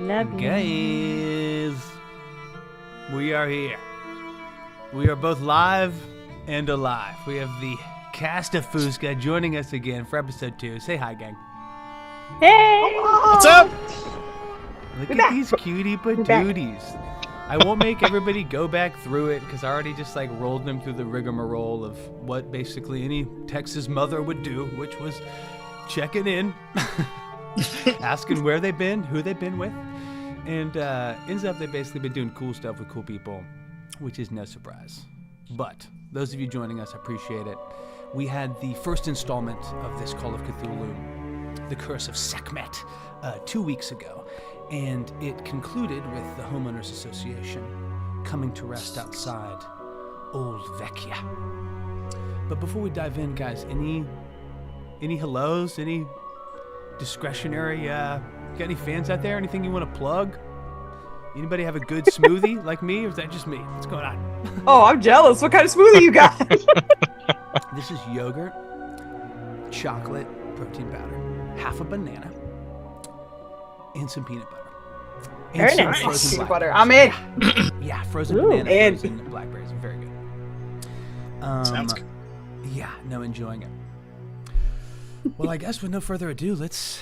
Love you. Guys, we are here. We are both live and alive. We have the cast of Fusca joining us again for episode 2. Say hi, gang. Hey! What's up? Look at these cutie patooties. I won't make everybody go back through it because I already just rolled them through the rigmarole of what basically any Texas mother would do, which was checking in, asking where they've been, who they've been with, and ends up they've basically been doing cool stuff with cool people, which is no surprise. But those of you joining us, appreciate it. We had the first installment of this Call of Cthulhu, The Curse of Sekhmet, 2 weeks ago, and it concluded with the Homeowners Association coming to rest outside Old Vecchia. But before we dive in, guys, any hellos, any discretionary, got any fans out there? Anything you want to plug? Anybody have a good smoothie like me, or is that just me? What's going on? Oh, I'm jealous. What kind of smoothie you got? This is yogurt, chocolate, protein powder, half a banana, and some peanut butter. And Very some nice. frozen Peanut blackberries. butter. I'm in. Yeah, frozen Ooh. banana, And- frozen blackberries. Very good. Sounds good. Yeah, no, enjoying it. Well, I guess with no further ado, let's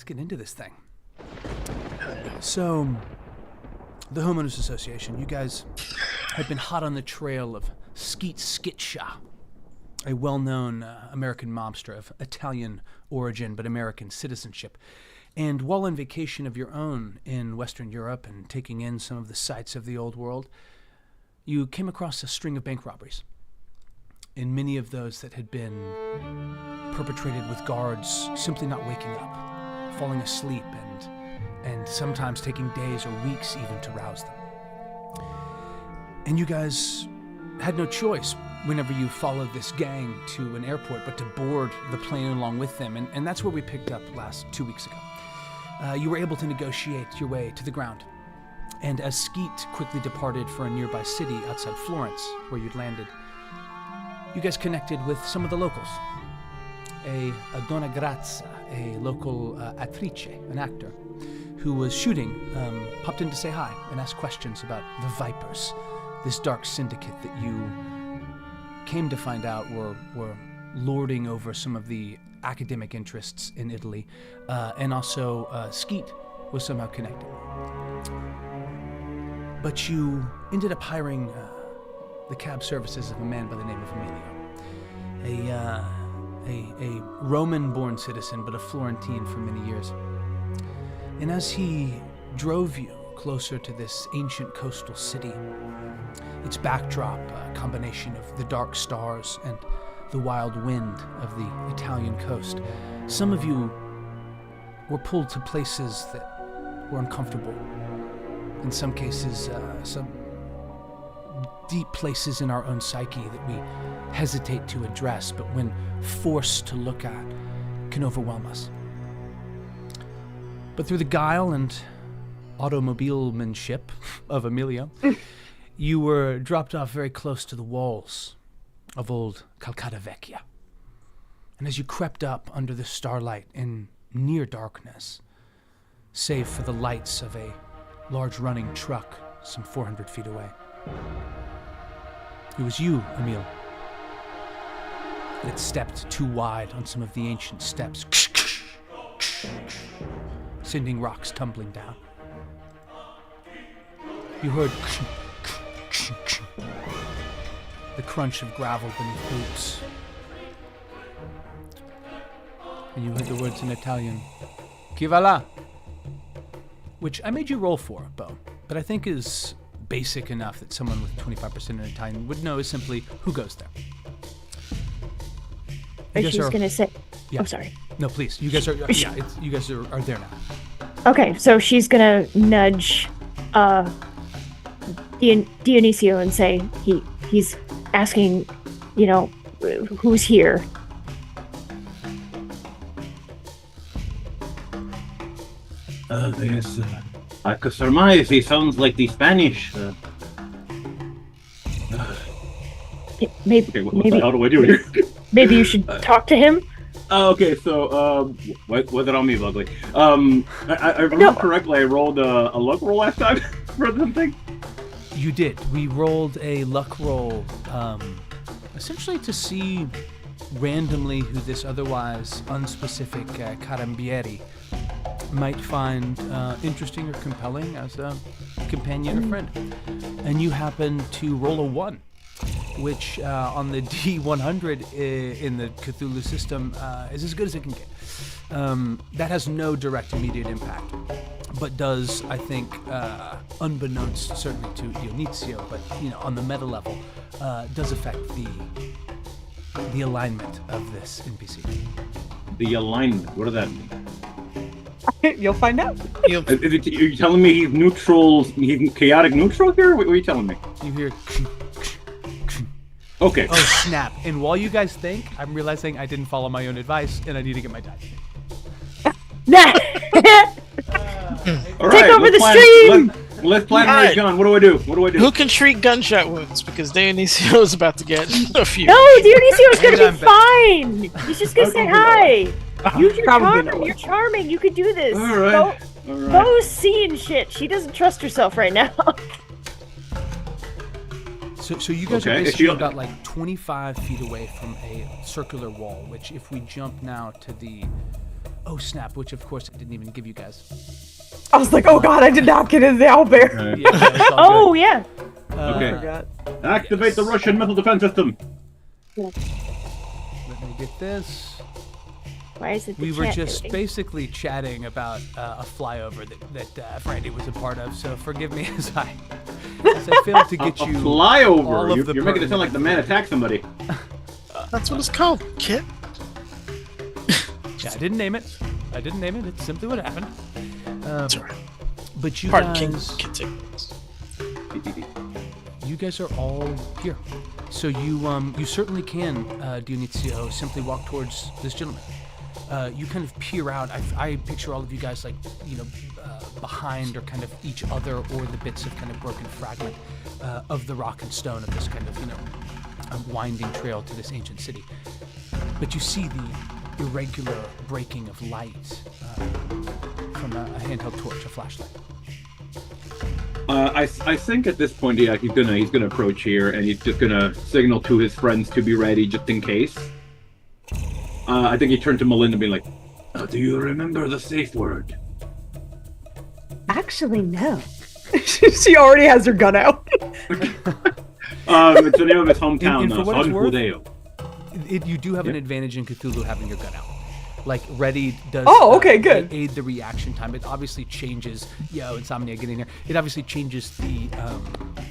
get into this thing. So, the Homeowners Association, you guys have been hot on the trail of Skeet Skitsha, a well-known American mobster of Italian origin but American citizenship. And while on vacation of your own in Western Europe and taking in some of the sights of the old world, you came across a string of bank robberies. And many of those that had been perpetrated with guards simply not waking up, falling asleep, and sometimes taking days or weeks even to rouse them. And you guys had no choice whenever you followed this gang to an airport but to board the plane along with them. And that's where we picked up last 2 weeks ago. You were able to negotiate your way to the ground. And as Skeet quickly departed for a nearby city outside Florence, where you'd landed, you guys connected with some of the locals. A Donna Grazia, a local attrice, an actor, who was shooting, popped in to say hi and ask questions about the Vipers, this dark syndicate that you came to find out were lording over some of the academic interests in Italy, and also Skeet was somehow connected. But you ended up hiring the cab services of a man by the name of Emilio, a Roman-born citizen, but a Florentine for many years. And as he drove you closer to this ancient coastal city, its backdrop, a combination of the dark stars and the wild wind of the Italian coast, some of you were pulled to places that were uncomfortable. In some cases, some deep places in our own psyche that we hesitate to address, but when forced to look at, can overwhelm us. But through the guile and automobilemanship of Emilio, you were dropped off very close to the walls of old Calcatta Vecchia. And as you crept up under the starlight in near darkness, save for the lights of a large running truck some 400 feet away, it was you, Emil, that had stepped too wide on some of the ancient steps, sending rocks tumbling down. You heard the crunch of gravel beneath boots. And you heard the words in Italian, "Chi va là?" Which I made you roll for, Bo, but I think is basic enough that someone with 25% in Italian would know is simply, who goes there? You guys She's are- gonna say. Yeah. Oh, sorry. No, please. You guys are. Yeah, you guys are there now. Okay, so she's gonna nudge Dionisio and say he's asking, who's here. Yes, I could surmise he sounds like the Spanish. Maybe Okay, what the hell do I do here? maybe you should talk to him. Okay, so was it on me, Bugley? I remember correctly. I rolled a luck roll last time for something. You did. We rolled a luck roll, essentially to see randomly who this otherwise unspecific Carambieri might find interesting or compelling as a companion or friend. And you happen to roll a 1, which on the D100 in the Cthulhu system is as good as it can get. That has no direct immediate impact, but does, I think, unbeknownst certainly to Dionizio, but on the meta level, does affect the alignment of this NPC. The alignment. What does that mean? You'll find out. Are you telling me he's neutral? He's chaotic neutral here? What are you telling me? You hear. Okay. Oh snap! And while you guys think, I'm realizing I didn't follow my own advice, and I need to get my dice. All Take over the stream! Let's plan where he's gone. What do I do? Who can treat gunshot wounds? Because Dionysio is about to get a few. No, Dionisio's gonna be fine. He's just gonna say hi. You're charming. You're charming. You could do this. All right. Bo's seeing shit. She doesn't trust herself right now. So you guys are basically about like 25 feet away from a circular wall, which if we jump now to the... Oh snap, which of course I didn't even give you guys. I was like, oh god, I did not get in the owlbear. Yeah. Okay. I forgot. Activate the Russian missile defense system. Let me get this. Why is it? We were just basically chatting about a flyover that Brandy was a part of, so forgive me as I failed to get you flyover. all of You're making it sound like the man attacked somebody. That's what it's called, Kit. Yeah, I didn't name it. It's simply what happened. Sorry. But you Pardon, guys, you guys are all here. So you certainly can, Dionizio, simply walk towards this gentleman. You kind of peer out. I picture all of you guys like, behind or kind of each other or the bits of kind of broken fragment of the rock and stone of this kind of, winding trail to this ancient city. But you see the irregular breaking of light from a handheld torch, a flashlight. I think at this point, yeah, he's gonna approach here, and he's just gonna signal to his friends to be ready just in case. I think he turned to Melinda, being like, "Do you remember the safe word?" Actually, no. She already has her gun out. It's the name of his hometown, for what it's San worth, Judeo. You do have an advantage in Cthulhu having your gun out. Like, ready does okay, good. aid the reaction time. It obviously changes, Insomnia, get in here. It obviously changes the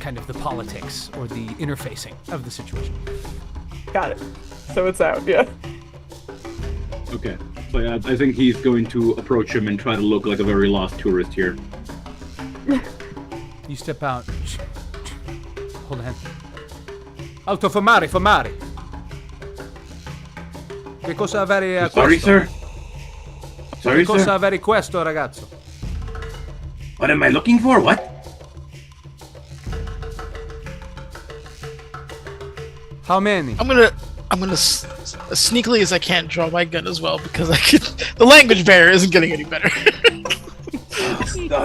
kind of the politics or the interfacing of the situation. Got it. So it's out, yeah. Okay. So yeah, I think he's going to approach him and try to look like a very lost tourist here. You step out. Hold a hand. Alto, fermare. Che cosa avere Sorry, questo? sir? Sorry, Che cosa sir? avere questo, ragazzo? What am I looking for? What? How many? I'm gonna as sneakily as I can draw my gun as well because the language barrier isn't getting any better.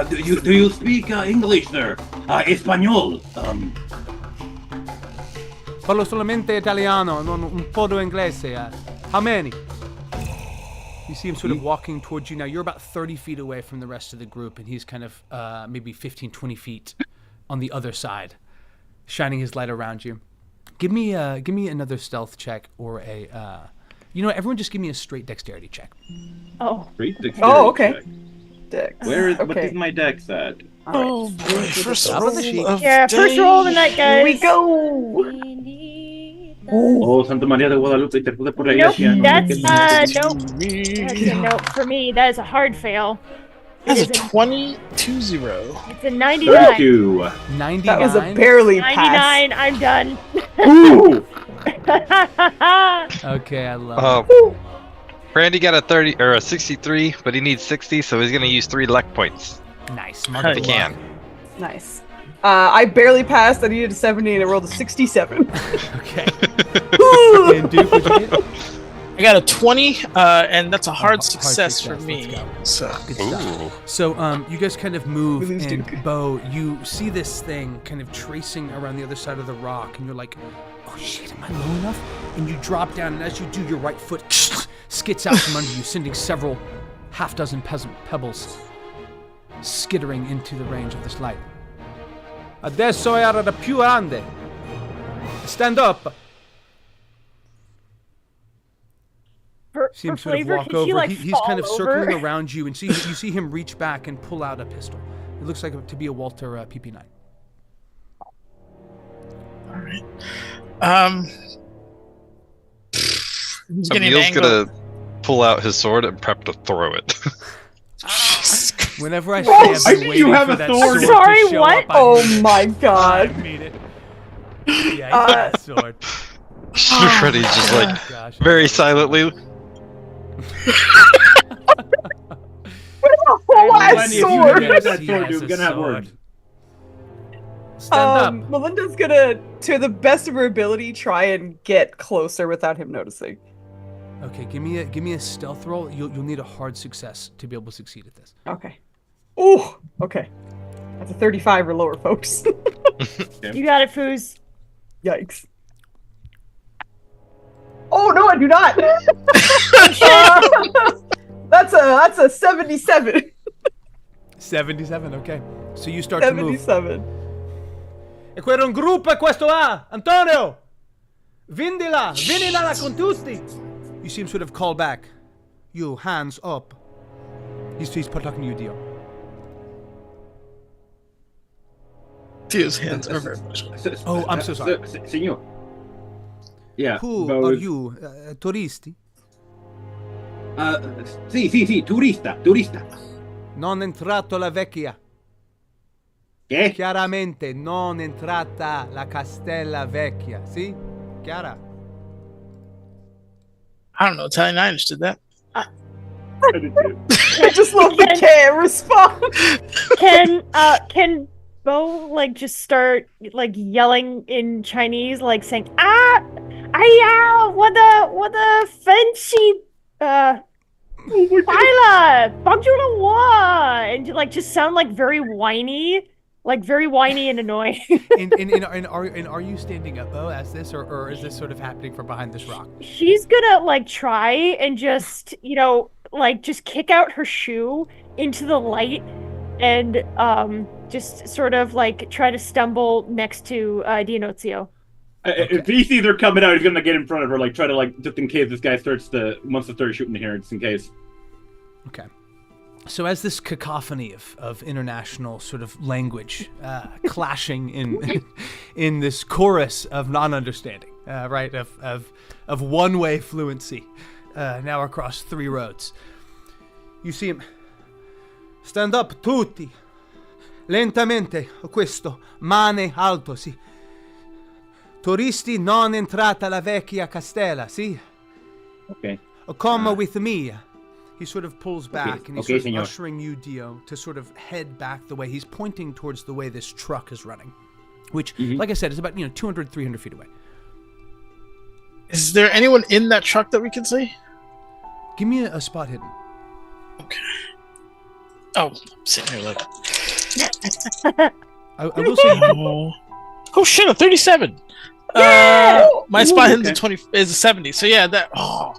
Do you speak English, sir? Espanol. Parlo solamente italiano, non un po' di inglese. How many? You see him sort of walking towards you now. You're about 30 feet away from the rest of the group, and he's kind of maybe 15, 20 feet on the other side, shining his light around you. Give me another stealth check or a, everyone just give me a straight dexterity check. Oh. Straight dexterity okay. check. Dex. What is my dex at? Oh boy, first roll of the First roll of the night, guys. Here we go. Oh, Santa Maria de Guadalupe, te pude por la Nope, iglesia. that's nope. That's a nope for me. That is a hard fail. That's a It is 22-0. It's a 99. 32. 99. That was a barely pass. 99. I'm done. Ooh! Okay, I love Oh, Brandy got a 30 or a 63, but he needs 60, so he's gonna use 3 luck points it. Nice. Mark if of he the can. luck. Nice. I barely passed. I needed a 70 and I rolled a 67. Okay. And Duke, what'd you get? I got a 20, and that's a hard success for let's me. go. So Good stuff. So you guys kind of move, We lose and Duke. Bo, you see this thing kind of tracing around the other side of the rock, and you're like, oh shit, am I low enough? And you drop down, and as you do, your right foot skits out from under you, sending several half-dozen pebbles skittering into the range of this light. Adesso era da più grande. Stand up. For See him sort of flavor, walk can she, over. like, He's fall kind of circling over? around you, and you see him reach back and pull out a pistol. It looks like to be a Walter PP9. all right. He's getting Emil's angry. gonna pull out his sword and prep to throw it. Whenever I say Oh, I've I been knew waiting you have for a that sword. sword Sorry, to show what? up, I Oh mean it. my I god. mean it. Yeah, he's got a sword. Freddy's just like Oh, gosh. very silently. Whole ass Lenny, if you sword. have that He sword, has dude, a we're gonna have sword. words. Stand up. Melinda's gonna, to the best of her ability, try and get closer without him noticing. Okay, give me a stealth roll. You'll need a hard success to be able to succeed at this. Okay. Ooh, okay. That's a 35 or lower, folks. You got it, Foos. Yikes. Oh no, I do not. That's a 77. 77. Okay. So you start to move. 77. E quello un gruppo e questo va. Antonio, vindila, vinila con tutti. You see him sort of call back. You, hands up. He's talking to you, Dio. Dio's hands are very much. Oh, I'm so sorry. Signor. Yeah. Who but- are you? Turisti? Sì, turista. Non entrato la vecchia. Che? Chiaramente non entrata la Castella Vecchia. Sì? Chiara? I don't know Italian. I understood that. I just love the can't respond. Can Bo like just start like yelling in Chinese, like saying what the fancy Lila, bonjour wa, and like just sound like very whiny and annoying. And are you standing up, Bo, as this, or is this sort of happening from behind this rock? She's gonna like try and just just kick out her shoe into the light and just sort of like try to stumble next to Dionozio. If he sees her coming out, he's gonna get in front of her, like try to just in case this guy wants to start shooting here, just in case. Okay. So as this cacophony of international sort of language clashing in this chorus of non-understanding, right, of one-way fluency, now across 3 roads, you see him. Stand up tutti, lentamente, questo, mane alto, sì. Turisti non entrata la vecchia castella, sì? Okay. Come with me. He sort of pulls back and he's okay, sort of senor. ushering you, Dio, to sort of head back the way. He's pointing towards the way this truck is running, which, like I said, is about 200, 300 feet away. Is there anyone in that truck that we can see? Give me a spot hidden. Okay. Oh, I'm sitting here like. I will say. Oh shit! A 37. My spot hidden's a 20 is a 70. So yeah, that. Oh.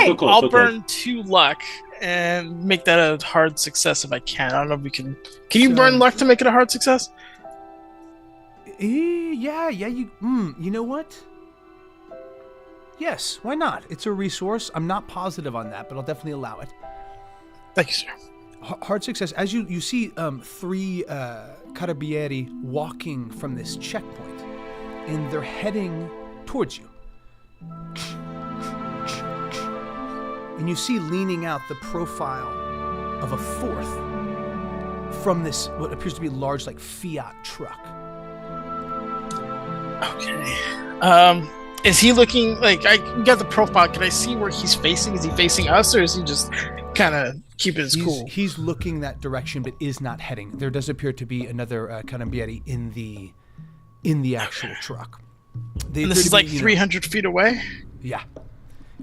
so close, I'll so burn 2 luck and make that a hard success if I can. I don't know if we can. Can you burn luck to make it a hard success? Yeah. You know what? Yes, why not? It's a resource. I'm not positive on that, but I'll definitely allow it. Thank you, sir. Hard success. As you see 3 carabinieri walking from this checkpoint, and they're heading towards you. And you see leaning out the profile of a 4th from this, what appears to be large, like, Fiat truck. Okay. Is he looking like I got the profile? Can I see where he's facing? Is he facing us, or is he just kind of keeping his cool? He's looking that direction, but is not heading. There does appear to be another carabinieri in the actual truck. And this is like 300 feet away? Yeah.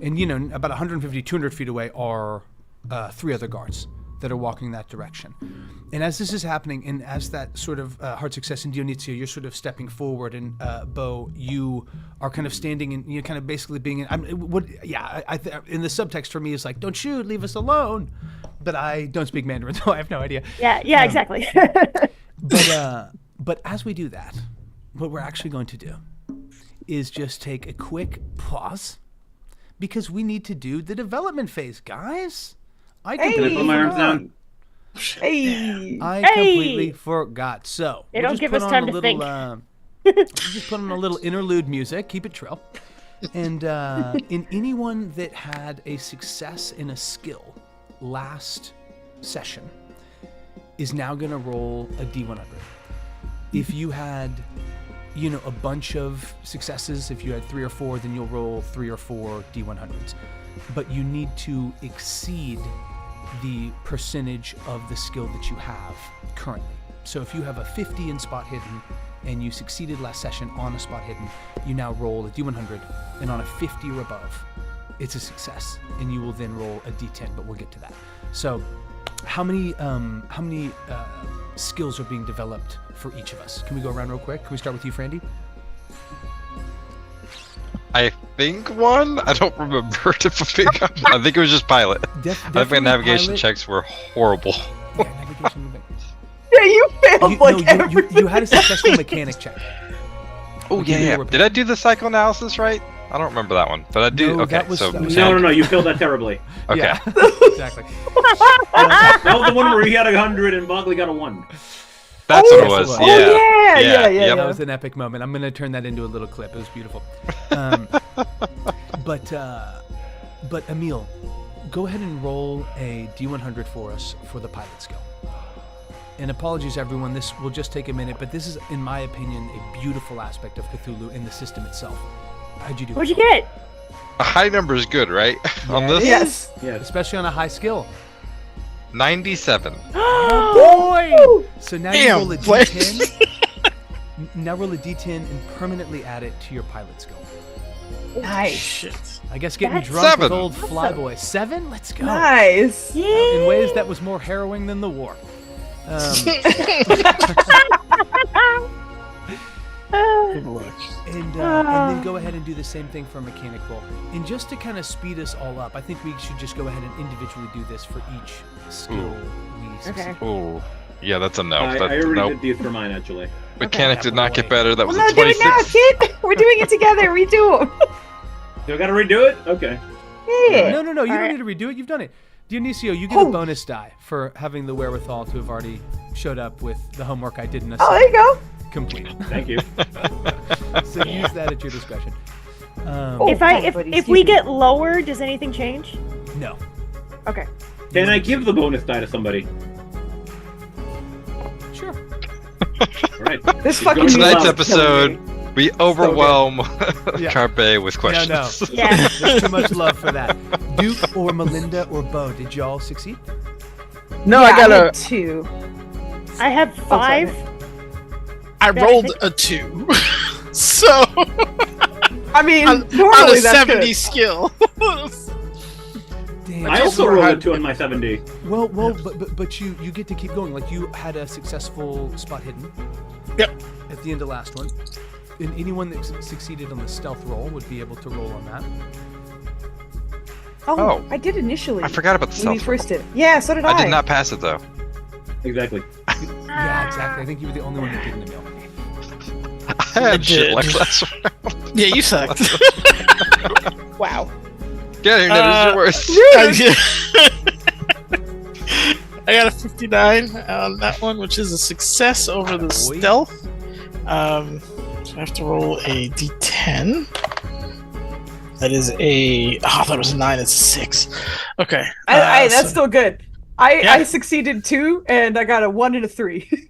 And, about 150, 200 feet away are 3 other guards that are walking that direction. And as this is happening, and as that sort of hard success in Dionysio, you're sort of stepping forward, and Bo, you are kind of standing and you're kind of basically being in the subtext for me is like, don't shoot, leave us alone. But I don't speak Mandarin, so I have no idea. Yeah, exactly. But as we do that, what we're actually going to do is just take a quick pause, because we need to do the development phase, guys. I completely put my arms down? completely forgot. So They don't give us time to think. We'll just put on a little interlude music. Keep it trill. And in anyone that had a success in a skill last session is now going to roll a D100. If you had, a bunch of successes, if you had 3 or 4, then you'll roll 3 or 4 D100s. But you need to exceed the percentage of the skill that you have currently. So if you have a 50 in spot hidden and you succeeded last session on a spot hidden, you now roll a D100, and on a 50 or above, it's a success, and you will then roll a D10, but we'll get to that. So how many skills are being developed for each of us? Can we go around real quick? Can we start with you, Frandy? I think 1. I don't remember if I think it was just pilot. I think my navigation pilot. checks were horrible. Yeah, navigation. Yeah, you failed You had a successful mechanic check. Oh yeah. Did I do the psychoanalysis right? I don't remember that one, but I do. No, okay, that was- so that was- No, you failed that terribly. Okay. Yeah, exactly. That was the one where he had 100 and Bogley got a 1. That's what it was. Oh, Yeah. yeah. That was an epic moment. I'm going to turn that into a little clip. It was beautiful. But Emil, go ahead and roll a D100 for us for the pilot skill. And apologies, everyone. This will just take a minute, but this is, in my opinion, a beautiful aspect of Cthulhu in the system itself. How'd you do? What'd you get? A high number is good, right? On Yeah, this, it Yes. Yes. especially on a high skill. 97. Oh boy! So now you Damn, roll a boy. D10. Now roll a D10 and permanently add it to your pilot skill. Nice. Shit. I guess getting That's drunk with 7. old Flyboy. 7? Let's go. Nice. In ways that was more harrowing than the war. Good luck. And then go ahead and do the same thing for a mechanic roll. And just to kind of speed us all up, I think we should just go ahead and individually do this for each skill we succeed. Okay. Oh, yeah, that's a no. I That's already nope. did these for mine, actually. Mechanic did not get boy. better. That Well, was no, a do it now, 26. kid. We're doing it together. Redo them. Do I gotta redo it? Okay. Yeah. No, you don't Alright. need to redo it. You've done it. Dionisio, you get a bonus die for having the wherewithal to have already showed up with the homework I didn't Oh, there you go. complete. Thank you. So use that at your discretion. If we get lower, does anything change? No. Okay. Can I give the bonus die to somebody? Sure. All right. This He's fucking going to Tonight's allow- episode, we overwhelm Yeah. Carpe with questions. No. Yeah. There's too much love for that. Duke or Melinda or Bo, did y'all succeed? No, Yeah, I got had a. 2. I have 5. I Yeah, I rolled think- a 2. So I mean, on normally a that's 70 good. skill. Damn. I also rolled a 2 on my 7D. Well, but you get to keep going. Like you had a successful spot hidden. Yep. At the end of last one, and anyone that succeeded on the stealth roll would be able to roll on that. Oh. I did initially. I forgot about the when we stealth roll. first did it. Yeah, so did I. I did not pass it though. Exactly. Yeah, exactly. I think you were the only one that didn't, Emil. I had shit did. like last round. Yeah, you sucked. Wow. Get here, that is your worst. I got a 59 on that one, which is a success over the Boy. stealth. So I have to roll a d10. That is a. Oh, that was a 9. It's a 6. Okay. That's so- still good. I Yeah. succeeded 2, and I got a 1 and a 3.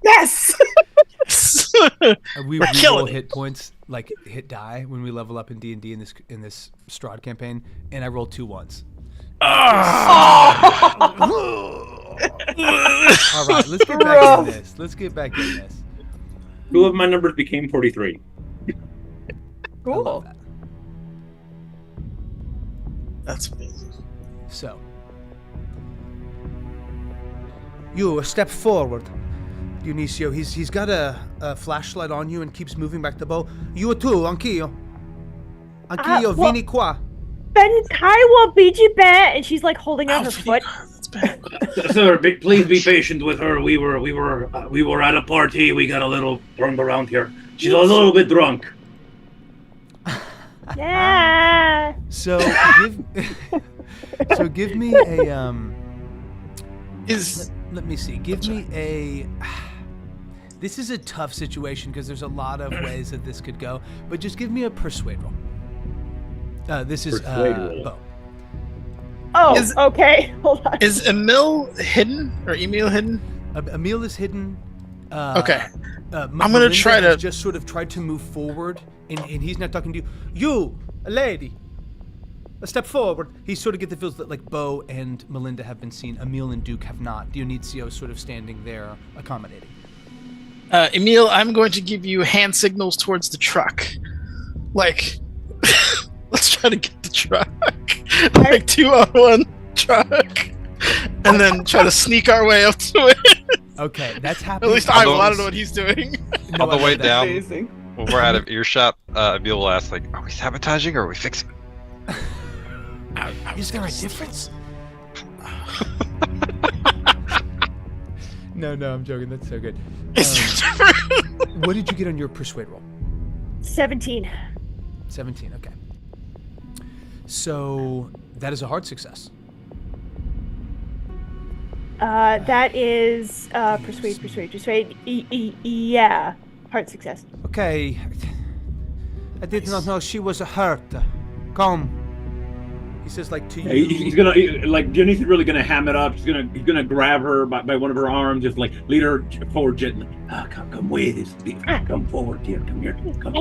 Yes. We We're re-roll killing it. hit points, like hit die, when we level up in D&D in this Strahd campaign, and I rolled 2 ones. Ah! All right, let's get back in this. Let's get back in this. 2 of my numbers became 43. I love Cool. that. That's amazing. So, you step forward, Dionisio. He's got a flashlight on you and keeps moving back the bow. You too, anch'io. Anch'io, well- vieni qua. Ben Kaiwa BG Bet, and she's like holding out her foot. That's bad. Sir, please be patient with her. We were at a party. We got a little drunk around here. She's a little bit drunk. Yeah. So give me a let me see. Give me a. This is a tough situation because there's a lot of ways that this could go, but just give me a persuade roll. This is Persuade roll. Bo. Oh, okay. Hold on. Is Emil hidden or Emil hidden? Emil is hidden. Okay. I'm gonna Melinda try to has just sort of tried to move forward, and he's not talking to you. You, a lady, a step forward. He sort of get the feels that like Bo and Melinda have been seen. Emil and Duke have not. Dionisio is sort of standing there accommodating. Emil, I'm going to give you hand signals towards the truck. Like, let's try to get the truck. Like 2-on-1 truck. And then try to sneak our way up to it. Okay, that's At happening. least I want to know what he's doing. No, On the I way love that. down, Amazing. when we're out of earshot, Emil will ask, like, are we sabotaging or are we fixing? Is there a difference? No, I'm joking. That's so good. What did you get on your persuade roll? 17. 17, okay. So that is a hard success. That is persuade. Yeah, hard success. Okay. I did not know she was hurt. Come. He says, like, to you. He's gonna like Dionysus really gonna ham it up. He's gonna grab her by one of her arms, just like lead her forward gently. Come with us. Come forward, dear. Come here. Come.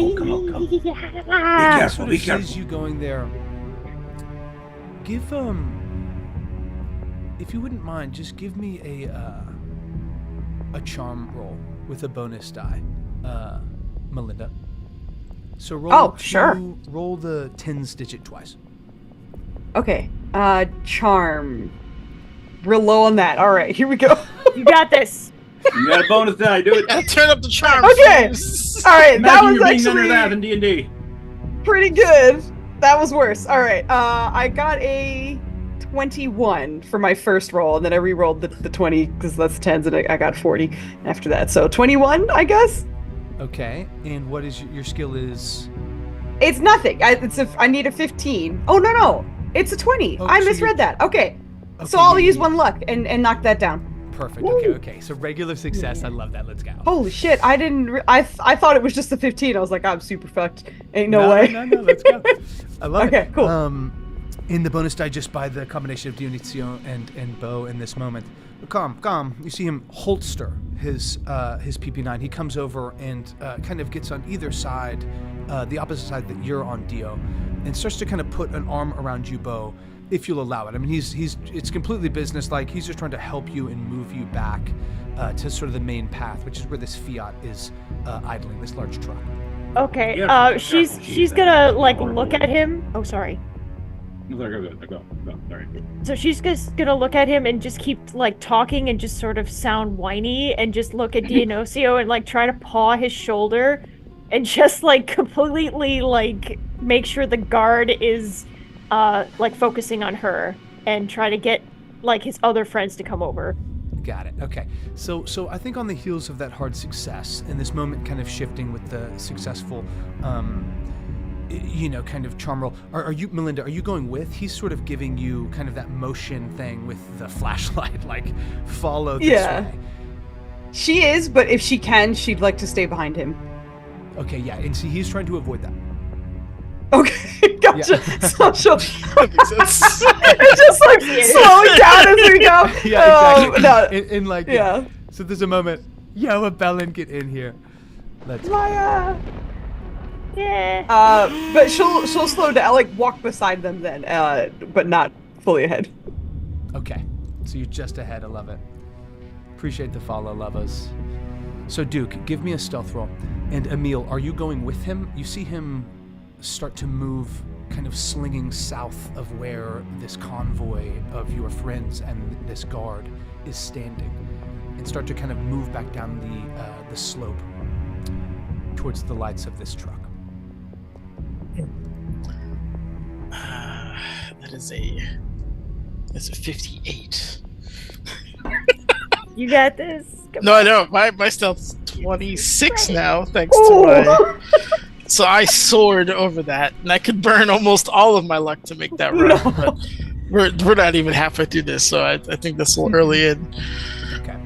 Be careful. Be Sees careful. you going there. Give if you wouldn't mind, just give me a charm roll with a bonus die, Melinda. So roll. Sure. Roll the tens digit twice. Okay. Charm. Real low on that. All right, here we go. You got this. You got a bonus die. Do it. Yeah, turn up the charm. Okay. please. All right, that Imagine was you're being under that actually in D&D. pretty good. That was worse. All right. I got a 21 for my first roll, and then I re-rolled the 20 because that's tens, and I got 40 after that. So 21, I guess. Okay. And what is your skill is? It's nothing. I need a 15. Oh no, it's a 20. Oh, I so misread you're- that. Okay. So Okay, I'll you- use one luck and knock that down. Perfect. Woo. Okay. So regular success. I love that. Let's go. Holy shit! I didn't. I thought it was just a 15. I was like, I'm super fucked. Ain't no way. No. Let's go. I love it. Okay, cool. In the bonus die, just by the combination of Dionisio and Bo in this moment. Come. You see him holster his PP9. He comes over and kind of gets on either side, the opposite side that you're on, Dio, and starts to kind of put an arm around you, Bo, if you'll allow it. I mean, it's completely businesslike. He's just trying to help you and move you back to sort of the main path, which is where this Fiat is idling, this large truck. Okay. Yeah, She's gonna like look at him. Oh, sorry. Go. Sorry. So she's just gonna look at him and just keep like talking and just sort of sound whiny and just look at Dionisio and like try to paw his shoulder and just like completely like make sure the guard is like focusing on her and try to get like his other friends to come over. Got it. Okay. So I think on the heels of that hard success and this moment kind of shifting with the successful kind of charm roll. Are you, Melinda, are you going with? He's sort of giving you kind of that motion thing with the flashlight, like follow this way. She is, but if she can, she'd like to stay behind him. Okay, yeah, and see, he's trying to avoid that. Okay, gotcha. Yeah. So she'll That makes sense. it's just like slowing down as we go. Yeah, exactly. No. In like, Yeah. So there's a moment. Yo, Bellin, get in here. Let's. Maya. Yeah. But she'll slow down, like walk beside them then, but not fully ahead. Okay, so you're just ahead. I love it. Appreciate the follow, lovers. So Duke, give me a stealth roll. And Emil, are you going with him? You see him start to move kind of slinging south of where this convoy of your friends and this guard is standing, and start to kind of move back down the slope towards the lights of this truck. That's a 58. You got this. Come No, on. I know. My stealth's 26 now, thanks to my. So I soared over that, and I could burn almost all of my luck to make that run. But we're not even halfway through this, so I think this will early in. Okay.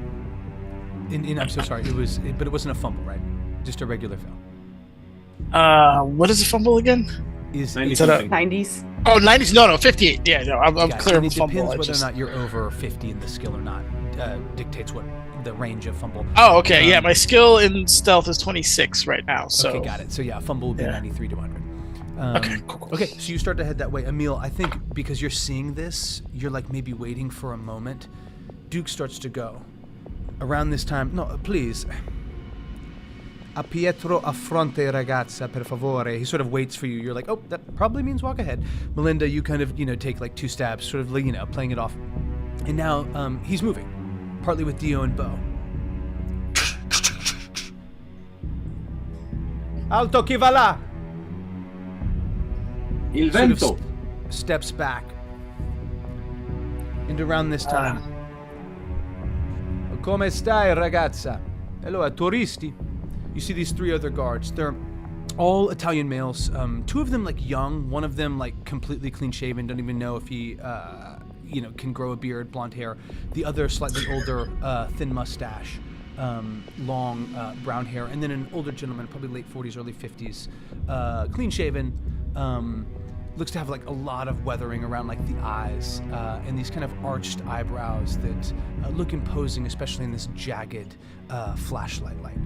I'm so sorry. But it wasn't a fumble, right? Just a regular fail. What is a fumble again? Is 90s. Oh, 90s? No, 58. Yeah, no, I'm clear of it fumble. depends whether or not you're over 50 in the skill or not. Dictates what the range of fumble. Oh, okay. Yeah, my skill in stealth is 26 right now. So. Okay, got it. So yeah, fumble would be 93 to 100. Okay, cool. Okay, so you start to head that way. Emil, I think because you're seeing this, you're like maybe waiting for a moment. Duke starts to go. Around this time, no, please. A Pietro affronte ragazza, per favore. He sort of waits for you. You're like, oh, that probably means walk ahead. Melinda, you kind of, take like 2 stabs, sort of, playing it off. And now he's moving, partly with Dio and Bo. Alto chi va là? Il Sort of vento. steps back. And around this time. Come stai, ragazza? Hello, turisti. You see these 3 other guards. They're all Italian males. 2 of them like young. One of them like completely clean shaven. Don't even know if he, can grow a beard, blonde hair. The other slightly older, thin mustache, long brown hair, and then an older gentleman, probably late 40s, early 50s, clean shaven. Looks to have like a lot of weathering around like the eyes, and these kind of arched eyebrows that look imposing, especially in this jagged flashlight light.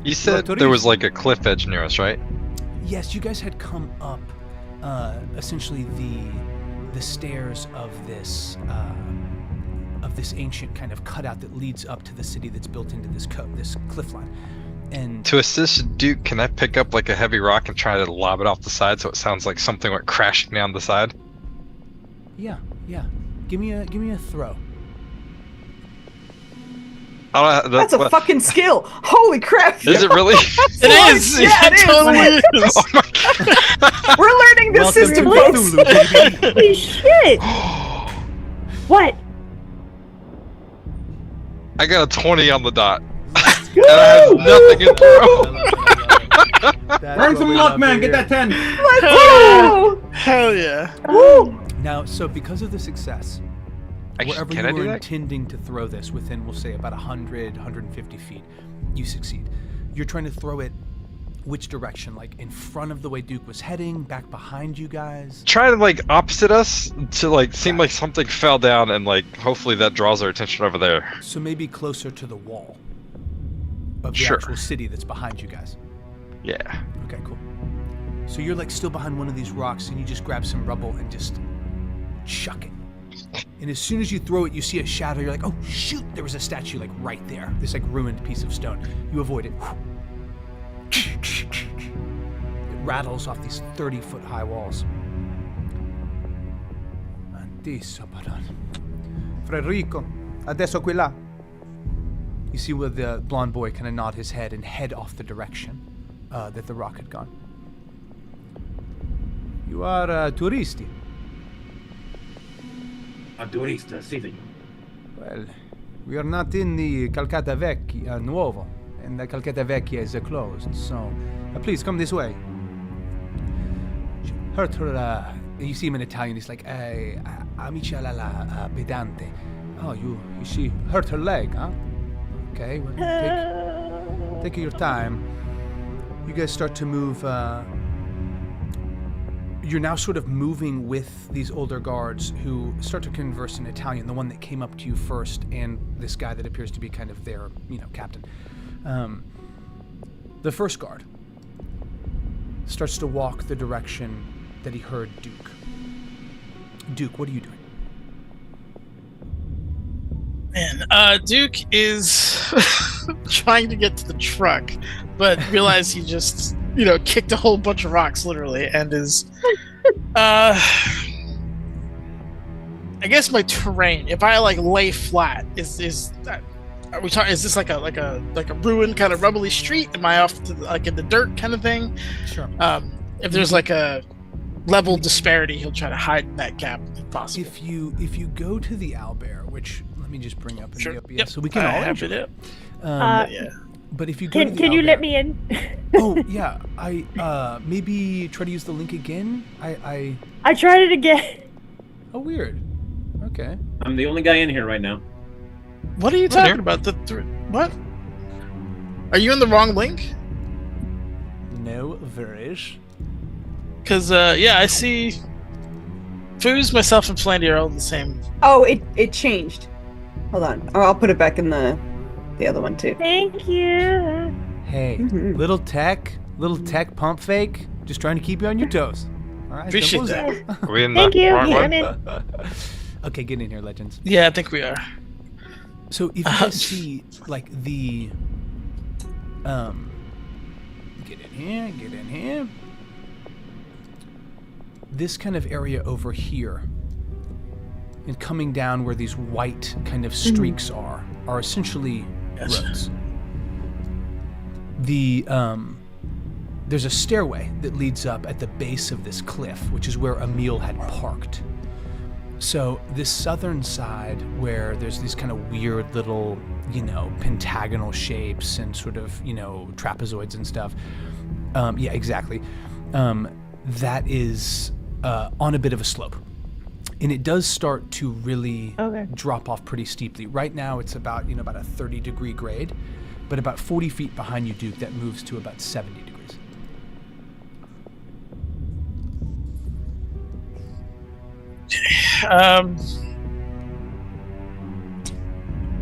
You said there was like a cliff edge near us, right? Yes, you guys had come up essentially the stairs of this ancient kind of cutout that leads up to the city that's built into this cliff line. And to assist Duke, can I pick up like a heavy rock and try to lob it off the side so it sounds like something went crashing down the side? Yeah. Give me a throw. That's a fucking skill. Holy crap. Is it really? It is. Yeah, it is. Totally is. Oh my God. We're learning this Welcome system, to folks. Cthulhu, baby. Holy shit! What? I got a 20 on the dot. And I have nothing in throw. Burn some luck, man. Get that 10. Let's go. Hell yeah. Woo. Now, so because of the success, wherever Can you I do were that? intending to throw this within, we'll say, about 100, 150 feet, you succeed. You're trying to throw it which direction? Like in front of the way Duke was heading, back behind you guys? Try to like opposite us to like seem like something fell down and like hopefully that draws our attention over there. So maybe closer to the wall of the Sure. actual city that's behind you guys. Yeah. Okay, cool. So you're like still behind one of these rocks and you just grab some rubble and just chuck it. And as soon as you throw it, you see a shadow. You're like, oh shoot, there was a statue like right there. This like ruined piece of stone. You avoid it. It rattles off these 30-foot high walls. Adesso, Baron. Frederico, adesso qui là. You see where the blonde boy kind of nod his head and head off the direction that the rock had gone. You are turisti. A turista, sì, signor. Well, we are not in the Calcatta Vecchia Nuovo, and the Calcatta Vecchia is closed, so please come this way. Hurt her, you see him in Italian, he's like, amici alla pedante. Oh, you see, hurt her leg, huh? Okay, well, take your time. You guys start to move, you're now sort of moving with these older guards who start to converse in Italian, the one that came up to you first and this guy that appears to be kind of their, captain. The first guard starts to walk the direction that he heard Duke. Duke, what are you doing? Man, Duke is trying to get to the truck, but realized he just kicked a whole bunch of rocks literally, and is I guess my terrain. If I lay flat, is are we talking? Is this like a ruined kind of rubbly street? Am I off to in the dirt kind of thing? Sure. If there's a level disparity, he'll try to hide in that gap if possible. If you go to the owlbear, which let me just bring up in Sure. the OBS Yep. so we can all have enjoy it. it. But if you go to the Can you owlbear- let me in? Oh yeah, I maybe try to use the link again. I I tried it again. oh weird. Okay. I'm the only guy in here right now. What are you talking about? What? Are you in the wrong link? No, there is. Because I see. Foos, myself, and Flandy are all the same. Oh, it changed. Hold on. Oh, I'll put it back in the other one too. Thank you. Hey, Mhm. little tech pump fake, just trying to keep you on your toes. All right, Appreciate simple as Are we in Thank the you. wrong one? I'm in. Okay, get in here, legends. Yeah, I think we are. So if you guys see the get in here. This kind of area over here and coming down where these white kind of streaks are essentially Yes. roads. There's a stairway that leads up at the base of this cliff, which is where Emil had parked. So this southern side where there's these kind of weird little, pentagonal shapes and sort of, trapezoids and stuff. Yeah, exactly. That is on a bit of a slope. And it does start to really drop off pretty steeply. Right now it's about, about a 30-degree grade, but about 40 feet behind you, Duke, that moves to about 70 degrees.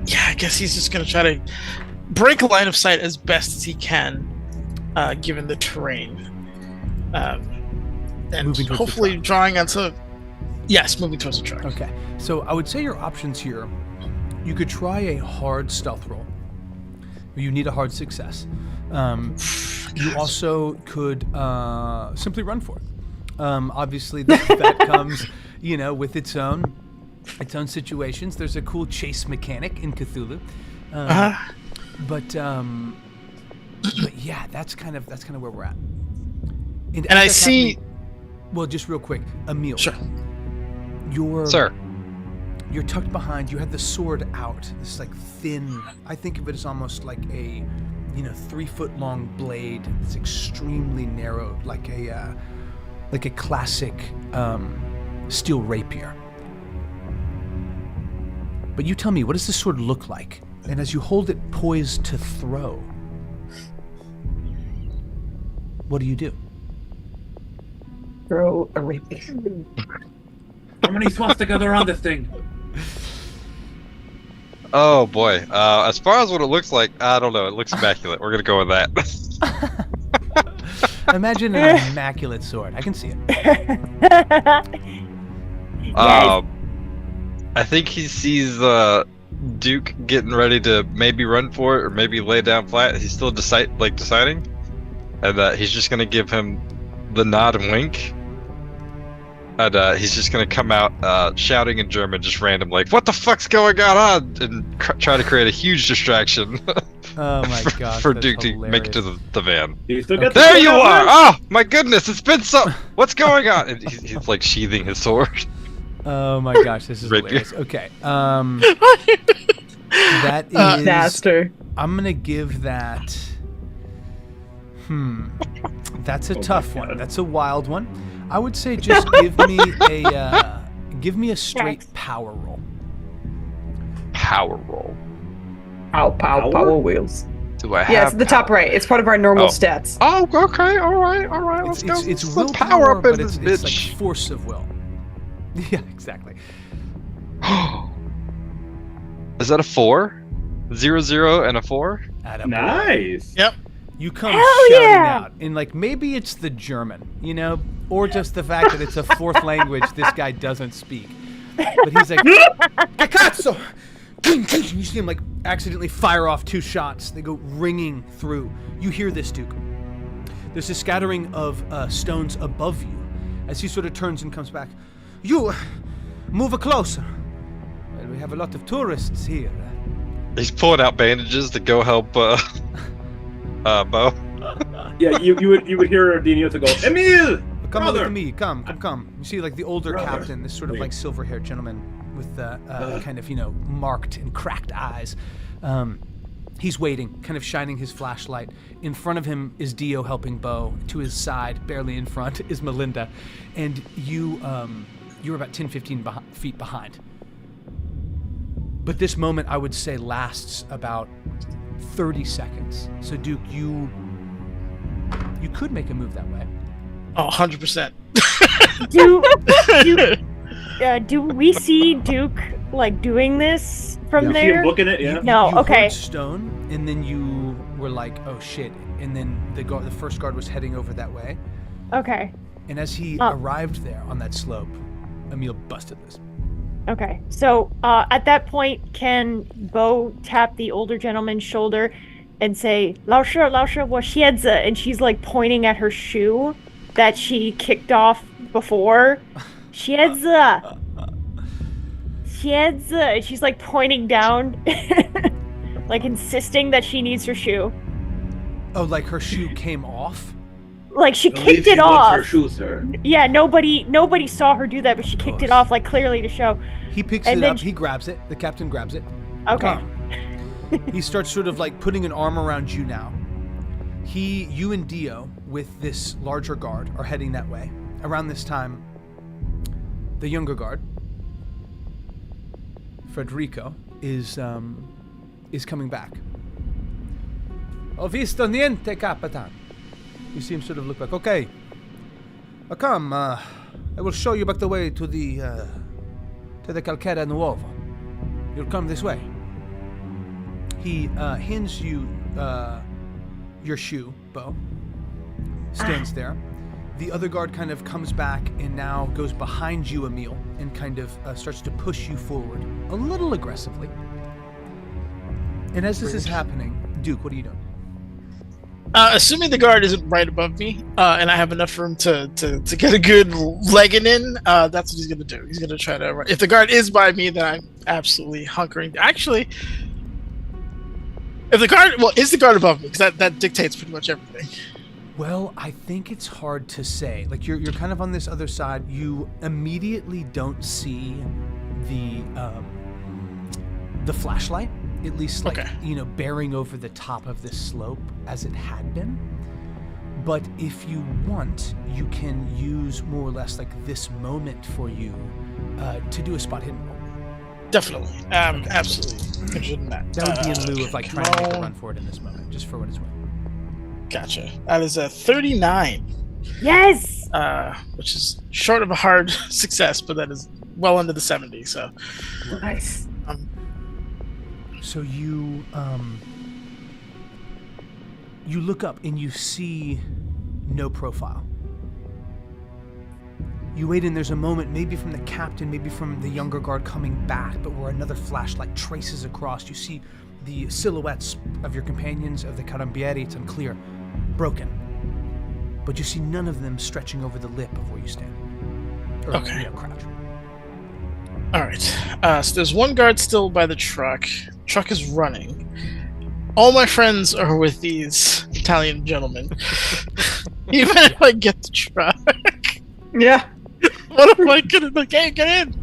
Yeah, I guess he's just gonna try to break a line of sight as best as he can, given the terrain, and Moving towards the hopefully truck. drawing onto. Yes, moving towards the truck. Okay, so I would say your options here, you could try a hard stealth roll. You need a hard success. You also could simply run for it. Obviously, that comes, with its own situations. There's a cool chase mechanic in Cthulhu, but yeah, that's kind of where we're at. And I as that's see. happening- well, just real quick, Emil. Sure. Sir. You're tucked behind. You have the sword out. This thin. I think of it as almost like a, 3-foot-long blade. It's extremely narrow, like a classic steel rapier. But you tell me, what does this sword look like? And as you hold it poised to throw, what do you do? Throw a rapier. How many swastikas are on this thing? Oh boy. As far as what it looks like, I don't know. It looks immaculate. We're gonna go with that. Imagine an immaculate sword. I can see it. I think he sees Duke getting ready to maybe run for it or maybe lay down flat. He's still deciding, and he's just gonna give him the nod and wink. And he's just gonna come out shouting in German, just random, what the fuck's going on? And try to create a huge distraction Oh my gosh. for that's Duke to make it to hilarious. the van. You still got the There sword you out are! there? Oh my goodness, it's been so. What's going on? And he's sheathing his sword. Oh my gosh, this is Rapier. hilarious. Okay. That is. Disaster. I'm gonna give that. That's a tough one. That's a wild one. I would say just give me a straight power roll. Power roll. Power wheels. Do I have? Yes, the top power? right. It's part of our normal Oh. stats. Oh, okay, all right. Let's go. It's Let's willpower, power up in but this it's like bitch. force of will. Yeah, exactly. Is that a 4? 0, 0, and a 4? Attaboy. Nice. Yep. You come Hell shouting yeah! out, and maybe it's the German, or just the fact that it's a fourth language this guy doesn't speak. But he's like, Cazzo! You see him accidentally fire off 2 shots. They go ringing through. You hear this, Duke. There's a scattering of stones above you as he sort of turns and comes back. You, move closer. Well, we have a lot of tourists here. He's pulling out bandages to go help Bo. Yeah, you would hear Dino to go, Emil! Come brother! with me. Come. You see, like the older Brother. captain, this sort of like silver-haired gentleman with kind of marked and cracked eyes. He's waiting, kind of shining his flashlight. In front of him is Dio helping Bo. To his side, barely in front, is Melinda, and you're about 10, 15 feet behind. But this moment, I would say, lasts about 30 seconds. So Duke, you could make a move that way. Oh, 100%. Do we see Duke like doing this from You see there? him booking it, yeah? No, You okay. heard stone, and then you were like, "Oh shit!" And then the first guard was heading over that way. Okay. And as he Oh. arrived there on that slope, Emil busted this. Okay. So at that point, can Bo tap the older gentleman's shoulder and say, 老师,我鞋子, and she's like pointing at her shoe that she kicked off before. 鞋子. And she's like pointing down, like insisting that she needs her shoe. Oh, like her shoe came off? Like she Believe kicked he it wants off. her shoes, sir. Yeah, nobody saw her do that, but she kicked it course. off like clearly to show. He picks And it then up. He grabs it. The captain grabs it. Okay. He starts sort of like putting an arm around you now. You and Dio, with this larger guard, are heading that way. Around this time, the younger guard, Federico, is coming back. Ho visto niente, Capitan. You see him sort of look like, okay, come, I will show you back the way to the Calcatta Nuovo. You'll come this way. He hands you your shoe, Bo. Stands there. The other guard kind of comes back and now goes behind you, Emil, and kind of starts to push you forward a little aggressively. And as this is happening, Duke, what are you doing? Assuming the guard isn't right above me, and I have enough room to get a good legging in, that's what he's gonna do. He's gonna try to. If the guard is by me, then I'm absolutely hunkering. Actually, if the guard, is the guard above me? Because that dictates pretty much everything. Well, I think it's hard to say. Like you're kind of on this other side. You immediately don't see the flashlight, at least like Okay. bearing over the top of this slope as it had been. But if you want, you can use more or less like this moment for you to do a spot hidden roll. Definitely, absolutely interested in that. That would be in lieu of like trying to make a roll. run for it in this moment, just for what it's worth. Gotcha. That is a 39. Yes. Which is short of a hard success, but that is well into the 70s. So Nice. So you look up and you see no profile. You wait and there's a moment, maybe from the captain, maybe from the younger guard coming back, but where another flashlight traces across. You see the silhouettes of your companions, of the Carambieri. It's unclear, broken. But you see none of them stretching over the lip of where you stand. Or, Okay. crouch. all right. So there's one guard still by the truck. Truck is running. All my friends are with these Italian gentlemen. Even if I get the truck, Yeah. what am I gonna like? Hey, get in!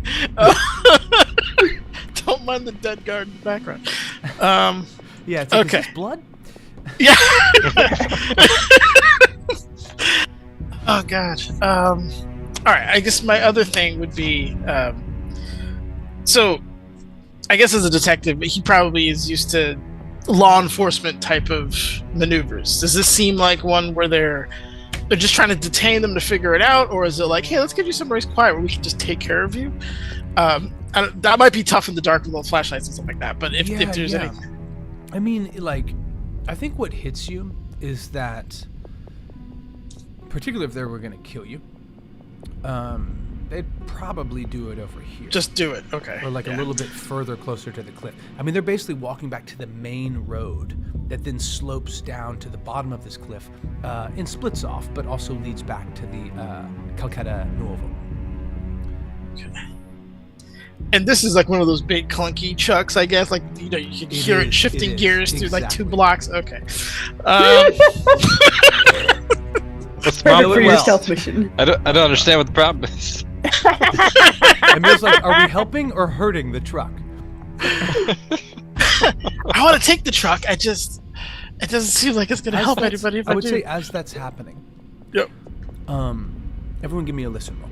Don't mind the dead guard in the background. Yeah, it's like, Okay. is this blood? Yeah. Oh God. All right. I guess my other thing would be, so, I guess as a detective, he probably is used to law enforcement type of maneuvers. Does this seem like one where they're just trying to detain them to figure it out, or is it like, hey, let's get you someplace quiet where we can just take care of you? That might be tough in the dark with little flashlights and stuff like that. But if there's any, I mean, like, I think what hits you is that, particularly if they were going to kill you, they'd probably do it over here. Just do it. Okay. Or like a little bit further closer to the cliff. I mean, they're basically walking back to the main road that then slopes down to the bottom of this cliff and splits off, but also leads back to the Calcatta Nuovo. Okay. And this is like one of those big clunky trucks, I guess. Like, you know, you can hear it shifting gears through like 2 blocks. Okay. What's the Perfect problem? for your stealth mission. I don't understand what the problem is. Emil's like, are we helping or hurting the truck? I want to take the truck. It doesn't seem like it's going to help anybody if I would do. say as that's happening. Yep. Everyone give me a listen roll.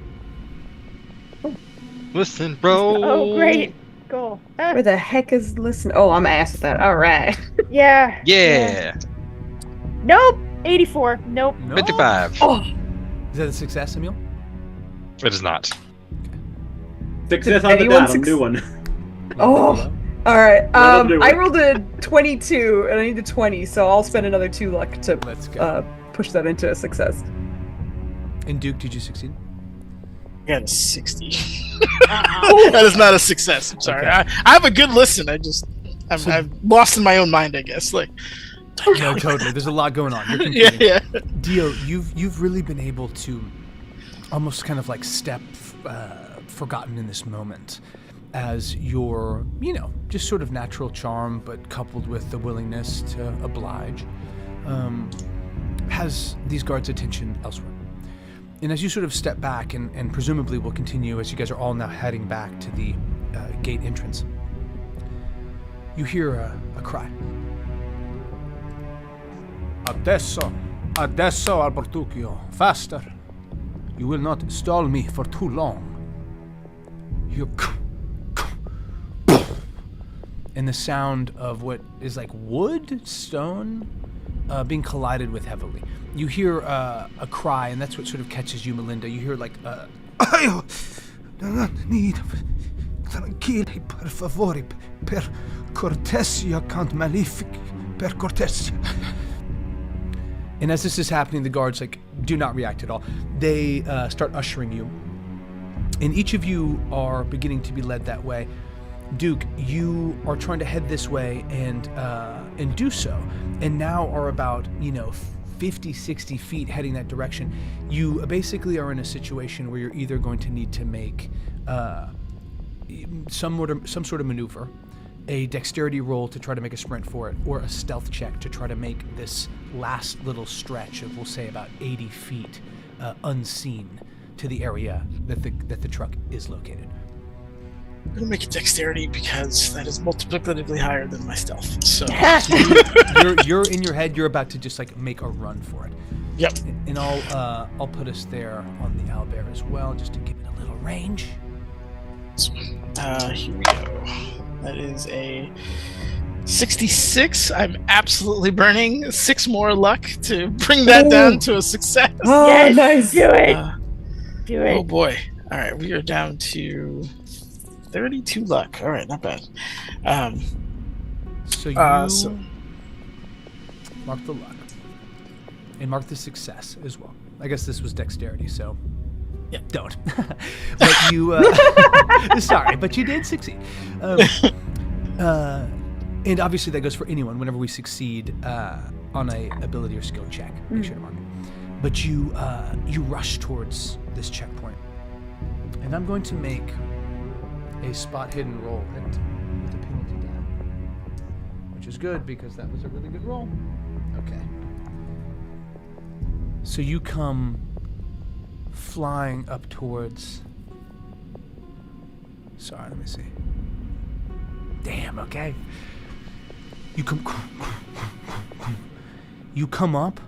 Listen, bro. Oh, great. Cool. Where the heck is listen? Oh, I'm asked that. All right. Yeah. Yeah. Nope. 84. Nope. No? 55. Oh, Is that a success, Emil? It is not. Success Did on the anyone dot. I'm doing. oh. All right. Well, do I it. rolled a 22 and I need a 20, so I'll spend another 2 luck to Let's go. push that into a success. And Duke, did you succeed? I got a 60. That is not a success. I'm sorry. Okay. I have a good listen. I'm lost in my own mind, I guess. Like, No, totally. There's a lot going on. You're yeah, competing. yeah. Dio, you've really been able to almost kind of like step forgotten in this moment as your, just sort of natural charm, but coupled with the willingness to oblige, has these guards' attention elsewhere. And as you sort of step back, and presumably will continue as you guys are all now heading back to the gate entrance, you hear a cry. Adesso, Albertuccio, faster. You will not stall me for too long. You... And the sound of what is like wood, stone, being collided with heavily. You hear a cry, and that's what sort of catches you, Melinda. You hear like, I don't need... Tranquilli, per favore, per cortesia, cant malefic, per cortesia. And as this is happening, the guards do not react at all. They start ushering you, and each of you are beginning to be led that way. Duke, you are trying to head this way and do so, and now are about 50, 60 feet heading that direction. You basically are in a situation where you're either going to need to make some sort of maneuver, a dexterity roll to try to make a sprint for it, or a stealth check to try to make this last little stretch of, we'll say, about 80 feet unseen to the area that the truck is located. I'm gonna make it dexterity because that is multiplicatively higher than my stealth. So you're in your head. You're about to just make a run for it. Yep. And I'll put us there on the owlbear as well, just to give it a little range. Here we go. That is a 66. I'm absolutely burning 6 more luck to bring that down to a success. Oh, Yes, nice. Do it. Do it. Oh boy. All right, we are down to 32 luck. All right, not bad. So you mark the luck and mark the success as well. I guess this was dexterity, so yeah, don't. But you, sorry, but you did succeed. And obviously that goes for anyone. Whenever we succeed on a ability or skill check, make sure to mark it. But you rush towards this checkpoint, and I'm going to make a spot hidden roll with a penalty down, which is good because that was a really good roll. Okay. So you come flying up towards. Sorry, let me see. Damn. Okay. You come up.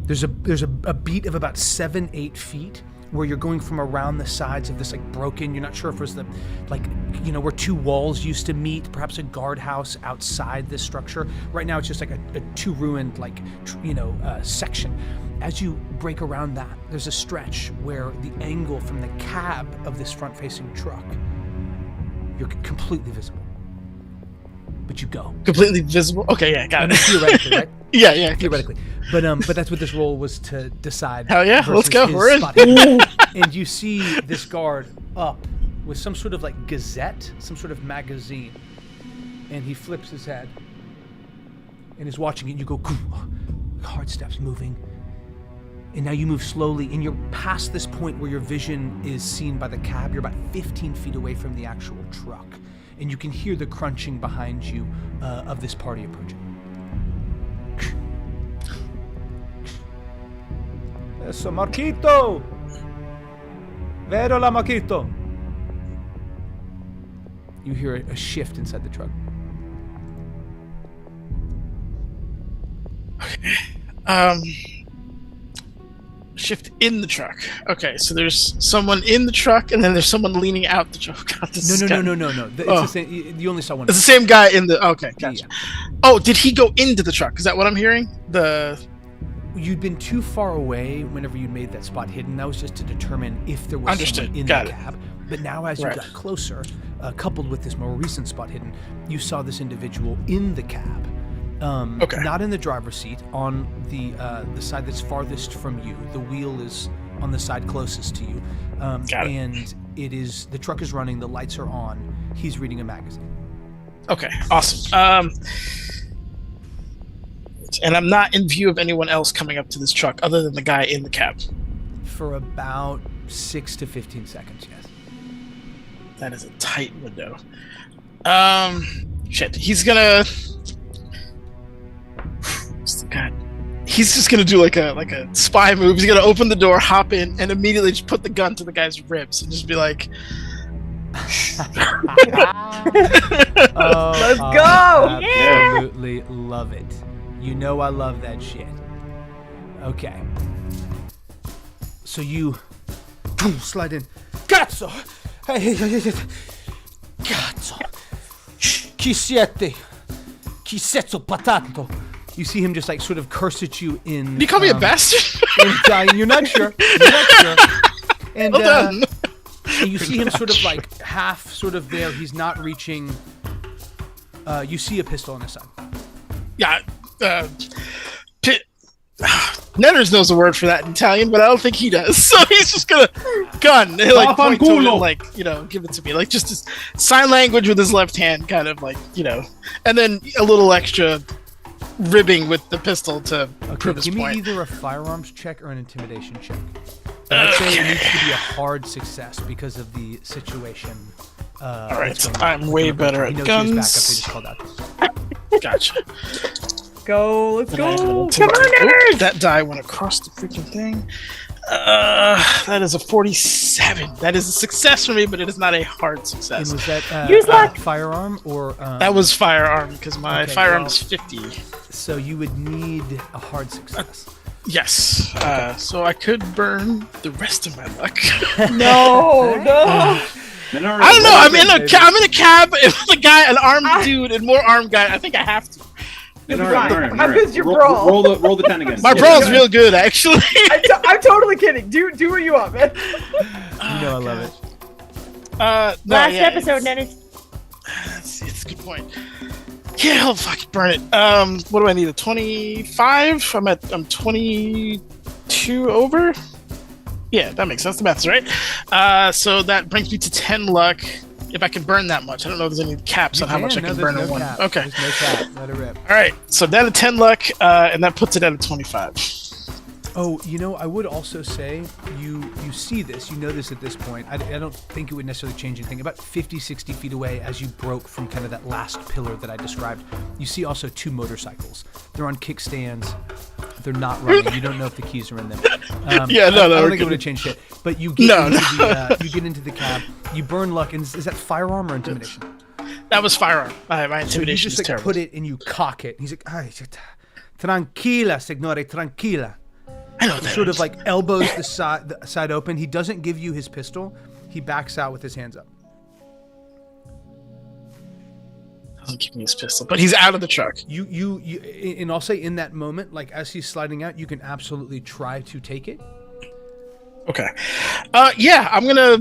There's a beat of about 7-8 feet where you're going from around the sides of this broken. You're not sure if it was where 2 walls used to meet, perhaps a guardhouse outside this structure. Right now it's just a 2 ruined section. As you break around that, there's a stretch where the angle from the cab of this front-facing truck, you're completely visible. But you go. Completely visible. Okay, yeah, got it. Theoretically, right? Yeah. Theoretically. But that's what this roll was to decide. Hell yeah, let's versus go. his We're in. spot hidden. And you see this guard up with some sort of like gazette, some sort of magazine, and he flips his head and is watching it. And you go, hard steps moving, and now you move slowly, and you're past this point where your vision is seen by the cab. You're about 15 feet away from the actual truck, and you can hear the crunching behind you of this party approaching. Eso, Marquito! Vero la Marquito! You hear a shift inside the truck. Shift in the truck. Okay, so there's someone in the truck, and then there's someone leaning out the truck. God, this is No. kinda- It's the same, you only saw one. It's the same guy in the. Okay, gotcha. Yeah. Oh, did he go into the truck? Is that what I'm hearing? You'd been too far away whenever you made that spot hidden. That was just to determine if there was Understood. someone in Got the it. cab. But now as you Right. got closer, coupled with this more recent spot hidden, you saw this individual in the cab. Okay. Not in the driver's seat, on the side that's farthest from you. The wheel is on the side closest to you. Got it. And the truck is running, the lights are on. He's reading a magazine. Okay, awesome. And I'm not in view of anyone else coming up to this truck other than the guy in the cab. For about 6 to 15 seconds, yes. That is a tight window. Shit. He's gonna. God. He's just gonna do like a spy move. He's gonna open the door, hop in, and immediately just put the gun to the guy's ribs and just be like, Let's go! Absolutely love it. You know I love that shit. Okay. So you slide in. Cazzo! Cazzo! Chi siete? Chi sezzo patato? You see him just like sort of curse at you in. Did you call me a bastard? In Italian. You're not sure. And Well done. and you see him sort of like half sort of there. He's not reaching. You see a pistol on his side. Yeah. Netters knows a word for that in Italian, but I don't think he does. So he's just gonna gun, like point to it, and, like, you know, give it to me, like just his sign language with his left hand, kind of like, you know, and then a little extra ribbing with the pistol to prove his Give me point. either a firearms check or an intimidation check. And I'd say it needs to be a hard success because of the situation. All right, I'm way better at he knows guns. He was back up, they just called out. Gotcha. Go, let's go. Come Come on, nerds! That die went across the freaking thing. That is a 47. That is a success for me, but it is not a hard And success. was that Use luck! firearm or? That was firearm because my Okay, firearm well- is 50. So you would need a hard success. Yes. So I could burn the rest of my luck. No, no. I I don't know. I'm in a cab with a guy, an armed dude, and more armed guy. I think I have to. How good's your brawl? Roll the 10 again. My brawl's real good, actually. I'm totally kidding. Do what you want, man. You know I love it. Last episode, Dennis. It's a good point. Yeah, I'll fucking burn it. What do I need? A 25? I'm 22 over. Yeah, that makes sense. The math's right. So that brings me to 10 luck. If I can burn that much, I don't know if there's any caps on how much I can burn in one. Cap. Okay. There's no cap. Let it rip. All right. So down to 10 luck, and that puts it at a 25. Oh, you know, I would also say you see this, you know this at this point. I don't think it would necessarily change anything. About 50, 60 feet away, as you broke from kind of that last pillar that I described, you see also 2 motorcycles. They're on kickstands. They're not running. You don't know if the keys are in them. Yeah, no, I don't we're think it would good. have changed shit. But you get, No, you get into the cab, you burn luck, and is that firearm or intimidation? That was firearm. My So you intimidation just is like terrible. put it and you cock it. He's like, "Ay, tranquila, signore, tranquila." I know that. Sort of like elbows the side open. He doesn't give you his pistol. He backs out with his hands up. Doesn't give me his pistol, but he's out of the truck. You and I'll say in that moment, like as he's sliding out, you can absolutely try to take it. Okay. Yeah, I'm gonna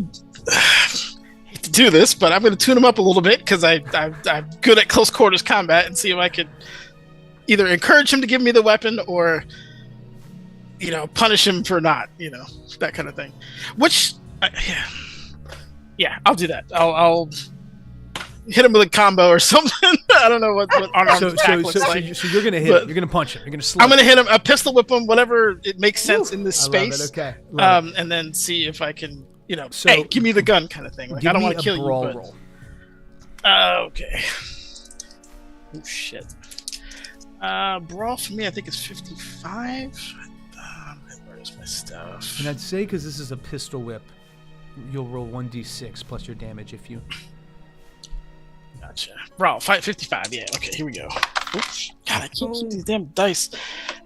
hate to do this, but I'm gonna tune him up a little bit because I'm good at close quarters combat and see if I could either encourage him to give me the weapon or punish him for not, that kind of thing. Which, yeah, I'll do that. I'll hit him with a combo or something. I don't know what unarmed attack looks like. So you're gonna hit him. You're gonna punch him. You're gonna slap I'm gonna hit him, a pistol whip him, whatever it makes sense in this space. Okay. Love it. And then see if I can, So, hey, give me the gun kind of thing. Like, I don't want to kill you. But... roll. Okay. Oh shit. Brawl for me, I think it's 55. Where's my stuff? And I'd say because this is a pistol whip, you'll roll 1d6 plus your damage if you. Gotcha. Brawl 55. Yeah. Okay. Here we go. Oops. God, I can't keep these damn dice.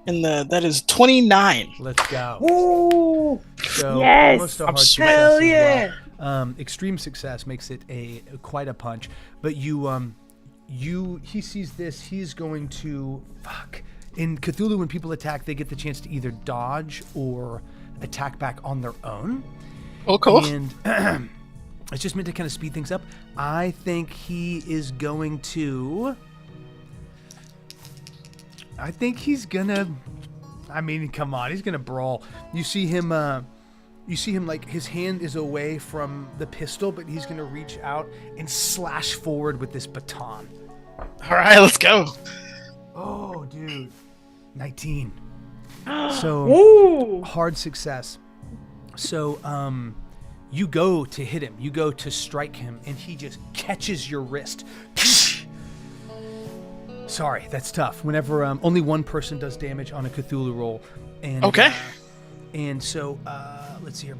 And that is 29. Let's go. Ooh. So Yes. almost a hard success Hell as yeah. well. Extreme success makes it quite a punch, but he sees this. He's going to In Cthulhu, when people attack, they get the chance to either dodge or attack back on their own. Oh, cool. And it's just meant to kind of speed things up. I think he is going to. I think he's gonna. I mean, come on, he's gonna brawl. You see him. Like his hand is away from the pistol, but he's gonna reach out and slash forward with this baton. All right, let's go. Oh, dude. 19. So Ooh. hard success. So you go to hit him. You go to strike him, and he just catches your wrist. Sorry, that's tough. Whenever only one person does damage on a Cthulhu roll. And, Okay. And so let's see here.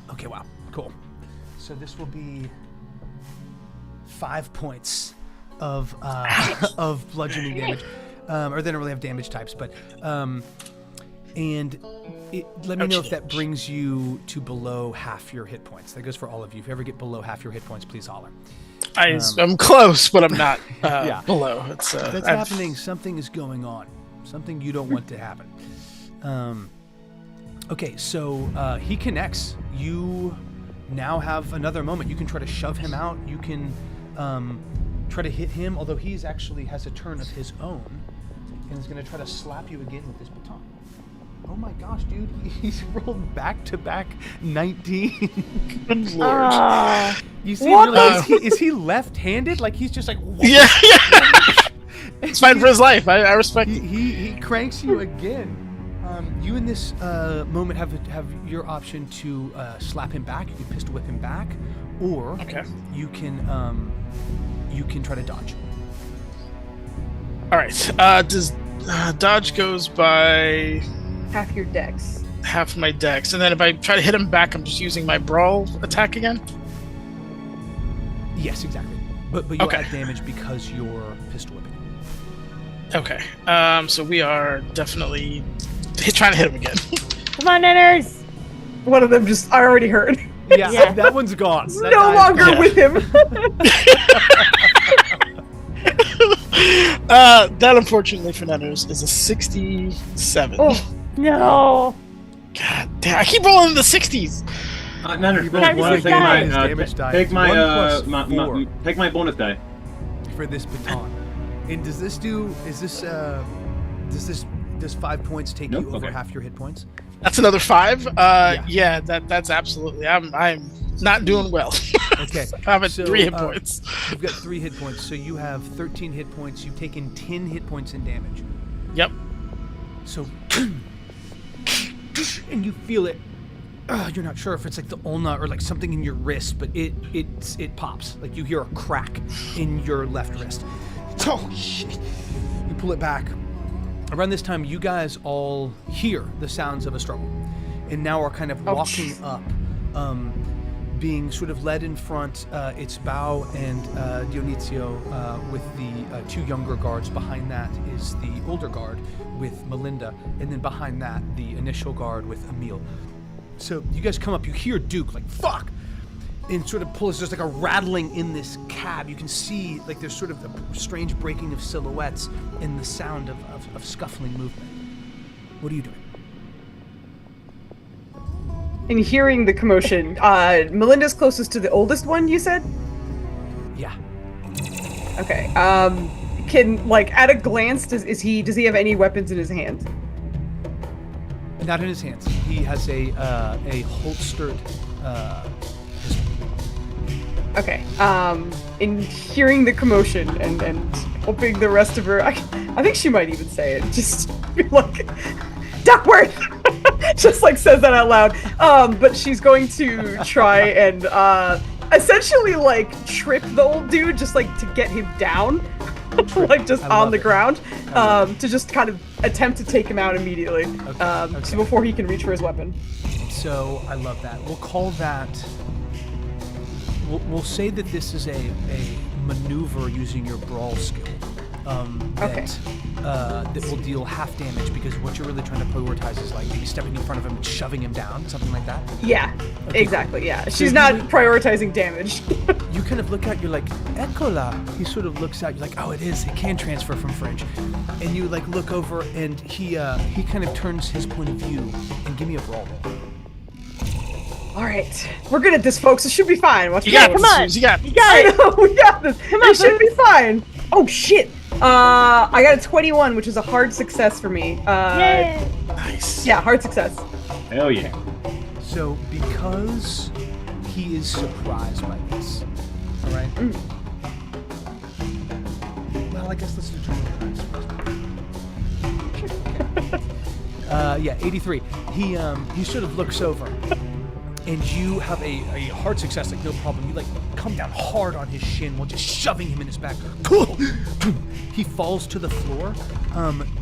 Okay, wow, cool. So this will be 5 points of bludgeoning damage, or they don't really have damage types, but and let me know if that brings you to below half your hit points. That goes for all of you. If you ever get below half your hit points, please holler. I'm close, but I'm not below. That's happening. Something is going on. Something you don't want to happen. Okay, so he connects. You now have another moment. You can try to shove him out. You can try to hit him, although he's actually has a turn of his own and is going to try to slap you again with this baton. Oh my gosh, dude. He's rolled back-to-back 19. Good lord. You see, really, is he left-handed? Like, he's just like... Yeah. It's fine for his life. I respect it. He cranks you again. You in this moment have your option to slap him back. You can pistol whip him back, or you can try to dodge. All right. Does dodge goes by Half your dex. half my dex, and then if I try to hit him back, I'm just using my brawl attack again. Yes, exactly. But you'll add damage because you're pistol whipping. Okay. So we are definitely trying to hit him again. Come on, Nenners. One of them just I already heard. Yeah, that one's gone. That No longer gone. with him. That unfortunately for Netters is a 67. Oh. No. God damn! I keep rolling in the 60s. None. You rolled Want to take my damage die. take my 1 plus 4 take my bonus die. for this baton. And does 5 points take you over half your hit points? That's another 5. Yeah, that's absolutely. I'm not doing well. Okay. I'm at 3 hit points. You've got 3 hit points, so you have 13 hit points. You've taken 10 hit points in damage. Yep. So, and you feel it. You're not sure if it's like the ulna or like something in your wrist, but it pops. Like you hear a crack in your left wrist. Oh shit! You pull it back. Around this time, you guys all hear the sounds of a struggle, and now are kind of walking up, being sort of led in front. It's Bao and Dionizio with the 2 younger guards. Behind that is the older guard with Melinda, and then behind that, the initial guard with Emil. So you guys come up, you hear Duke like, fuck! And sort of pulls, there's like a rattling in this cab. You can see like there's sort of a strange breaking of silhouettes and the sound of scuffling movement. What are you doing? And hearing the commotion, Melinda's closest to the oldest one, you said? Yeah. Okay. can like at a glance does he have any weapons in his hand? Not in his hands. He has a holstered pistol. Okay. In hearing the commotion and hoping the rest of her, I think she might even say it. Just be like, Duckworth! Just like says that out loud. But she's going to try and essentially like trip the old dude, just like to get him down, like just on the ground, to just kind of attempt to take him out immediately, so before he can reach for his weapon. So I love that. We'll call that. We'll say that this is a maneuver using your brawl skill. That will deal half damage, because what you're really trying to prioritize is like maybe stepping in front of him and shoving him down, something like that. Yeah, okay, exactly. Cool. Yeah, So she's not prioritizing damage. You kind of look out. You're like, "Eccola." He sort of looks out. You're like, "Oh, it is. It can transfer from French." And you like look over, and he kind of turns his point of view and give me a brawl roll. All right, we're good at this, folks. It should be fine. Watch You got this. this. Come on. You got You this. got I it. know, we got this. Come on, It should be folks. fine. Oh shit. I got a 21, which is a hard success for me. Yay. Nice. Yeah, hard success. Hell yeah. So because he is surprised by this, all right. Well, I guess let's determine the price. Yeah, 83. He sort of looks over, and you have a hard success, like no problem. You like come down hard on his shin while just shoving him in his back. He falls to the floor.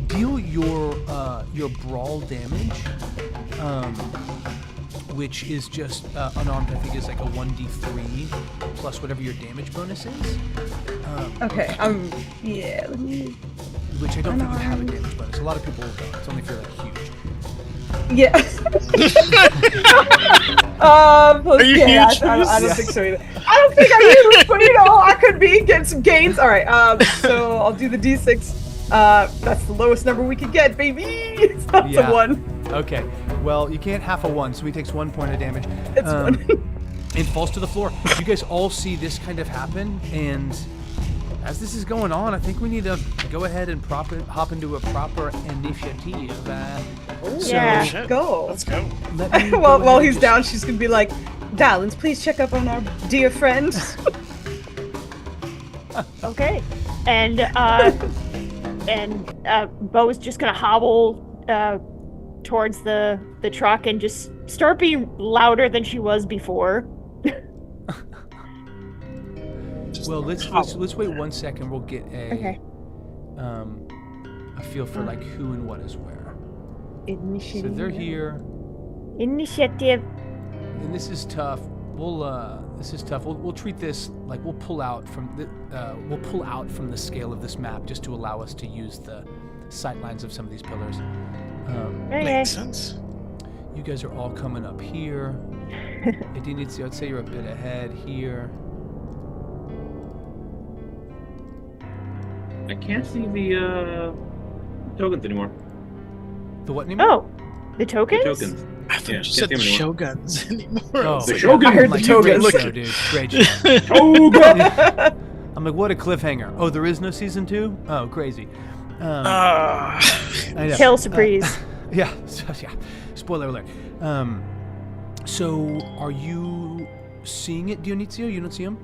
Deal your brawl damage, which is just unarmed. I think is like a 1d3 plus whatever your damage bonus is. Okay. Yeah. Let me. Which I don't think you have a damage bonus. A lot of people don't. It's only if you're like huge. Yeah. Are you yeah, huge? I don't think so either. I don't think I'm huge, but I could be getting some gains. All right. So I'll do the d6. That's the lowest number we could get, baby. That's Yeah. a 1. Okay. Well, you can't half a 1, so he takes 1 point of damage. It's 1. And falls to the floor. You guys all see this kind of happen, and as this is going on, I think we need to go ahead and hop into a proper initiative. Yeah. Shit. Go. Let's go. Let me go While ahead and he's just- down, she's gonna be like, "Darlings, please check up on our dear friend." Okay. And Bo's just gonna hobble towards the truck and just start being louder than she was before. Well, let's wait 1 second. We'll get a feel for like who and what is where. Initiative. So they're here, Initiative. and this is tough. We'll treat this like we'll pull out from the scale of this map just to allow us to use the sight lines of some of these pillars. Okay. Makes sense. You guys are all coming up here. I'd say you're a bit ahead here. I can't see the tokens anymore. The what anymore? Oh, the tokens? The tokens. I thought Yeah, you said the can't see 'em shoguns anymore. Oh, The Shogun. I heard the like, tokens. great show, dude. Great show. Shogun! I'm like, what a cliffhanger. Oh, there is no season 2? Oh, crazy. Ah. I know. Kill surprise. Yeah, yeah. Spoiler alert. So, are you seeing it, Dionizio? You don't see them?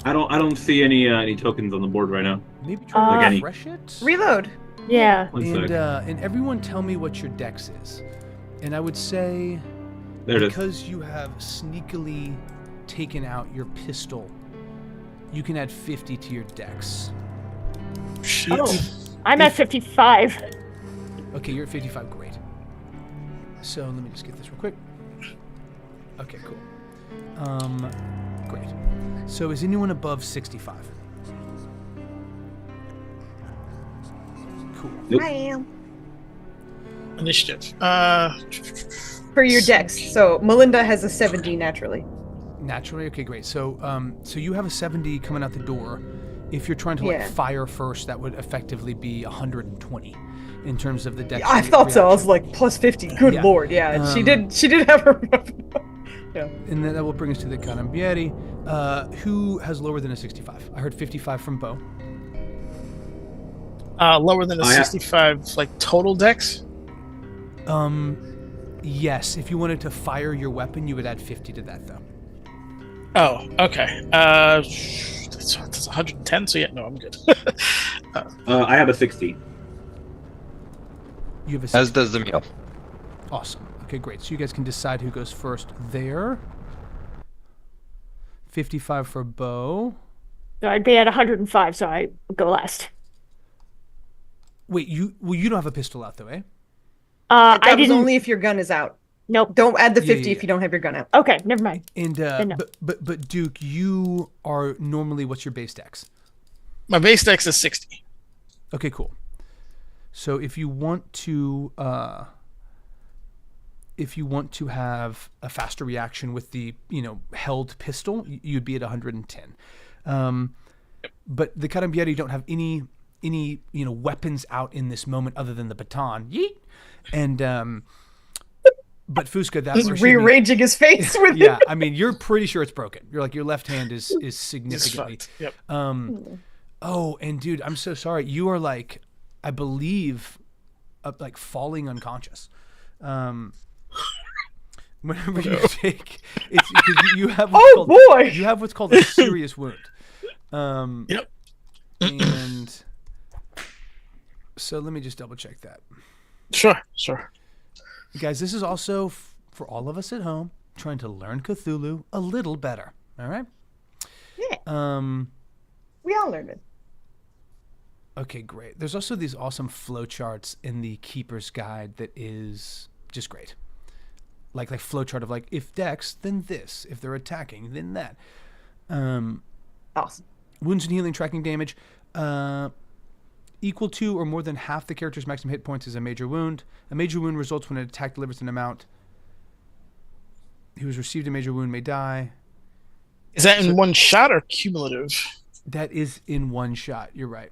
I don't see any tokens on the board right now. Maybe try to Like any- refresh it? Reload. Yeah. One And, sec. and everyone tell me what your dex is. And I would say, There it is. because you have sneakily taken out your pistol, you can add 50 to your dex. Shit. Oh. I'm at 55. Okay, you're at 55. Great. So let me just get this real quick. Okay, cool. Great. So is anyone above 65? Cool. Nope. I am. Initiative. For your dex. So Melinda has a 70 naturally. Naturally? Okay, great. So so you have a 70 coming out the door. If you're trying to like Yeah. fire first, that would effectively be 120 in terms of the dex. I thought so. I was like plus 50. Good Yeah. lord. Yeah. She Um, did have her. Yeah. And then that will bring us to the Canambieri. Who has lower than a 65? I heard 55 from Bo. Lower than a 65, like total dex? Yes. If you wanted to fire your weapon, you would add 50 to that, though. Oh, okay. That's 110, so yeah, no, I'm good. I have a 60. You have a 60. As does Emil. Awesome. Okay, great. So you guys can decide who goes first there. 55 for Bo. So I'd be at 105, so I go last. Wait, you don't have a pistol out though, eh? That I was didn't. only if your gun is out. Nope. Don't add the 50 yeah. if you don't have your gun out. Okay, never mind. And Then no. but Duke, you are normally, what's your base dex? My base dex is 60. Okay, cool. So if you want to have a faster reaction with the held pistol, you'd be at 110. But the Carabinieri don't have any weapons out in this moment other than the baton. Yeet. And but Fusca, that's He's rearranging his face with yeah. I mean, you're pretty sure it's broken. You're like, your left hand is significantly. Yep. Oh, and dude, I'm so sorry. You are like, I believe, like falling unconscious. Whenever you take, it's because you have you have what's called a serious wound. Yep. And so let me just double check that. Sure. Guys, this is also for all of us at home trying to learn Cthulhu a little better. All right? Yeah. We all learned it. Okay, great. There's also these awesome flowcharts in the Keeper's Guide that is just great. Like flowchart of like, if Dex, then this. If they're attacking, then that. Awesome. Wounds and healing tracking damage. Equal to or more than half the character's maximum hit points is a major wound. A major wound results when an attack delivers an amount. Who has received a major wound may die. Is that in one shot or cumulative? That is in one shot. You're right.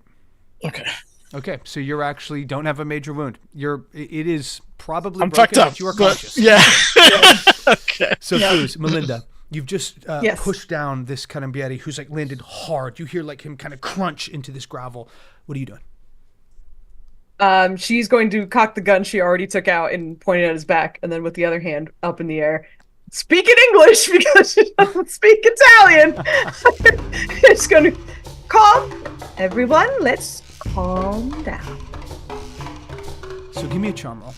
Okay, so you actually don't have a major wound. It is probably I'm broken, fucked up. but you are But, conscious. yeah. Okay. So, Fuz, Melinda, you've just pushed down this Carabinieri who's like landed hard. You hear like him kind of crunch into this gravel. What are you doing? She's going to cock the gun she already took out and point it at his back, and then with the other hand up in the air, speak in English because she doesn't speak Italian. It's going to calm everyone. Let's calm down. So give me a charm roll.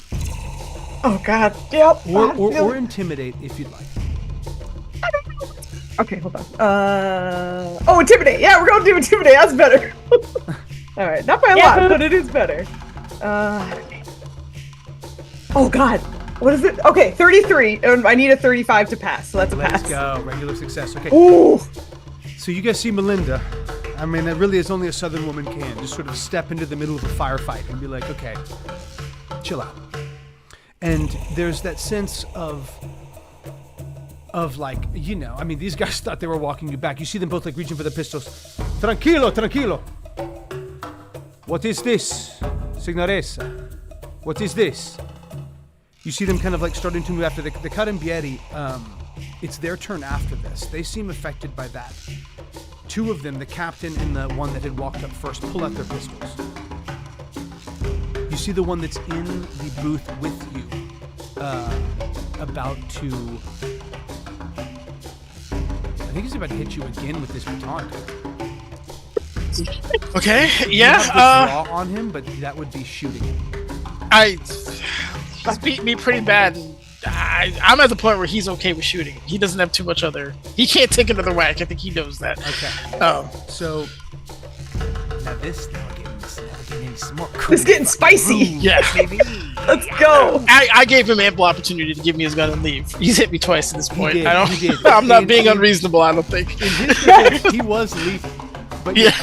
Oh God. Yep. Or intimidate if you'd like. Okay, hold on. Intimidate. Yeah, we're going to do intimidate. That's better. All right, not by a lot, but it is better. Oh God, what is it? Okay, 33. I need a 35 to pass, so that's a pass. Let's go. Regular success. Okay. Ooh. So you guys see Melinda. I mean, that really is only a Southern woman can. Just sort of step into the middle of a firefight and be like, okay, chill out. And there's that sense of like, I mean, these guys thought they were walking you back. You see them both like reaching for the pistols. Tranquilo. What is this, Signoressa? What is this? You see them kind of like starting to move after the Carabinieri. It's their turn after this. They seem affected by that. Two of them, the captain and the one that had walked up first, pull out their pistols. You see the one that's in the booth with you, about to... I think he's about to hit you again with this baton. Okay, yeah. You have the draw on him, but that would be shooting him. He's beat me pretty bad. I'm at the point where he's okay with shooting. He doesn't have too much other... He can't take another whack. I think he knows that. Okay. So, now this now getting some more cool. This is getting spicy. Yeah. Let's go. I gave him ample opportunity to give me his gun and leave. He's hit me twice at this point. He did. I'm not being unreasonable, I don't think. In his defense, he was leaving. But yeah.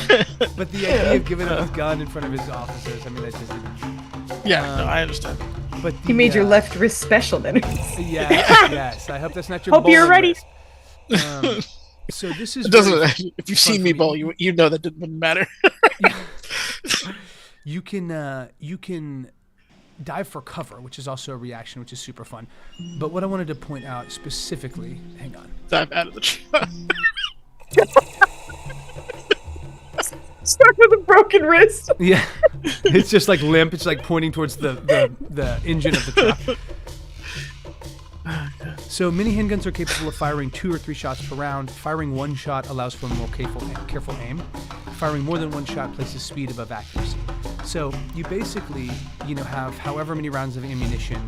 But the idea of giving him his gun in front of his officers, I mean, that's just... Yeah, no, I understand. But He made your left wrist special then. Yes. I hope that's not your Hope you're ready. So this is... If you've seen me bowl, you know that wouldn't matter. You can dive for cover, which is also a reaction, which is super fun. But what I wanted to point out specifically... Hang on. Dive out of the truck. Stuck with a broken wrist. Yeah, it's just like limp. It's like pointing towards the engine of the truck. So mini handguns are capable of firing 2 or 3 shots per round. Firing 1 shot allows for a more careful aim. Firing more than 1 shot places speed above accuracy. So you basically, have however many rounds of ammunition.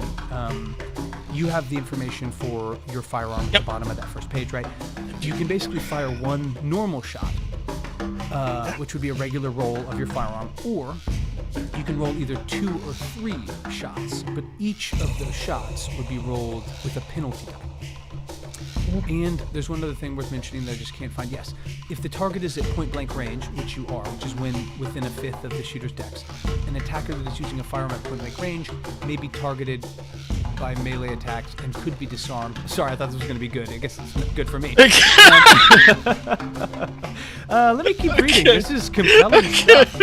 You have the information for your firearm at the bottom of that first page, right? You can basically fire 1 normal shot, which would be a regular roll of your firearm, or you can roll either 2 or 3 shots, but each of those shots would be rolled with a penalty die. And there's one other thing worth mentioning that I just can't find. Yes, if the target is at point-blank range, which you are, which is when within a fifth of the shooter's dex, an attacker that is using a firearm at point-blank range may be targeted by melee attacks and could be disarmed. Sorry, I thought this was going to be good. I guess it's good for me. Let me keep reading. This is compelling stuff.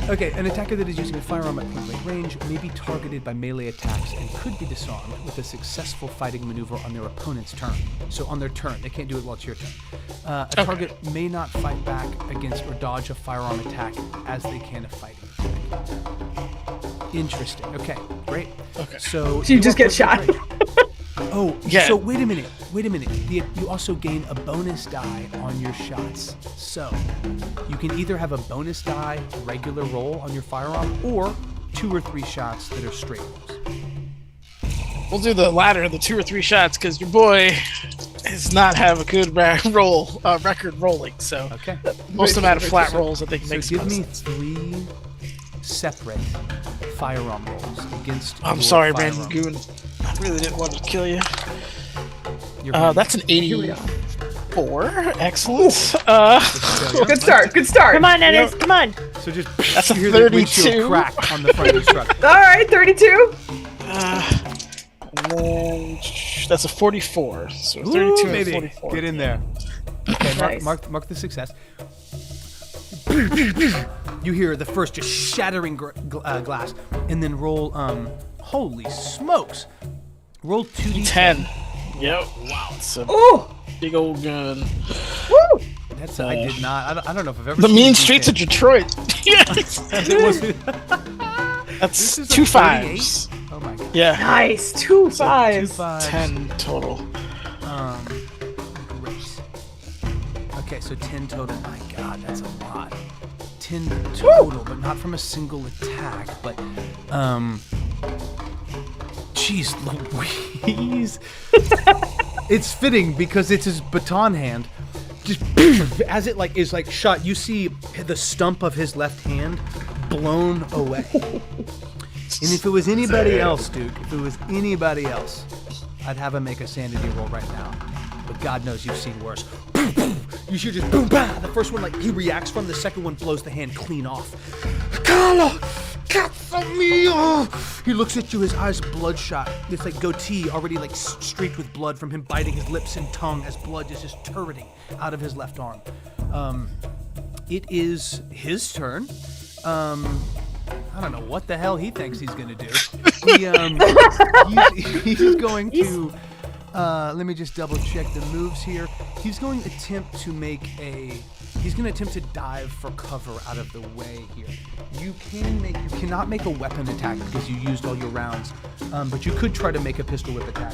Okay, an attacker that is using a firearm at point-blank range may be targeted by melee attacks and could be disarmed with a successful fighting maneuver on their opponent's turn. So on their turn, they can't do it while it's your turn. A target may not fight back against or dodge a firearm attack as they can a fighting attack. Interesting. Okay, great. Okay. So you just get shot. Oh, yeah. So wait a minute. You also gain a bonus die on your shots. So you can either have a bonus die regular roll on your firearm, or 2 or 3 shots that are straight rolls. We'll do the latter, the 2 or 3 shots, because your boy does not have a good record rolling. So Okay. most amount of flat rolls, I think, So makes give me sense. 3 separate firearm rolls against. I'm your sorry, firearm. Brandon Goon. I really didn't want to kill you. You're fine. That's an 84. Excellent. Good start. Good start. Come on, Ennis. Come on. So just That's a you hear the windshield 32. crack on the front of the truck. All right, 32. And then that's a 44. So 32 Ooh, and baby. 44. Get in there. Okay, Nice. mark the success. You hear the first just shattering glass, and then roll. Holy smokes! Roll 2d10. 10. Yep. Wow. It's a Ooh. big old gun. Woo. That's I did not. I don't know if I've ever. The seen mean a streets of D10. Detroit. Yes. It was- That's This is a 2 38? 5s. Oh my god. Yeah. Nice. 2 5s. 5. 10 total. Great. Okay, so 10 total. My god, that's a lot. 10 total, but not from a single attack. But jeez Louise. It's fitting because it's his baton hand. Just as it is shot, you see the stump of his left hand blown away. And if it was anybody else, Duke, I'd have him make a sanity roll right now. But God knows you've seen worse. You should just boom, bah! The first one, he reacts from. The second one blows the hand clean off. Carlo, cazzo mio! He looks at you, his eyes bloodshot. This goatee already streaked with blood from him biting his lips and tongue as blood is just turreting out of his left arm. It is his turn. I don't know what the hell he thinks he's gonna do. He's going to. Let me just double check the moves here. He's going to attempt to to dive for cover out of the way here. You cannot make a weapon attack because you used all your rounds, but you could try to make a pistol whip attack.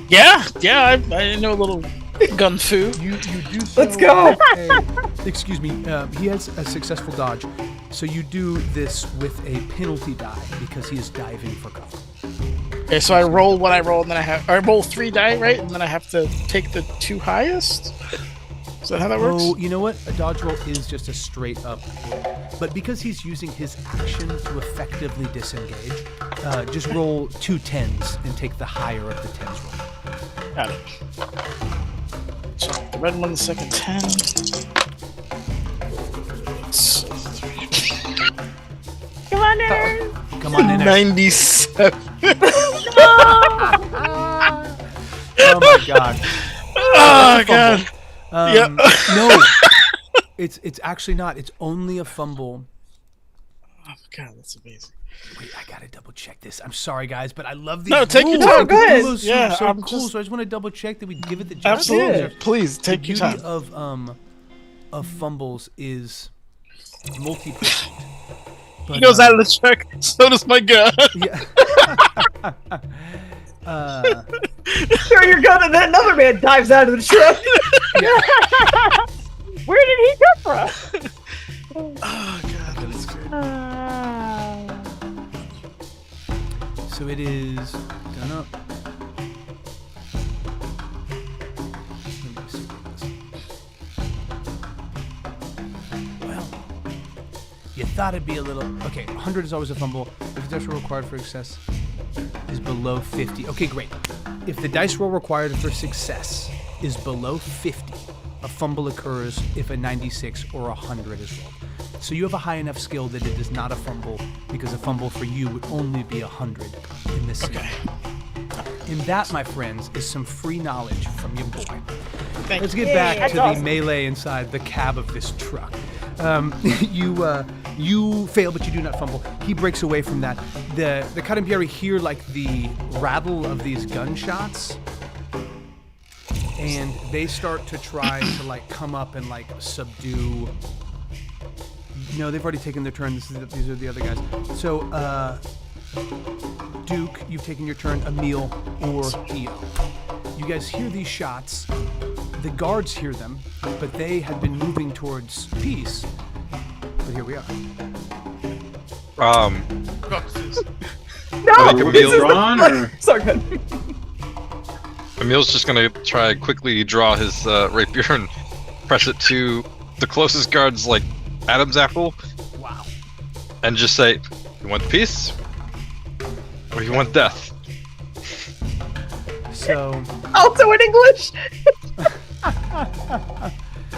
Yeah, I know a little gun fu. You do so. Let's go. Excuse me. He has a successful dodge, so you do this with a penalty die because he is diving for cover. Okay, so I roll what I roll, and then I roll 3 die, right? And then I have to take the 2 highest? Is that how that works? Oh, you know what? A dodge roll is just a straight up roll. But because he's using his action to effectively disengage, just roll 2 10s and take the higher of the 10s roll. Got it. So the red one, the second 10. So Come on, Ennis. Come on in there. 97. Oh my god. Oh, God. Yep. No. It's actually not. It's only a fumble. Oh, God, that's amazing. Wait, I gotta double check this. I'm sorry, guys, but I love these. No, take your rules. time. Oh, good. The rules are Yeah, so I'm cool. just- So I just want to double check that we give it the justice. Absolutely. it deserves. Please, The take your beauty time. of of fumbles is multi-pronged. He goes out of the truck, so does my gun. Yeah. Throw your gun, and then another man dives out of the truck. Where did he come from? Oh god, that is great. So it is done up. Let me see this. Well, you thought it'd be a little. Okay, 100 is always a fumble. If the dice roll required for success is below 50. Okay, great. If the dice roll required for success is below 50, a fumble occurs if a 96 or 100 is rolled. So you have a high enough skill that it is not a fumble, because a fumble for you would only be 100 in this scenario. And that, my friends, is some free knowledge from your boy. Let's get back to the melee inside the cab of this truck. You fail, but you do not fumble. He breaks away from that. The Carabinieri hear like the rattle of these gunshots, and they start to try to like come up and like subdue. No, they've already taken their turn. These are the other guys. So, Duke, you've taken your turn. Emil or Dio. You guys hear these shots. The guards hear them, but they had been moving towards peace. But here we are. No, Like Emil- this is Drawn, or? Sorry, good. Emil's just gonna try quickly draw his rapier and press it to the closest guard's like Adam's apple. Wow. And just say, "You want peace, or you want death?" So Also in English.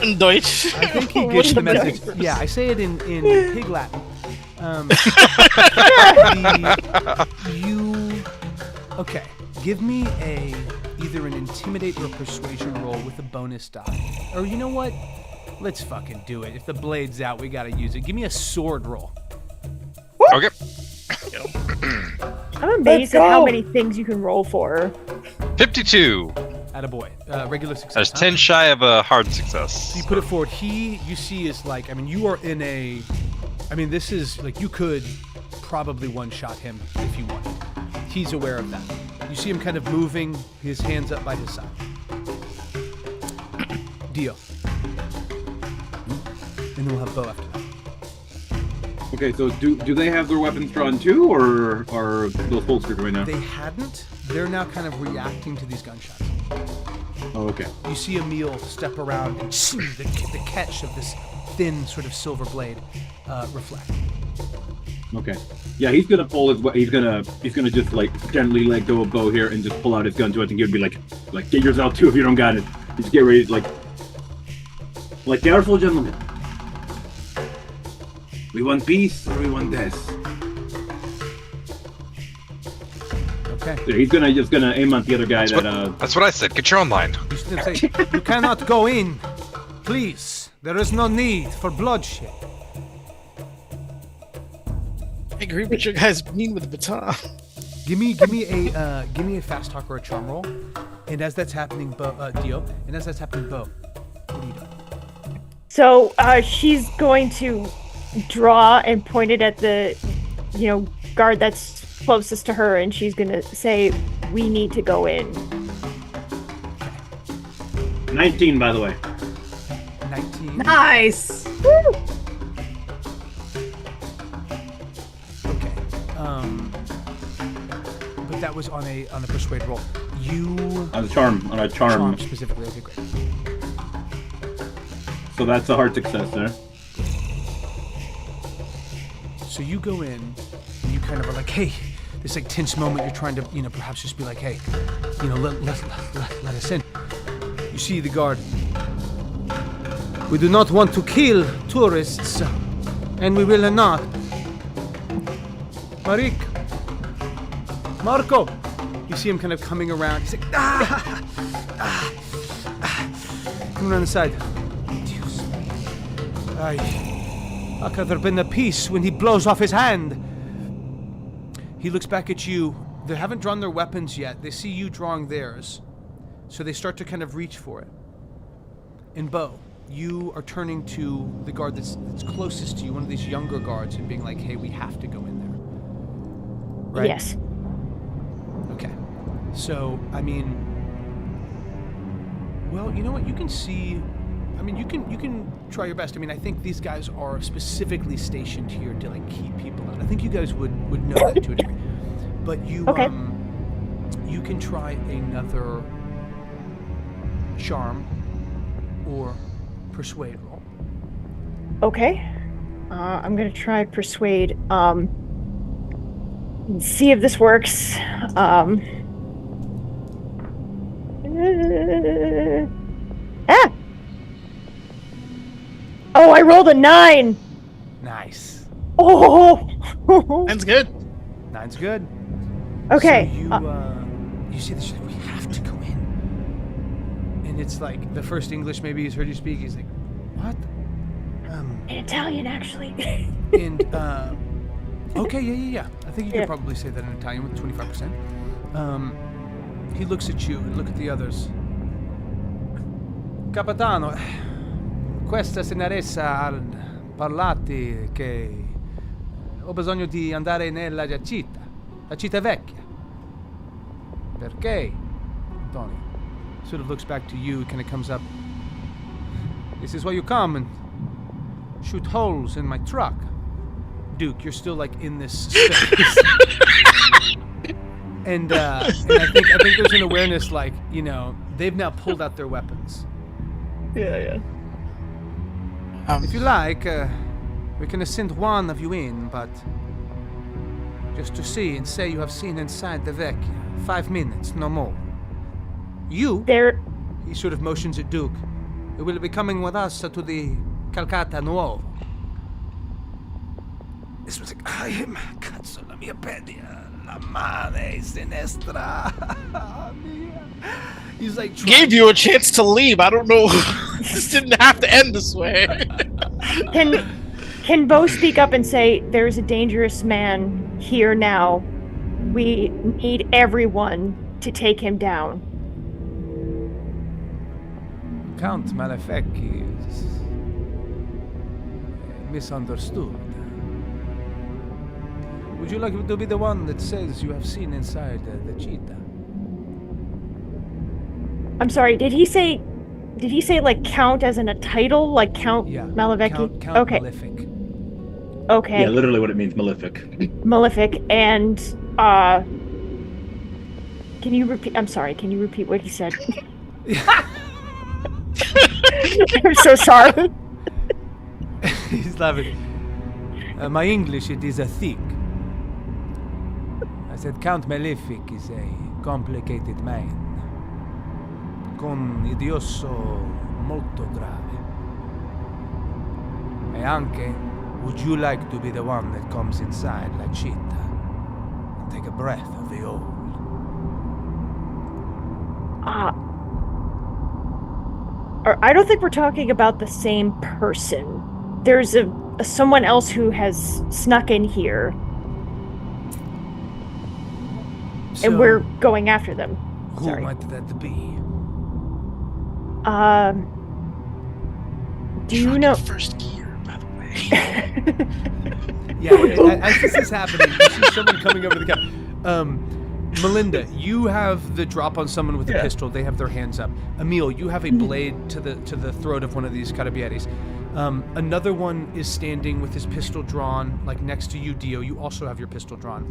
In Deutsch. I think he gets the message. Yeah, I say it in Pig Latin. Okay, give me either an intimidate or persuasion roll with a bonus die. Or you know what? Let's fucking do it. If the blade's out, we gotta use it. Give me a sword roll. Okay. I'm amazed at how many things you can roll for. 52. Attaboy. Regular success. That's huh? 10 shy of a hard success. So you put it forward. You see, is like, I mean, you are in a. I mean, this is like you could probably one-shot him if you wanted. He's aware of that. You see him kind of moving, his hands up by his side. Deal. And then we'll have Bo after that. Okay, so do they have their weapons drawn too, or are those holstered right now? They hadn't. They're now kind of reacting to these gunshots. Oh, okay. You see Emil step around and see the catch of this thin sort of silver blade reflect. Okay. Yeah, he's gonna pull his. He's gonna just like gently let go of Bo here and just pull out his gun too. I think he'd be like get yours out too if you don't got it. Just get ready, like careful, gentlemen. We want peace or we want death. Okay. So he's just gonna aim at the other guy That's what I said. Get your own line. You still say, you cannot go in. Please. There is no need for bloodshed. I agree, but your guy's mean with the baton. Give me a fast talk or a charm roll. And as that's happening, Dio. And as that's happening, Bo. What are you doing? So she's going to draw and point it at the, guard that's closest to her, and she's gonna say, "We need to go in." 19, by the way. 19. Nice. Woo! Okay. But that was on a persuade roll. You On a charm. charm specifically. Okay, great. So that's a hard success there. So you go in, and you kind of are like, hey, this like tense moment. You're trying to, perhaps just be like, hey, let us in. You see the guard. We do not want to kill tourists, and we will not. Marco. You see him kind of coming around. He's like, coming around the side. Dios. How could there have been a peace when he blows off his hand? He looks back at you. They haven't drawn their weapons yet. They see you drawing theirs. So they start to kind of reach for it. And Bo, you are turning to the guard that's closest to you, one of these younger guards, and being like, "Hey, we have to go in there." Right? Yes. Okay. So, I mean, well, you know what? You can see. I mean, you can try your best. I mean, I think these guys are specifically stationed here to like keep people out. I think you guys would know that to a degree. But you Okay. You can try another charm or persuade roll. Okay. I'm gonna try persuade. See if this works. Ah! Oh, I rolled a 9. Nice. Oh. That's good. 9's good. Okay. So you see this, we have to go in. And it's like the first English maybe he's heard you speak, he's like, what? In Italian, actually. And, okay, yeah. I think you Yeah. could probably say that in Italian with 25%. He looks at you and look at the others. Capitano, questa signoressa ha parlati che ho bisogno di andare nella città, la città vecchia. Perché? Antonio sort of looks back to you, kind of comes up. This is why you come and shoot holes in my truck. Duke, you're still like in this space. and I think there's an awareness, like, you know, they've now pulled out their weapons. Yeah. If you like, we can send one of you in, but just to see and say you have seen inside the Vecchia. 5 minutes, no more. You, There. he sort of motions at Duke, you will be coming with us to the Calcatta Nuovo. This was like, I am cazzo la mia pedia, la mano sinistra. He's like, Gave you a chance to leave. I don't know. This didn't have to end this way. Can Bo speak up and say, there's a dangerous man here now. We need everyone to take him down. Count Malefecchi is misunderstood. Would you like to be the one that says you have seen inside the cheetah? I'm sorry, did he say like count as in a title? Like Count Yeah. Malavecchi? Count Okay. Malefic. Okay. Yeah, literally what it means, malefic. Malefic. And can you repeat what he said? I'm so sorry. He's laughing. My English, it is a thick. I said Count Malefic is a complicated man. Con idioso molto grave. E anche, would you like to be the one that comes inside La Città and take a breath of the old? I don't think we're talking about the same person. There's a someone else who has snuck in here, and we're going after them. Who Sorry. might that be? Do you know? First gear, by the way. Yeah, as this is happening, you see someone coming over the cap. Melinda, you have the drop on someone with a pistol. They have their hands up. Emil, you have a blade to the throat of one of these carabieres. Another one is standing with his pistol drawn, like next to you, Dio. You also have your pistol drawn.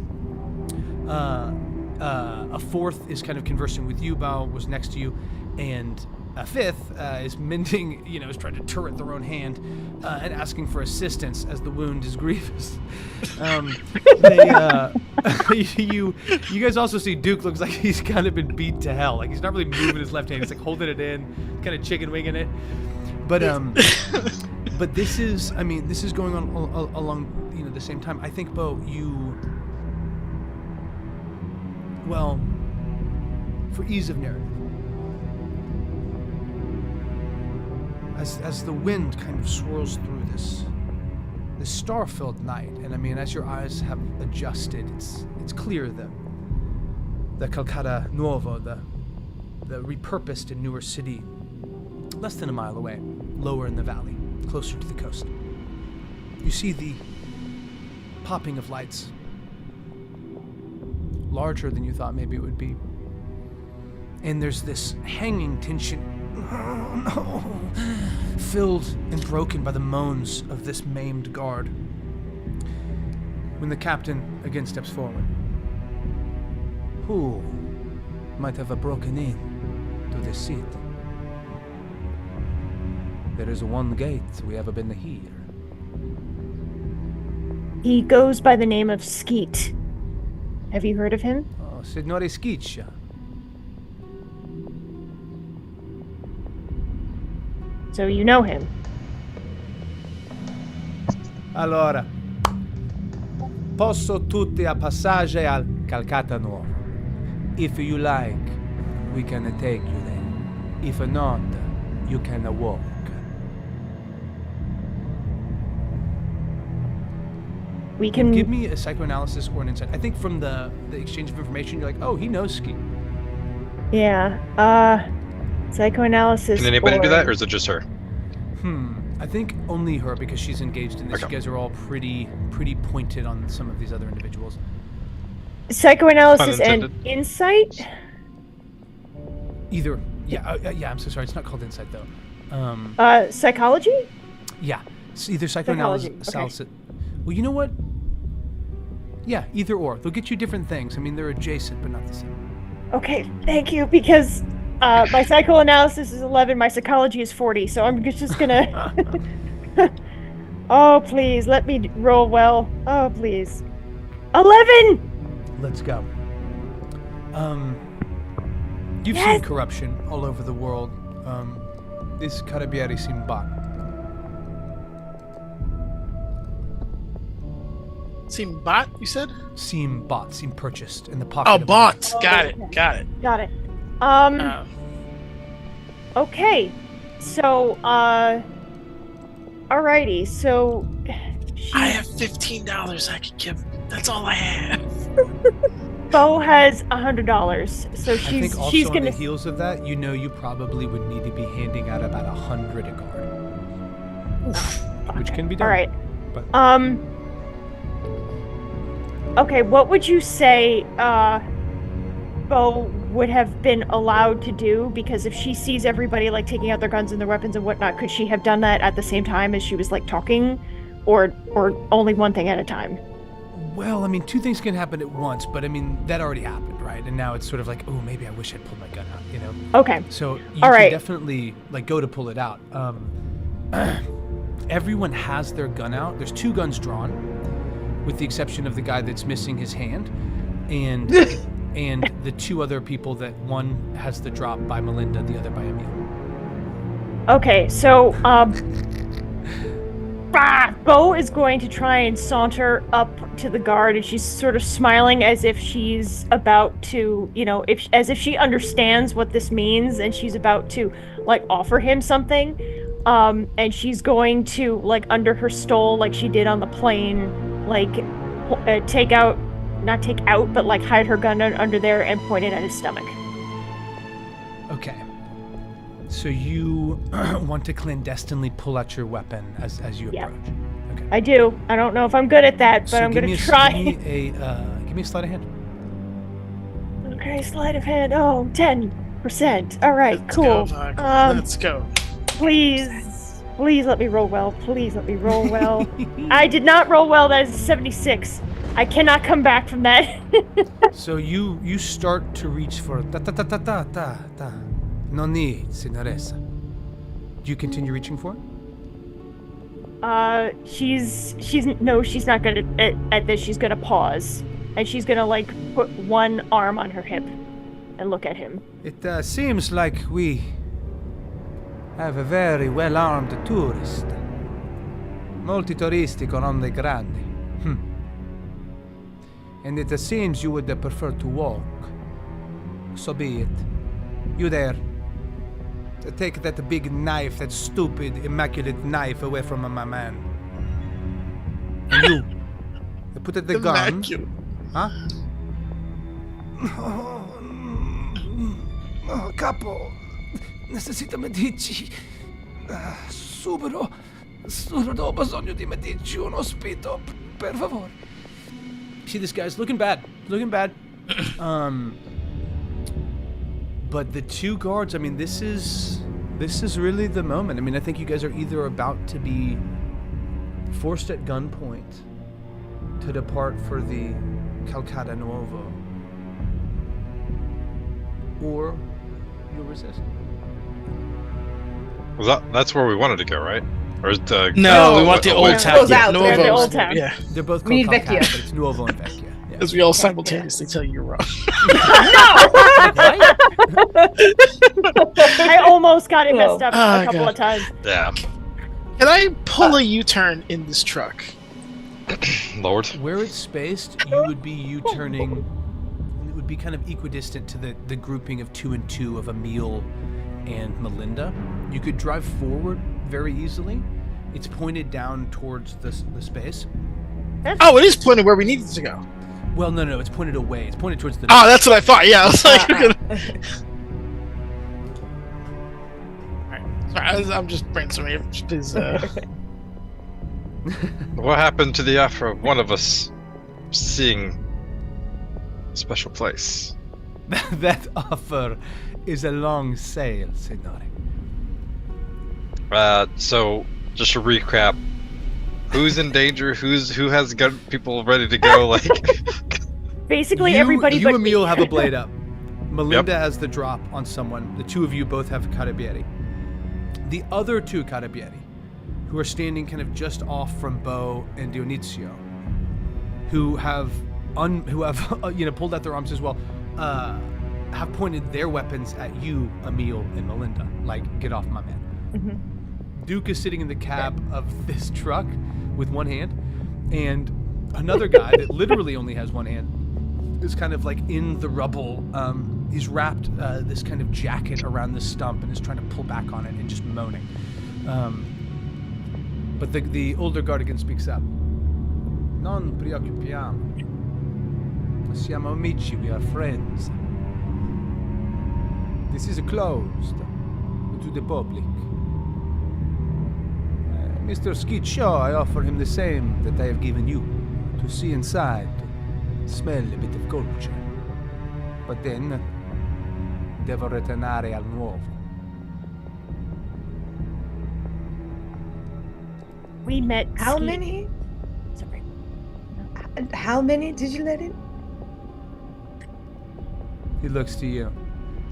A fourth is kind of conversing with you, Bao, was next to you, and a fifth is mending, is trying to turret their own hand and asking for assistance as the wound is grievous. You guys also see Duke looks like he's kind of been beat to hell. Like he's not really moving his left hand. He's like holding it in, kind of chicken winging it. But this is going on along the same time. I think, Bo, for ease of narrative, as the wind kind of swirls through this star-filled night, and as your eyes have adjusted, it's clear that the Calcatta Nuovo, the repurposed and newer city, less than a mile away, lower in the valley, closer to the coast. You see the popping of lights, larger than you thought maybe it would be. And there's this hanging tension, filled and broken by the moans of this maimed guard. When the captain again steps forward. Who might have broken in to this city? There is one gate. We have been here. He goes by the name of Skeet. Have you heard of him? Oh, Signore Schiccia. So you know him. Allora, posso tutti a passage al Calcatta Nuovo. If you like, we can take you there. If not, you can walk. We can Give me a psychoanalysis or an insight. I think from the exchange of information, you're like, oh, he knows ski. Yeah. Psychoanalysis. Can anybody do that, or is it just her? I think only her, because she's engaged in this. Okay. You guys are all pretty pointed on some of these other individuals. Psychoanalysis Pun and intended. insight? Either, yeah. I'm so sorry. It's not called insight though. Psychology? Yeah, it's either psychoanalysis. Psychology, okay. Well, you know what? Yeah, either or. They'll get you different things. I mean, they're adjacent, but not the same. Okay, thank you, because my psychoanalysis is 11, my psychology is 40, so I'm just gonna... Oh, please, let me roll well. Oh, please. 11! Let's go. You've Yes! seen corruption all over the world. This Carabbieri seem bought. Seem bot, you said? Seem bought, seem purchased in the pocket. Oh, of bot. Oh, Got okay. it. Got it. Got it. Okay. So, alrighty, so... I have $15 I could give. That's all I have. Bo has $100, so I think she's also she's on gonna... the heels of that, you know you probably would need to be handing out about 100 a card. Which can be done. Alright. But Okay, what would you say, Bo would have been allowed to do? Because if she sees everybody, like, taking out their guns and their weapons and whatnot, could she have done that at the same time as she was, like, talking? Or only one thing at a time? Well, I mean, two things can happen at once, but I mean, that already happened, right? And now it's sort of like, oh, maybe I wish I'd pulled my gun out, you know? Okay. So you All can right. definitely, like, go to pull it out. Everyone has their gun out. There's two guns drawn, with the exception of the guy that's missing his hand, and and the two other people that one has the drop by Melinda, the other by Emil. Okay, so, Bo is going to try and saunter up to the guard, and she's sort of smiling as if she's about to, you know, as if she understands what this means, and she's about to, like, offer him something. And she's going to, like, under her stole, like she did on the plane, like, not take out, but, like, hide her gun under there and point it at his stomach. Okay. So you want to clandestinely pull out your weapon as you Yeah. approach. Okay. I do. I don't know if I'm good at that, but So I'm give gonna me try. Give me a sleight of hand. Okay, sleight of hand. Oh, 10%. All right, Let's cool. Go, Vog. Let's go. Please let me roll well. Please let me roll well. I did not roll well. That is a 76. I cannot come back from that. So you start to reach for ta. No need, signoressa. Do you continue reaching for it? She's not good at this. She's gonna pause, and she's gonna, like, put one arm on her hip and look at him. It seems like we have a very well-armed tourist. Molti turisti con onde grandi. And it seems you would prefer to walk. So be it. You there. Take that big knife, that stupid, immaculate knife away from my man. And you. Put at the gun. Immaculate. Huh? Oh, capo. Necesito medici. Subito ho bisogno di metterci uno spito, per favore. See, this guy's looking bad. But the two guards, I mean, this is really the moment. I mean, I think you guys are either about to be forced at gunpoint to depart for the Calcatta Nuovo, or you'll resist. Well, that's where we wanted to go, right? Or is the No, we want the old town. Goes out. Nuovo. They're the old town. Yeah, They're both We called need Calcatta, Vecchia. but it's Nuovo and Vecchia. Yeah. because we all simultaneously tell you you're wrong. I almost got it messed up Oh, a couple God. of times. Yeah, Can I pull a U-turn in this truck? Lord. Where it's spaced, you would be U-turning. It would be kind of equidistant to the grouping of 2 and 2 of Emil and Melinda. You could drive forward very easily. It's pointed down towards the space. Oh, it is pointed where we needed to go. Well, no, it's pointed away. It's pointed towards the. Oh, that's what I thought. Yeah, I was like, we're gonna... Sorry, I'm just brainstorming. Please, What happened to the offer of one of us seeing a special place? That offer is a long sail, Signore. So just to recap, who's in danger? Who has gun people ready to go? Like, Basically, everybody you but and me. Emil have a blade up. Melinda has the drop on someone. The two of you both have carabinieri. The other two carabinieri, who are standing kind of just off from Bo and Dionizio, who have pulled out their arms as well, have pointed their weapons at you, Emil and Melinda. Like, get off my man. Mm-hmm. Duke is sitting in the cab of this truck with one hand, and another guy that literally only has one hand is kind of like in the rubble. He's wrapped this kind of jacket around the stump and is trying to pull back on it and just moaning. But the older guardian speaks up. Non preoccupiamo. Siamo amici, we are friends. This is closed to the public. Mr. Skitshaw, I offer him the same that I have given you, to see inside, to smell a bit of culture. But then, devo ritornare al nuovo. We met. How Ski- many? Sorry. How many did you let in? He looks to you.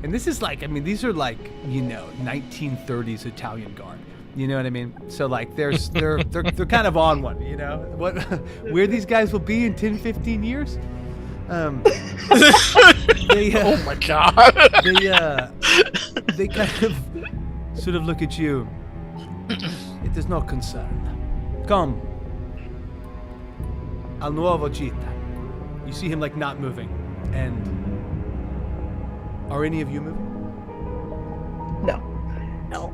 And this is like, I mean, these are like, 1930s Italian guard. You know what I mean? So like, they're kind of on one, what, where these guys will be in 10, 15 years? They, oh my god. they kind of sort of look at you. It is no concern. Come. Al nuovo città. You see him like not moving. And are any of you moving? No. No.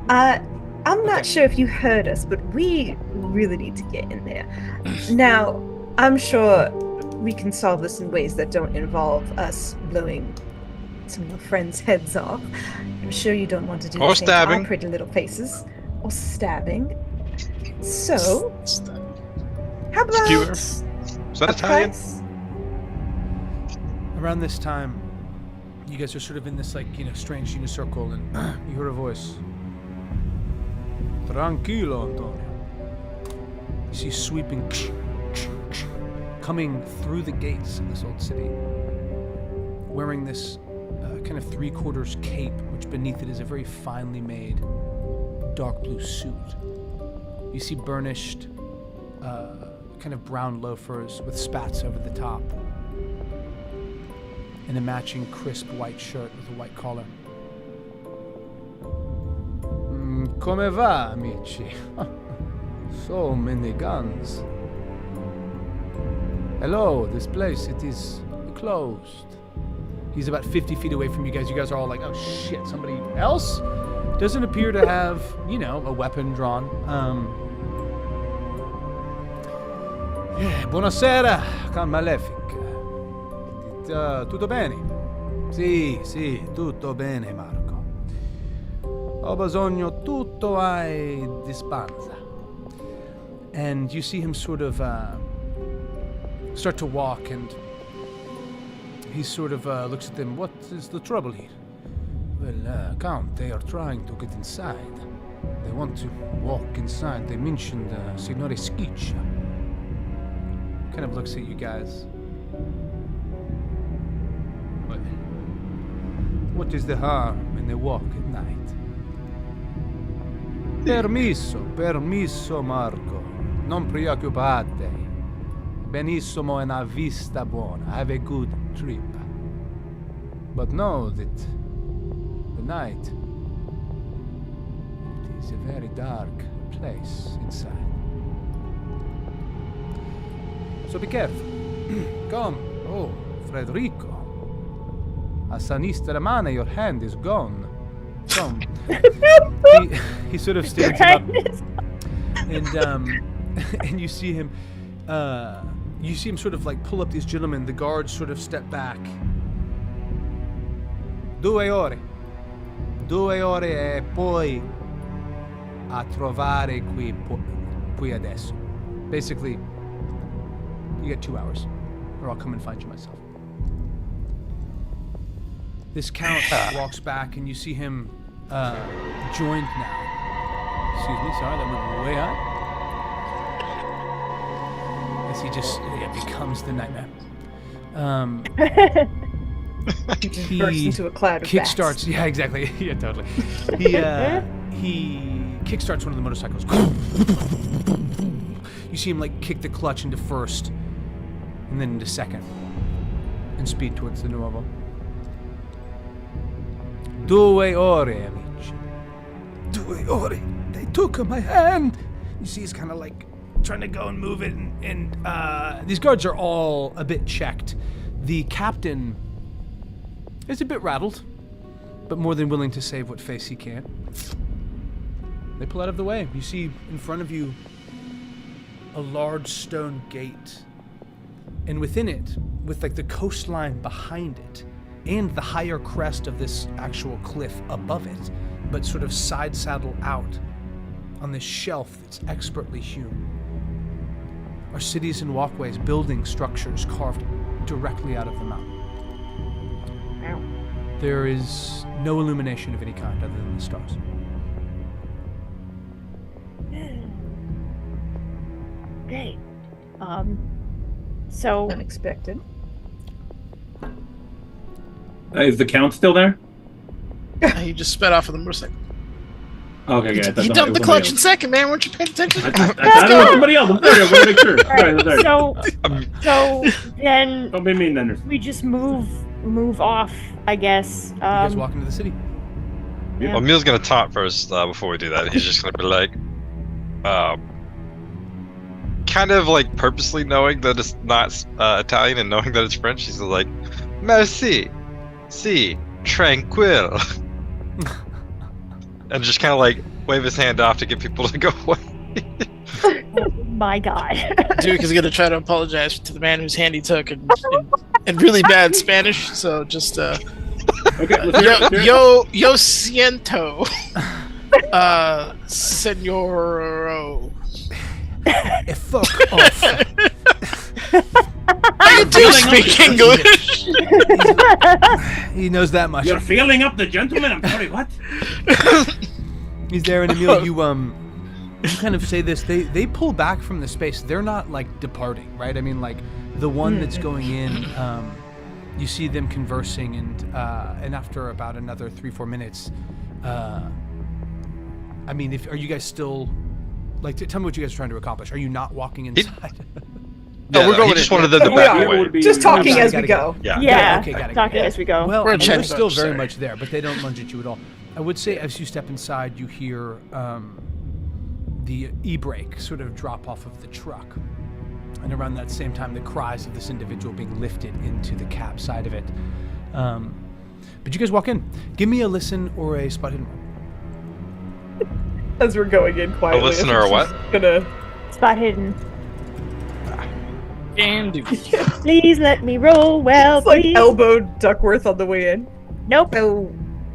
I'm not sure if you heard us, but we really need to get in there. Now, I'm sure we can solve this in ways that don't involve us blowing some of your friends' heads off. I'm sure you don't want to do Or the same to our stabbing. pretty little faces. Or stabbing. So, how about Skewer. Is that a Italian? price? Around this time, you guys are sort of in this like, strange circle, and you hear a voice. Tranquilo, Antonio. You see sweeping coming through the gates of this old city, wearing this kind of 3/4 cape, which beneath it is a very finely made dark blue suit. You see burnished kind of brown loafers with spats over the top, and a matching crisp white shirt with a white collar. Come va, amici? So many guns. Hello, this place, it is closed. He's about 50 feet away from you guys. You guys are all like, oh shit, somebody else? Doesn't appear to have, a weapon drawn. Buonasera, Can Malefic. Tutto bene? Sì, tutto bene, Marco. Ho bisogno tutto ai dispensa. And you see him sort of start to walk, and he sort of looks at them. What is the trouble here? Well, Count, they are trying to get inside. They want to walk inside. They mentioned Signore Schiccia. Kind of looks at you guys. What is the harm when they walk at night? Permesso, Marco. Non preoccupate. Benissimo, una vista buona. Have a good trip. But know that the night, it is a very dark place inside. So be careful. Come. Oh, Federico. A sinistra mano, your hand is gone. Come. he sort of stands up, and and you see him sort of like pull up these gentlemen. The guards sort of step back. 2 ore e poi a trovare qui adesso. Basically, you get 2 hours, or I'll come and find you myself. This count walks back, and you see him joined now. Excuse me, sorry, that went way high. As he just becomes the nightmare. He bursts into a cloud of kickstarts. Yeah, exactly. Yeah, totally. He kickstarts one of the motorcycles. You see him like kick the clutch into first, and then into second, and speed towards the nuovo. 2 ore, amici. 2 ore. They took my hand. You see, he's kind of like trying to go and move it, and these guards are all a bit checked. The captain is a bit rattled, but more than willing to save what face he can. They pull out of the way. You see in front of you a large stone gate, and within it, with like the coastline behind it, and the higher crest of this actual cliff above it, but sort of side saddle out on this shelf that's expertly hewn, are cities and walkways, building structures carved directly out of the mountain. There is no illumination of any kind other than the stars. Great. So Unexpected. Is the count still there? He just sped off with the motorcycle. Okay, yeah. He dumped the clutch in second, man. Weren't you paying attention? I thought it was somebody else. I'm sorry. I want to make sure. Sorry. so then Don't be mean, then. we just move off, I guess. You guys walk into the city. Yeah. Well, Emil's gonna talk first before we do that. He's just gonna be like, kind of like purposely knowing that it's not Italian and knowing that it's French. He's like, merci, si, tranquille. And just kind of like wave his hand off to get people to go away. Oh my God. Duke is gonna try to apologize to the man whose hand he took in really bad Spanish. So just Okay, let's hear it. yo siento, senoro. Fuck off. I do speak English. He knows that much. You're feeling up the gentleman? I'm sorry, what? He's there, and Emil, you kind of say this. They pull back from the space. They're not like departing, right? I mean, like the one that's going in. You see them conversing, and after about another 3-4 minutes, I mean, are you guys still like? Tell me what you guys are trying to accomplish. Are you not walking inside? No, we're going. He just wanted them to back away. Just talking as we go. Yeah. Okay, got it. Talking as we go. Well, We're and chatting they're still about- very sorry. much there, but they don't lunge at you at all. I would say as you step inside, you hear the e-brake sort of drop off of the truck. And around that same time, the cries of this individual being lifted into the cab side of it. But you guys walk in. Give me a listen or a spot hidden roll. As we're going in quietly. A listener or what? Gonna. Spot hidden. And Duke. Please let me roll well, It's like please. elbowed Duckworth on the way in. Nope. Oh,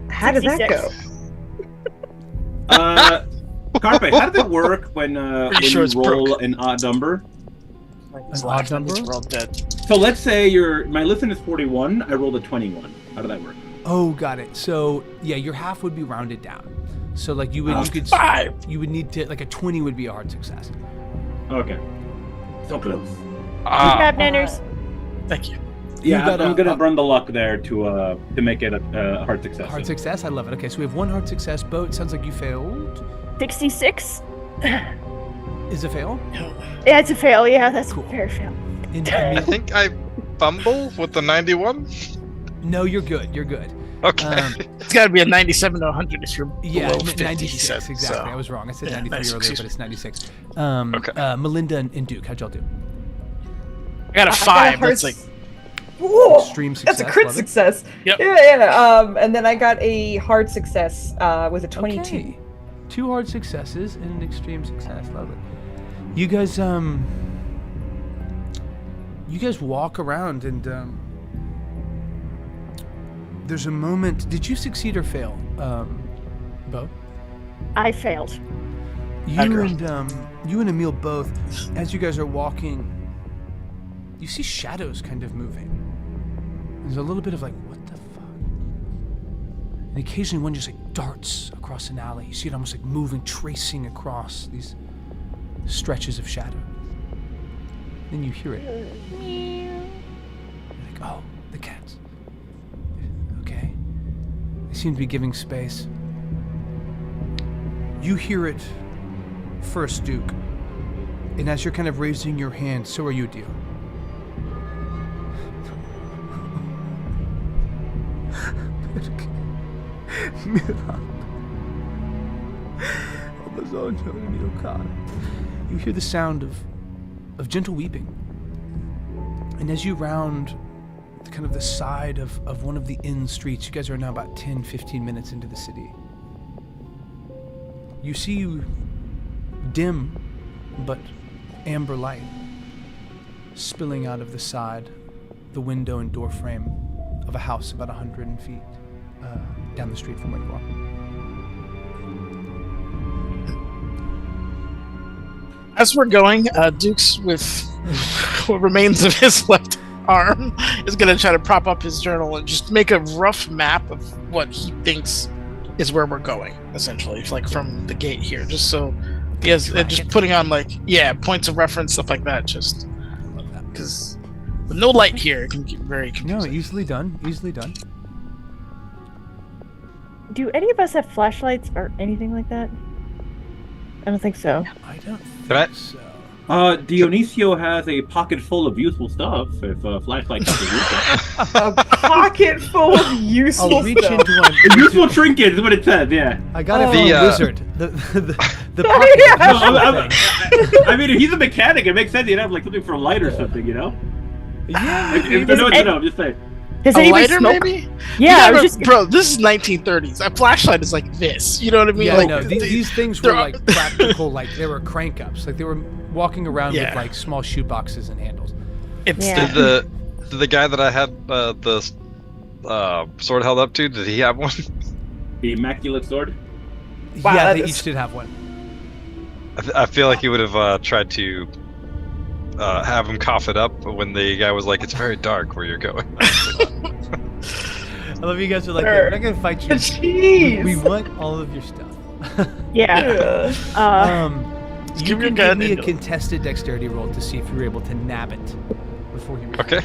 how did that 66. go? Carpe, how does it work when sure you it's roll broke. an odd number? His An last odd numbers number? were all dead. So let's say my listen is 41. I rolled a 21. How did that work? Oh, got it. So yeah, your half would be rounded down. So like you could 5. you would need to like a 20 would be a hard success. Okay. So close. Grab Nanners. Thank you. Yeah, got I'm gonna run the luck there to make it a hard success. Hard success. I love it. Okay, so we have one hard success. Bo, it sounds like you failed. 66. Is a fail? Yeah, it's a fail. Yeah, that's Cool. a fair fail. And I think I fumble with the 91. no, you're good. You're good. Okay. It's got to be a 97 to 100 if you're Yeah, below 50. 96 he said, exactly. so. I was wrong. I said Yeah, 93 nice, earlier, excuse but it's 96. Okay. Melinda and Duke, how'd y'all do? I got a I 5. got a That's like Ooh, Extreme success. that's a crit love it. success. Yep. Yeah. And then I got a hard success with a 22. Okay. 2 hard successes and an extreme success. Love it. You guys walk around and there's a moment. Did you succeed or fail, Bo? I failed. You and Emil both, as you guys are walking, you see shadows kind of moving. There's a little bit of like, what the fuck? And occasionally one just like darts across an alley. You see it almost like moving, tracing across these stretches of shadow. Then you hear it. You're like, oh, the cats. Okay. They seem to be giving space. You hear it first, Duke. And as you're kind of raising your hand, so are you, Dio. You hear the sound of gentle weeping. And as you round kind of the side of one of the inn streets, you guys are now about 10-15 minutes into the city. You see dim but amber light spilling out of the side, the window and door frame of a house about 100 feet down the street from where you are. as we're going, Duke's with what remains of his left arm is going to try to prop up his journal and just make a rough map of what he thinks is where we're going, essentially, like from the gate here, just so he has just putting on like points of reference, stuff like that, just because with no light here it can get very confusing. No, easily done. Easily done. Do any of us have flashlights or anything like that? I don't think so. I don't Can I- think so. Dionisio has a pocket full of useful stuff. If flashlight comes to use A pocket full of useful I'll reach stuff. into one. a useful trinket is what it says. Yeah. I got it from The, a wizard. The pocket Yeah. No, thing. I mean, if he's a mechanic, it makes sense. You'd have like something for a light or something, you know? Yeah, Like, if Does no, it- no, I'm just saying. Does A anybody lighter, smoke? maybe? Yeah, I was just. bro. This is 1930s. A flashlight is like this. You know what I mean? yeah, like no, these things were they're- like practical, like they were crank ups. Like they were walking around with Yeah. like small shoe boxes and handles. It's Yeah. Did the guy that I had the sword held up to, did he have one? The immaculate sword. Wow, Yeah, that they is- each did have one. I feel like he would have tried to have him cough it up when the guy was like, "It's very dark where you're going." I love you guys are like, Sure. we're not gonna fight you. Jeez. We want all of your stuff. Yeah. You give your can gun give me a and you'll- contested dexterity roll to see if you were able to nab it before he Okay.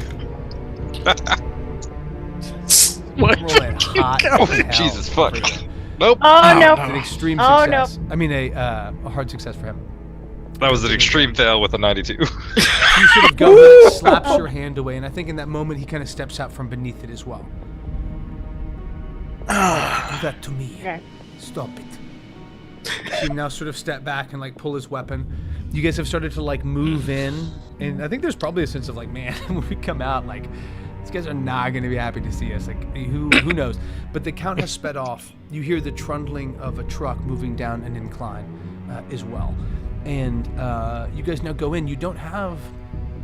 what? roll it hot. Oh, as hell Jesus fuck. over there. Nope. Oh no. It's an extreme Oh, success. I mean, a hard success for him. That was an extreme fail with a 92. He sort of goes and slaps your hand away, and I think in that moment he kind of steps out from beneath it as well. Give that to me. Okay. Stop it. See him now sort of step back and like pull his weapon. You guys have started to like move in, and I think there's probably a sense of like, man, when we come out, like these guys are not going to be happy to see us. Like who knows? But the count has sped off. You hear the trundling of a truck moving down an incline as well, and you guys now go in. You don't have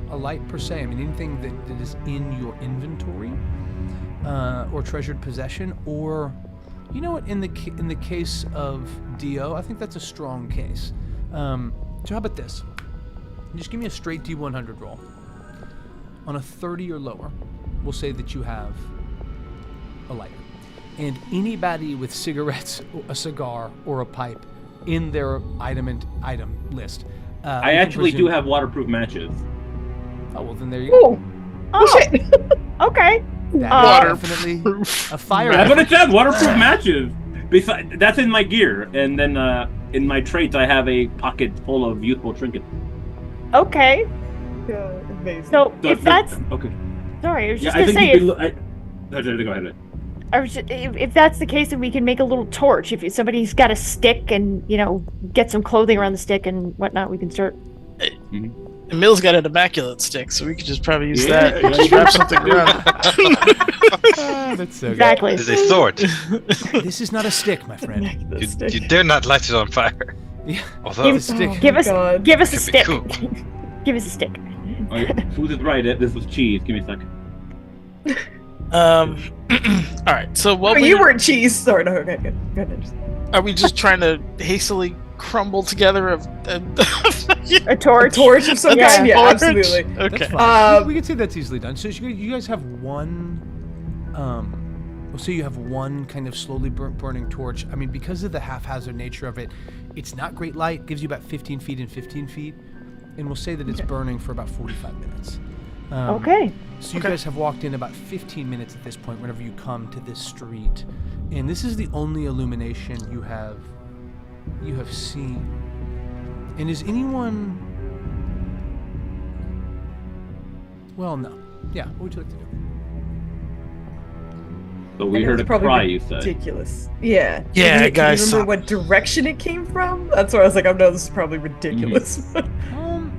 a light per se. I mean, anything that is in your inventory or treasured possession, or you know what? In the case of D.O., I think that's a strong case. So how about this? Just give me a straight D100 roll. On a 30 or lower, we'll say that you have a lighter. And anybody with cigarettes, a cigar, or a pipe in their item list. I actually do have waterproof matches. Oh, well, then there you go. Oh shit! Okay. That is definitely a fire. That's what it says, waterproof matches. That's in my gear. And then in my traits, I have a pocket full of useful trinkets. Okay. God, amazing. So if that's okay. sorry, I was just I gonna think say you go ahead. if that's the case, then we can make a little torch. If somebody's got a stick and get some clothing around the stick and whatnot, we can start. Emil's got an immaculate stick, so we could just probably use that. And just wrap something around it. That's so Exactly. It is a sword. good. This is not a stick, my friend. You dare not light it on fire. Yeah. Although The stick. Give us God. give us a Could be stick. cool. Give us a stick. Food is right. This was cheese. Give me a second. All right. So what You weren't cheese. Sorry, no. Okay, good. are we just trying to hastily crumble together A A torch. torch of some Yeah. kind. Yeah, Torch? absolutely. That's Okay. fine. We can say that's easily done. So you guys have one. We'll say you have one kind of slowly burning torch. I mean, because of the haphazard nature of it, it's not great light. Gives you about 15 feet and 15 feet, and we'll say that it's burning for about 45 minutes. Okay. So you guys have walked in about 15 minutes at this point. Whenever you come to this street, and this is the only illumination you have seen. And is anyone? Well, no. Yeah. What would you like to do? So we And heard it's a probably cry, you said. ridiculous. Yeah. Yeah, Can you guys, remember stop. what direction it came from? That's why I was like, oh no, this is probably ridiculous.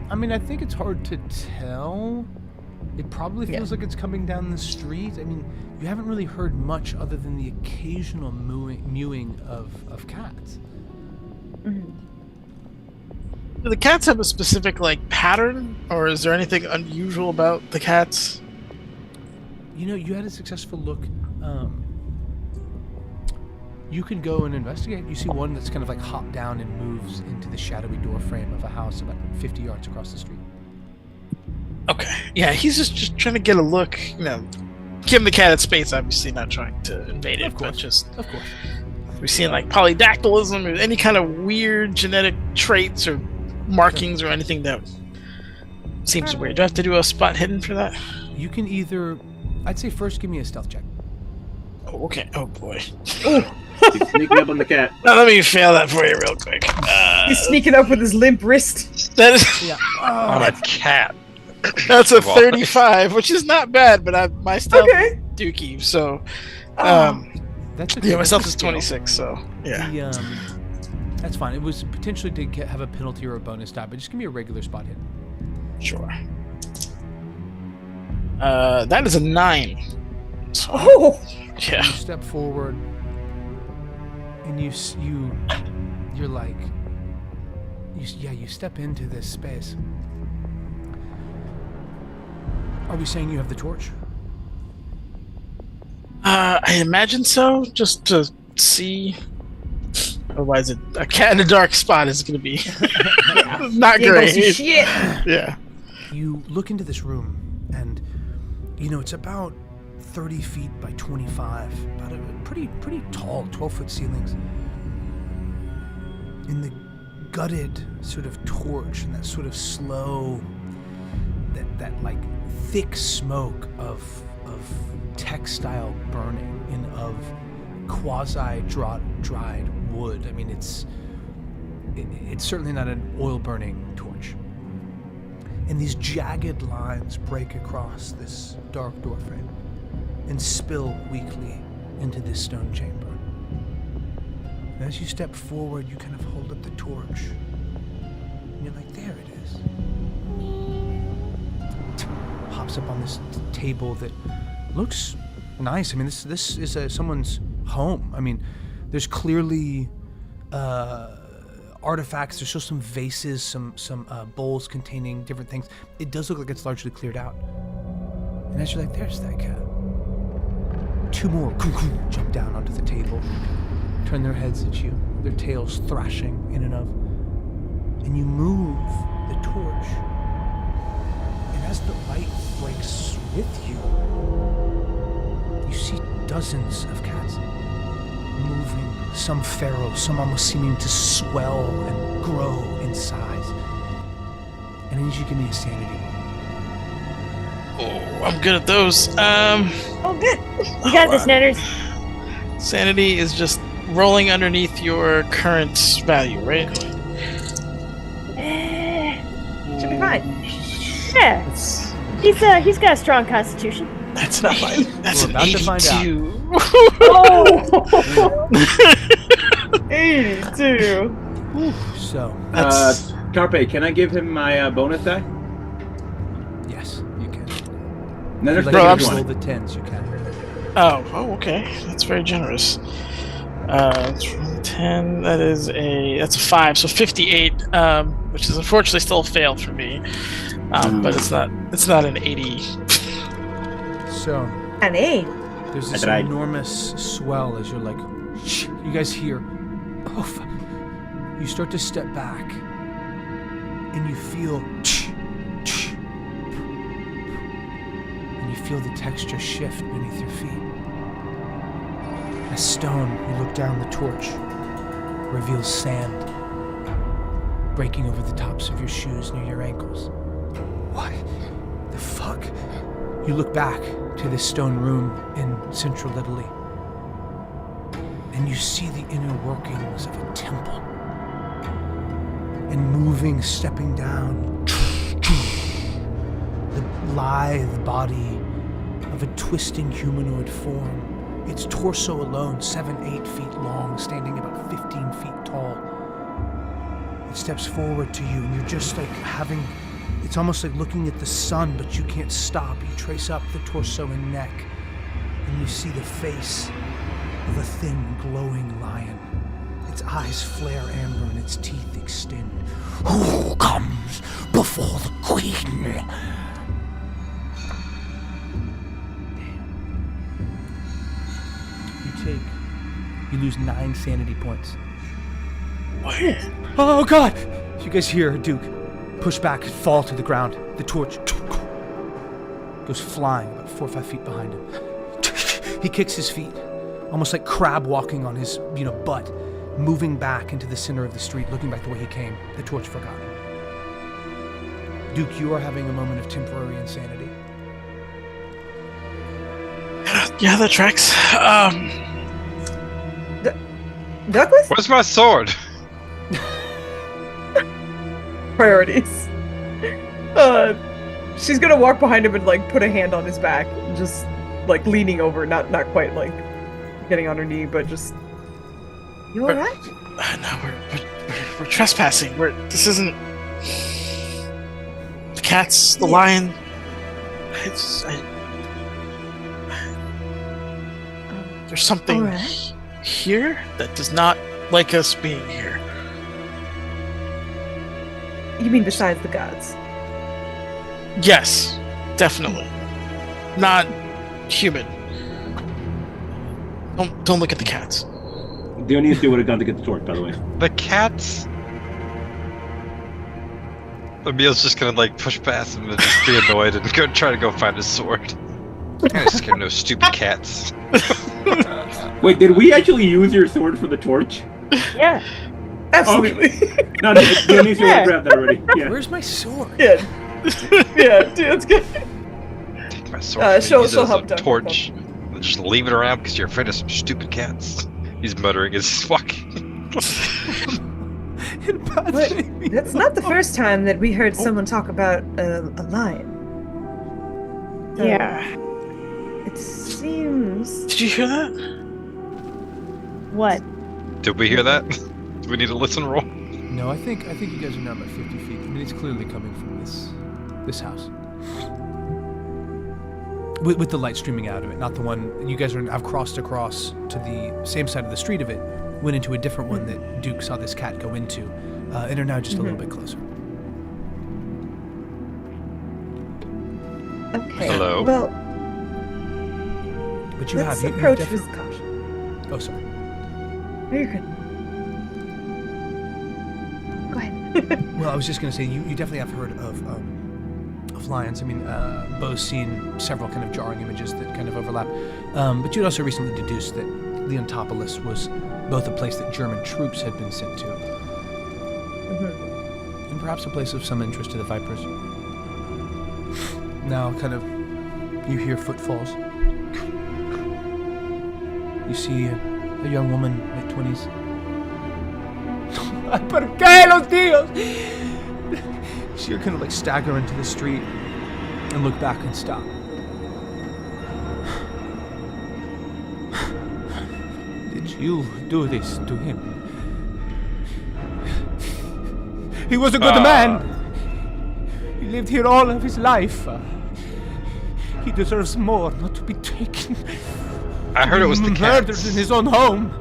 I mean, I think it's hard to tell. It probably feels like it's coming down the street. I mean, you haven't really heard much other than the occasional mewing of cats. Do the cats have a specific pattern, or is there anything unusual about the cats? You had a successful look. You can go and investigate. You see one that's kind of hopped down and moves into the shadowy door frame of a house about 50 yards across the street. Okay. Yeah, he's just trying to get a look. Give the cat its space. Obviously, not trying to invade it, but just Of course. we've seen polydactylism or any kind of weird genetic traits or markings or anything that seems weird. Do I have to do a spot hidden for that? You can either, I'd say first give me a stealth check. Oh, okay. Oh boy. He's sneaking up on the cat. Now let me fail that for you real quick. He's sneaking up with his limp wrist. That is On a cat. that's a 35, which is not bad, but my stealth Okay. is dookie. So, That's yeah, my stealth is skill. 26. So yeah. That's fine. It was potentially to have a penalty or a bonus die, but just give me a regular spot hit. Sure. That is a 9. So, Oh, yeah. You step forward, and you step into this space. Are we saying you have the torch? I imagine so, just to see. Otherwise, a cat in a dark spot is going to be not you ain't gonna great. see shit. Yeah. You look into this room, and it's about 30 feet by 25, about a pretty tall 12-foot ceilings. In the gutted sort of torch and that sort of slow, that thick smoke of textile burning and of quasi-dried wood. I mean, it's certainly not an oil-burning torch. And these jagged lines break across this dark doorframe and spill weakly into this stone chamber. And as you step forward, you kind of hold up the torch. And you're like, there it is. Pops up on this table that looks nice. I mean, this is someone's home. I mean, there's clearly artifacts. There's still some vases, some bowls containing different things. It does look like it's largely cleared out. And as you're like, there's that cat. Two more jump down onto the table, turn their heads at you. their tails thrashing in and of. And you move the torch. And as the light breaks with you, you see dozens of cats moving, some feral, some almost seeming to swell and grow in size. And I need you to give me a sanity roll. Oh, I'm good at those. Oh, good. You got this, Netters. Sanity is just rolling underneath your current value, right? Should be fine. Yeah. He's got a strong constitution. That's not mine. That's We're an about to find out. 82. Oh! 82. So, That's Carpe, can I give him my bonus die? yes, you can. Then If there's you'd Bro, like I'm to just- roll the 10s, you can. oh, okay. That's very generous. Let's roll 10. That's a 5, so 58, which is unfortunately still a fail for me. But it's not an 80. So, An 8. there's this I tried. enormous swell as you're like, shh, you guys hear, oh, you start to step back, and you feel, and you feel the texture shift beneath your feet. As stone, you look down the torch, reveals sand, breaking over the tops of your shoes near your ankles. What the fuck? You look back to this stone room in central Italy, and you see the inner workings of a temple. And moving, stepping down, the lithe body of a twisting humanoid form, its torso alone 7-8 feet long, standing about 15 feet tall. It steps forward to you, and you're just like it's almost like looking at the sun, but you can't stop. You trace up the torso and neck, and you see the face of a thin, glowing lion. Its eyes flare amber and its teeth extend. Who comes before the queen? You lose 9 sanity points. What? Oh God! You guys hear Duke push back, fall to the ground. The torch goes flying about 4 or 5 feet behind him. He kicks his feet, almost like crab walking on his, butt, moving back into the center of the street, looking back the way he came. The torch forgotten. Duke, you are having a moment of temporary insanity. Yeah, that tracks. Douglas? Where's my sword? Priorities. She's gonna walk behind him and put a hand on his back, just leaning over, not quite getting on her knee, but just. You alright? No, we're trespassing. This isn't the cats, the lion. There's something Alright. here that does not like us being here. You mean besides the gods? Yes, definitely. Not human. Don't look at the cats. Dionysia would have gone to get the torch, by the way. The cats? Emil's just gonna push past him and just be annoyed and go try to go find his sword. I scare no stupid cats. Wait, did we actually use your sword for the torch? Yeah. Absolutely. No, Dionysia would have grabbed that already. Yeah. Where's my sword? Yeah. Yeah, dude, that's good. Take my sword. she'll use it as help a Doug. torch. Just leave it around because you're afraid of some stupid cats. He's muttering as he's walking. But that's not the first time that we heard someone talk about a lion. So Yeah. It seems. Did you hear that? What? Did we hear that? Do we need a listen roll? No, I think you guys are now about 50 feet. I mean, it's clearly coming from this house. With the light streaming out of it, not the one you guys have crossed across to the same side of the street of it, went into a different one that Duke saw this cat go into, and are now just a little bit closer. Okay. Hello? Well, But you let's have you approach definitely. with caution. Oh, sorry. Very good. Well, I was just going to say, you definitely have heard of lions. I mean, Bo's seen several kind of jarring images that kind of overlap. But you'd also recently deduced that Leontopolis was both a place that German troops had been sent to, and perhaps a place of some interest to the Vipers. Now, kind of, you hear footfalls. You see a young woman, mid-20s. ¿Por qué los tíos? So you're kind of like stagger into the street and look back and stop. Did you do this to him? He was a good man. He lived here all of his life. He deserves more, not to be taken. I heard it was the murdered cats. in his own home.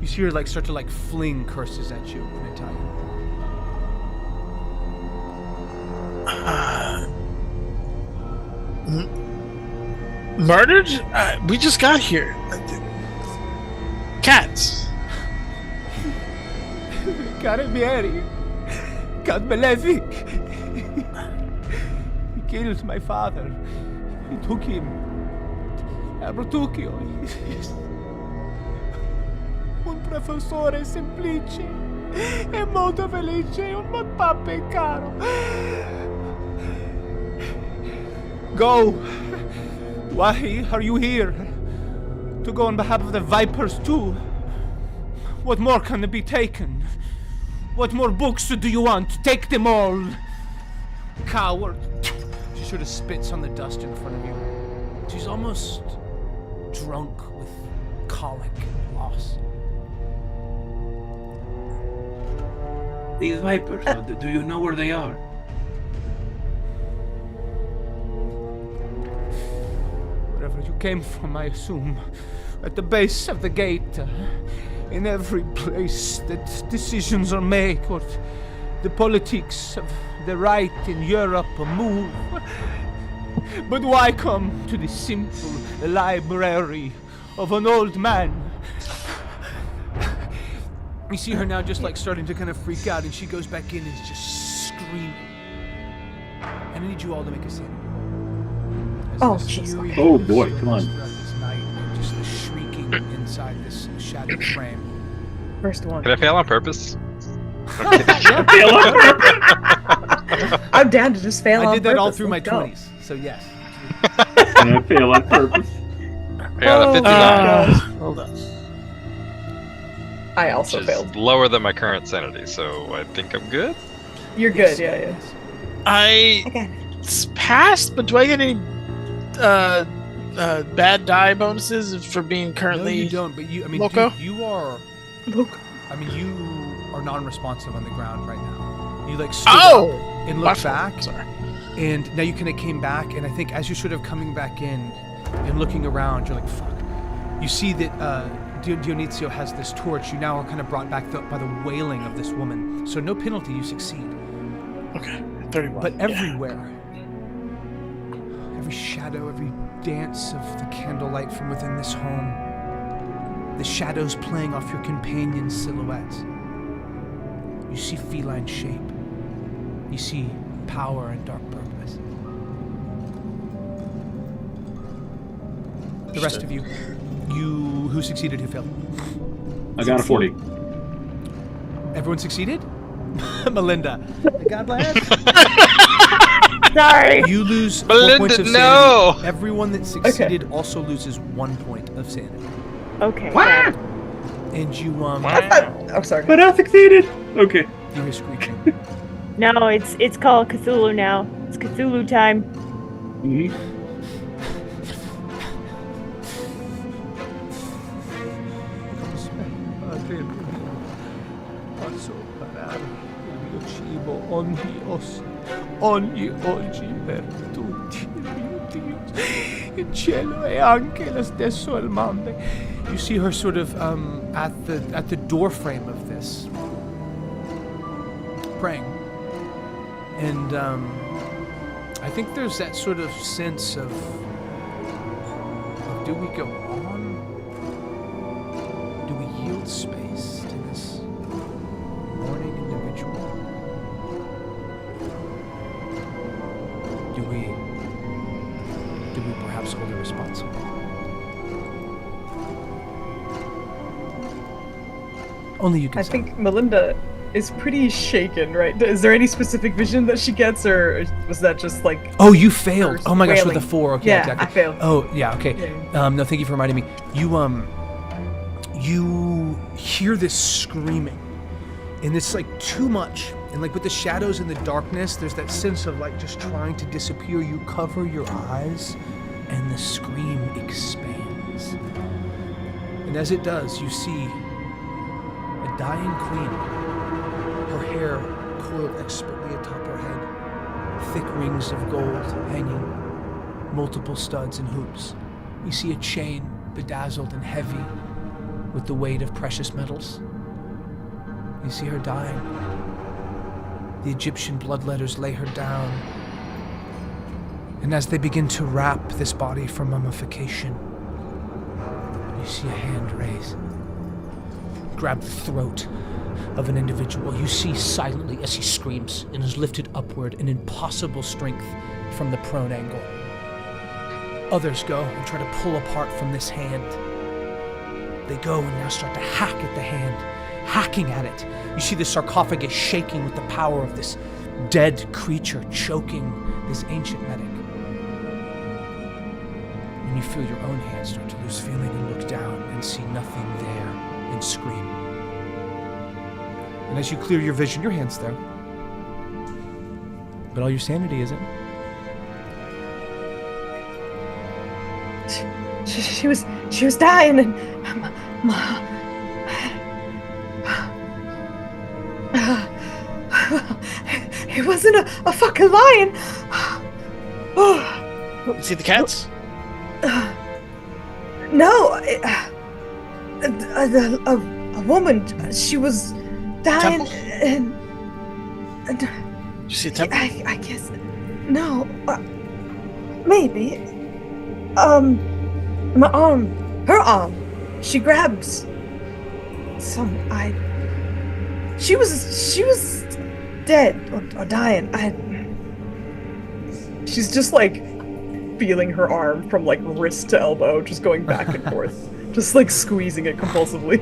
You see her like start to like fling curses at you in Italian. Murdered? We just got here. Cats. Carabinieri. God malefic. He killed my father. He took him. Abrutucchio. Un professore semplice e molto felice, un papà caro. Go. Why are you here? To go on behalf of the Vipers too? What more can be taken? What more books do you want? Take them all. Coward. She sort of spits on the dust in front of you. She's almost drunk with colic and loss. These Vipers, do you know where they are? Wherever you came from, I assume. At the base of the gate. In every place that decisions are made, or the politics of the right in Europe move. But why come to the simple library of an old man? You see her now just like starting to kind of freak out, and she goes back in and is just screaming. And I need you all to make a scene. Oh, jeez. Oh, boy, come on. This night, and just the shrieking inside this shadowed frame. First one. Can I fail on purpose? I'm down to just fail on I did that all purpose. through my Let's go. 20s, so yes. And I fail on purpose. I got a 59, Hold on. I which also is failed. lower than my current sanity, so I think I'm good. You're good, yeah. I Again. passed, but do I get any bad die bonuses for being currently? No, you don't. But you, I mean, Loco? dude, you are. Loco. I mean, you are non-responsive on the ground right now. You like stood Oh! up and My looked fault. back, Sorry. and now you kind of came back. And I think as you're sort of coming back in and looking around, you're like, "Fuck." You see that Dionizio has this torch. You now are kind of brought back by the wailing of this woman. So no penalty, you succeed. Okay, 31. But yeah. everywhere, every shadow, every dance of the candlelight from within this home, the shadows playing off your companion's silhouettes. You see feline shape. You see power and dark purpose. The rest of you, who succeeded, who failed? I got a 40. Everyone succeeded? Melinda. God bless. Sorry. You lose 4 Melinda, points of no! sanity. Everyone that succeeded also loses 1 point of sanity. Okay. What? And you Oh, sorry. But I succeeded. Okay. you hear screeching. No, it's called Cthulhu now. It's Cthulhu time. Mhm. Posso parare il mio cibo ogni oggi per tutti, mio Dio. Il cielo è anche lo stesso il mare. You see her sort of at the door frame of this, praying, and I think there's that sort of sense of do we go on? Do we yield space to this morning themselves wholly responsible. Only you can I say. think Melinda is pretty shaken, right? Is there any specific vision that she gets, or was that just like... Oh, you failed. first Oh my gosh, with wailing? the 4. Okay, Yeah, exactly. I failed. Oh, yeah, okay. Yeah. No, thank you for reminding me. You hear this screaming, and it's like too much. And like with the shadows and the darkness, there's that sense of like just trying to disappear. You cover your eyes, and the scream expands. And as it does, you see a dying queen. Her hair coiled expertly atop her head, thick rings of gold hanging, multiple studs and hoops. You see a chain bedazzled and heavy with the weight of precious metals. You see her dying. The Egyptian bloodletters lay her down. And as they begin to wrap this body for mummification, you see a hand raise, grab the throat of an individual. You see silently as he screams and is lifted upward in impossible strength from the prone angle. Others go and try to pull apart from this hand. They go and now start to hack at the hand, hacking at it. You see the sarcophagus shaking with the power of this dead creature choking this ancient medic. And you feel your own hands start to lose feeling and look down and see nothing there and scream. And as you clear your vision, your hand's there. But all your sanity isn't. She was dying, and it wasn't a fucking lion. You see the cats? No, a woman. She was dying, Temple? and Did you see a temple? I guess no. Maybe. My arm, her arm. She grabs some. She was dead or dying. She's just like feeling her arm from like wrist to elbow, just going back and forth, just like squeezing it compulsively.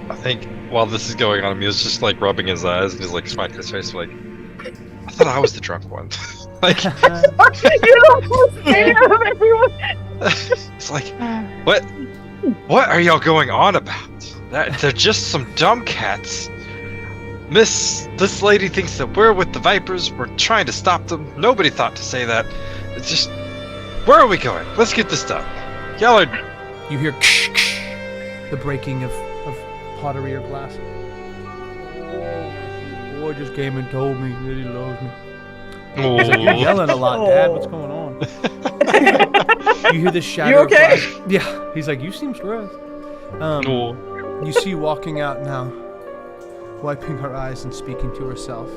I think while this is going on, Emil's just like rubbing his eyes and he's like smacking his face like, I thought I was the drunk one. Like, You're the most scared of everyone. it's like, what are y'all going on about? They're just some dumb cats. This lady thinks that we're with the Vipers. We're trying to stop them. Nobody thought to say that. It's just, where are we going? Let's get this done. Y'all are... You hear the breaking of pottery or glass. Oh, boy just came and told me that he loves me. Oh. You're yelling a lot, Dad. What's going on? You hear the shadow. You okay? Cry. Yeah. He's like, you seem stressed. You see walking out now, wiping her eyes and speaking to herself,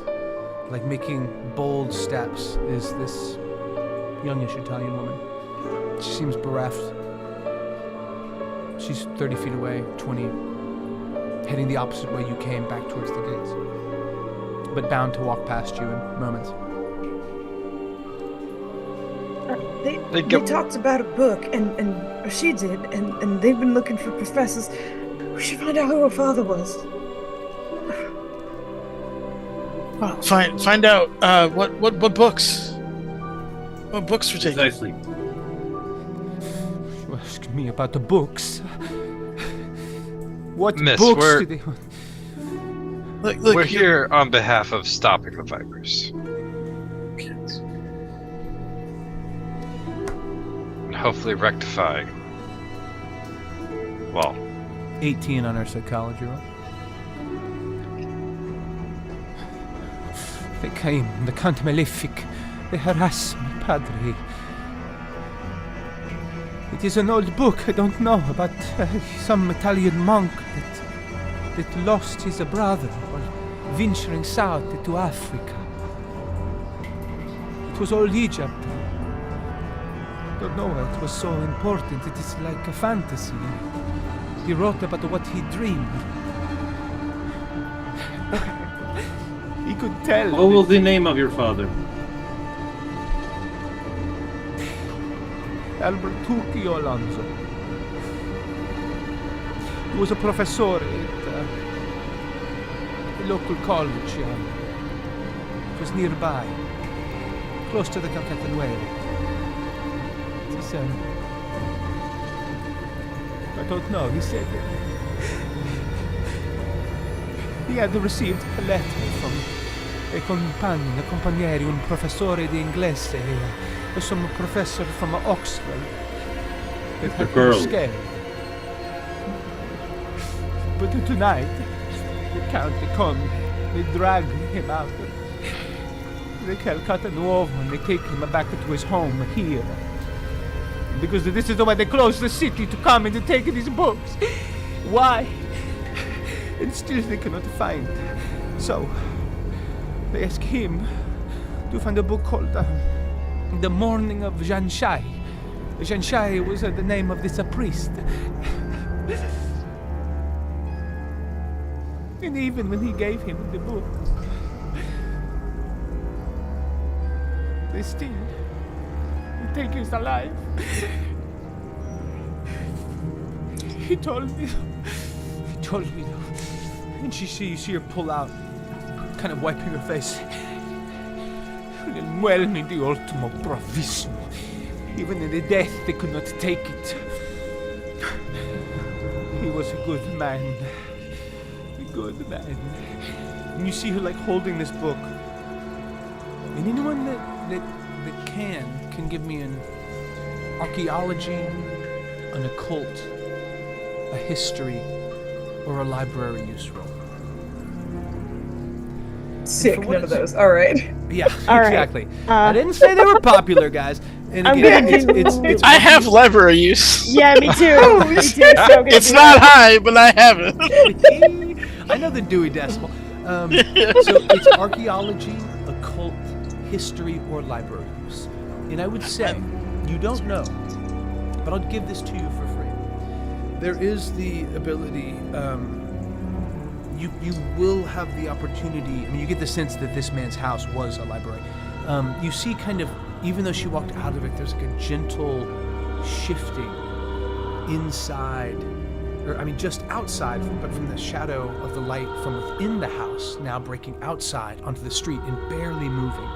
like making bold steps, is this youngish Italian woman. She seems bereft. She's 30 feet away, 20, heading the opposite way you came, back towards the gates, but bound to walk past you in moments. They talked about a book, or she did, and they've been looking for professors. We should find out who her father was. Oh, find out what books. What books were taken? Precisely. You ask me about the books? What Miss, books do they... Look, We're here on behalf of stopping the Vipers. And hopefully rectifying. Well, 18 on her psychology roll. They came, the Count Malefic. They harass me, Padre. It is an old book, I don't know, about some Italian monk that lost his brother while venturing south into Africa. It was old Egypt. I don't know why it was so important. It is like a fantasy. He wrote about what he dreamed. He could tell. What was the name of your father? Albertucci Alonso. He was a professor at a local college. It was nearby, close to the Calcatta Vecchia. I don't know. He said he had received a letter from a companiere, un professore di inglese, some professor from Oxford. That had been scared. But tonight, the Count, they come, they drag him out of the Calcatta Nuovo and they take him back to his home here. Because this is the way they close the city to come and to take these books. Why? And still they cannot find. So, they ask him to find a book called The Morning of Jean Shai. Jean Shai was the name of this priest. And even when he gave him the book, they still take his alive. He told me. And she see her pull out, kind of wiping her face. Nel muelmi di ultimo bravissimo. Even in the death, they could not take it. He was a good man. A good man. And you see her like holding this book. And anyone that can give me an archaeology, an occult, a history, or a library use roll. Sick, none of those. All right. Yeah, All right. exactly. I didn't say they were popular, guys. And I'm again, gonna it's I have library use. Yeah, me too. Me too. So gonna It's do not that. high, but I have it. I know the Dewey Decimal. So it's archaeology, occult, history, or library use. And I would say, you don't know, but I'll give this to you for free. There is the ability, you will have the opportunity, I mean, you get the sense that this man's house was a library. You see kind of, even though she walked out of it, there's like a gentle shifting inside, or I mean just outside, but from the shadow of the light from within the house, now breaking outside onto the street and barely moving,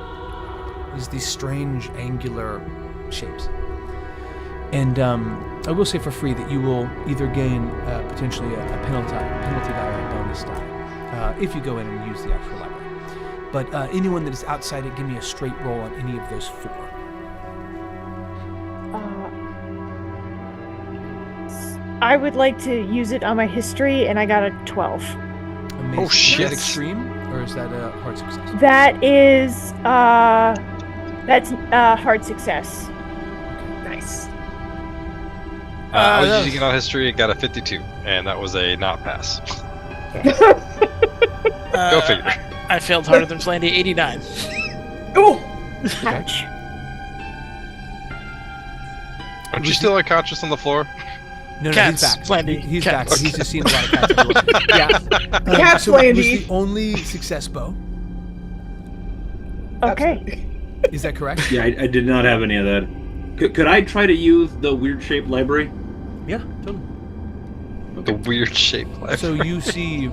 is these strange angular shapes. And I will say for free that you will either gain potentially a penalty die bonus die if you go in and use the actual library. But anyone that is outside it, give me a straight roll on any of those four. I would like to use it on my history, and I got a 12. Amazing. Oh, shit. Is that extreme, or is that a hard success? That is, that's hard success. Nice. I was using it on history and got a 52, and that was a not pass. Go figure. I failed harder than Flandy, 89. Oh, Ouch. Aren't you still unconscious on the floor? No, Cats, he's back. Flandy, He's cats. back. He's just seen a lot of cats everywhere. Yeah. Cats, so it was Flandy. the only success, Bo. Okay. Is that correct? Yeah, I did not have any of that. Could I try to use the weird-shaped library? Yeah, totally. The weird shape life. So you see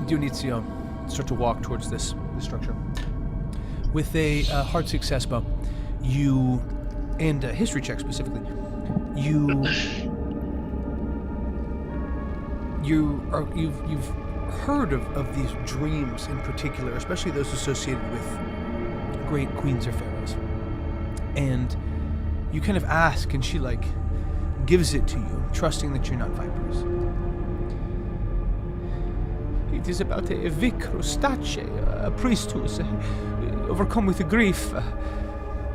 Dionizio start to walk towards this structure. With a hard success, Bo, you, and a history check specifically, you've heard of these dreams in particular, especially those associated with great queens or pharaohs. And you kind of ask, and she like gives it to you, trusting that you're not vipers. It is about a vic Rostace, a priest who was overcome with grief.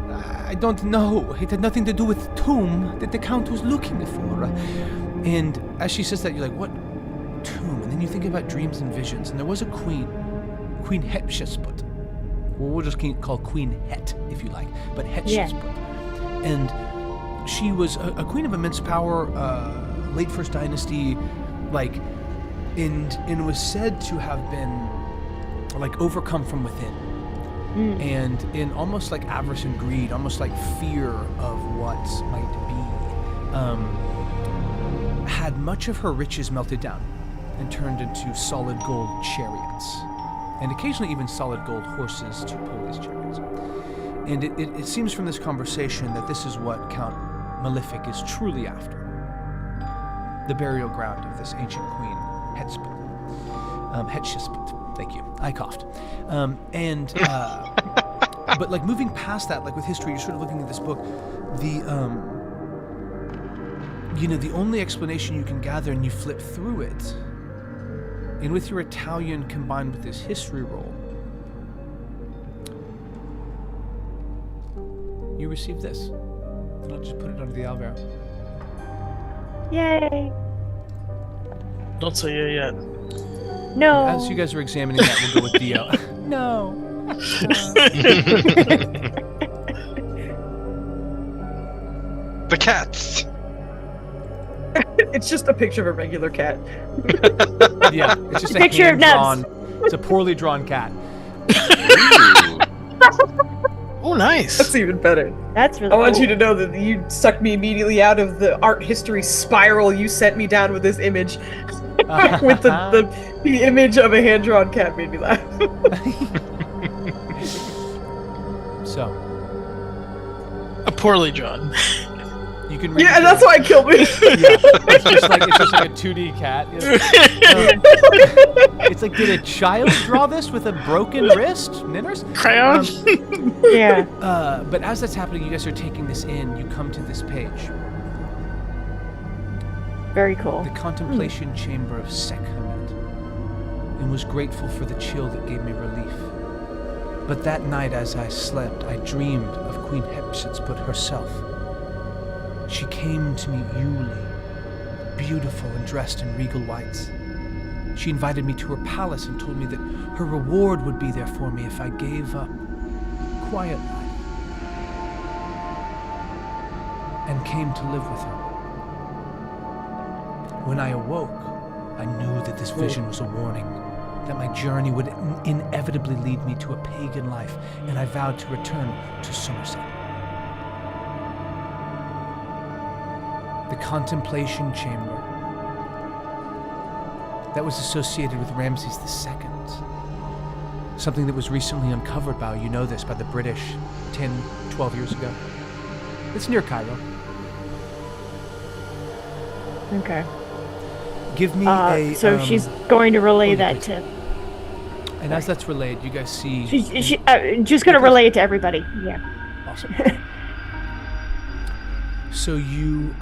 I don't know. It had nothing to do with the tomb that the Count was looking for. And as she says that, you're like, what tomb? And then you think about dreams and visions. And there was a queen, Queen Hatshepsut. Well, we'll just call Queen Het, if you like. But Hatshepsut. Yeah. And she was a queen of immense power, late First Dynasty, like, and was said to have been, like, overcome from within. and in almost like avarice and greed, almost like fear of what might be, had much of her riches melted down and turned into solid gold chariots, and occasionally even solid gold horses to pull these chariots. And it seems from this conversation that this is what Count Malefic is truly after. The burial ground of this ancient queen, Hatshepsut. Thank you. I coughed. But like moving past that, like with history, you're sort of looking at this book, the only explanation you can gather, and you flip through it, and with your Italian combined with this history roll, you receive this. And I'll just put it under the Alvaro. Yay! Don't say yeah yet. No. As you guys are examining that, we'll go with Dio. No. The cats. It's just a picture of a regular cat. Yeah, it's just a Picture of hand-drawn. It's a poorly drawn cat. Oh, nice. That's even better. That's really I want cool. you to know that you sucked me immediately out of the art history spiral you sent me down with this image. With the image of a hand-drawn cat made me laugh. So, A poorly drawn. you can read Yeah, it and that's there. why it killed me. It's just like a 2D cat. It's like, did a child draw this with a broken wrist? Ninners? Crayon? Yeah. But as that's happening, you guys are taking this in. You come to this page. Very cool. The contemplation chamber of Sekhmet, and was grateful for the chill that gave me relief. But that night as I slept, I dreamed of Queen Hatshepsut herself. She came to me Yuli, beautiful and dressed in regal whites. She invited me to her palace and told me that her reward would be there for me if I gave up quiet life and came to live with her. When I awoke, I knew that this vision was a warning, that my journey would inevitably lead me to a pagan life, and I vowed to return to Somerset. The contemplation chamber that was associated with Ramses II, something that was recently uncovered by, you know this, by the British 10, 12 years ago. It's near Cairo. Okay. Give me a... So she's going to relay yeah, that please. to... And as that's relayed, you guys see... She's just going to relay it to everybody. Yeah. Awesome. So you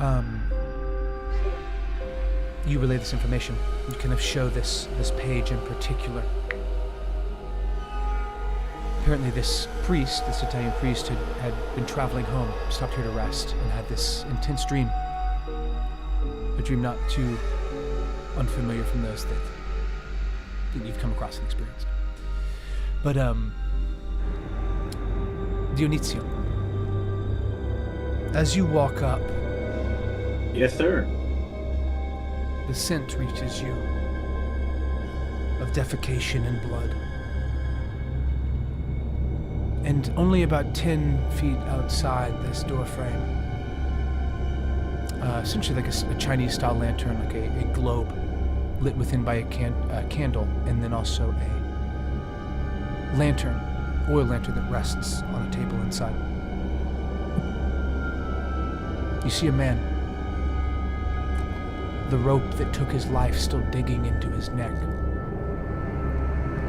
relay this information. You kind of show this page in particular. Apparently this priest, this Italian priest, had been traveling home, stopped here to rest, and had this intense dream. A dream not too unfamiliar from those that you've come across and experienced. But Dionizio, as you walk up, Yes, sir. the scent reaches you of defecation and blood. And only about 10 feet outside this doorframe, essentially like a Chinese-style lantern, like a globe lit within by a candle, and then also a lantern, oil lantern that rests on a table inside. You see a man, the rope that took his life still digging into his neck,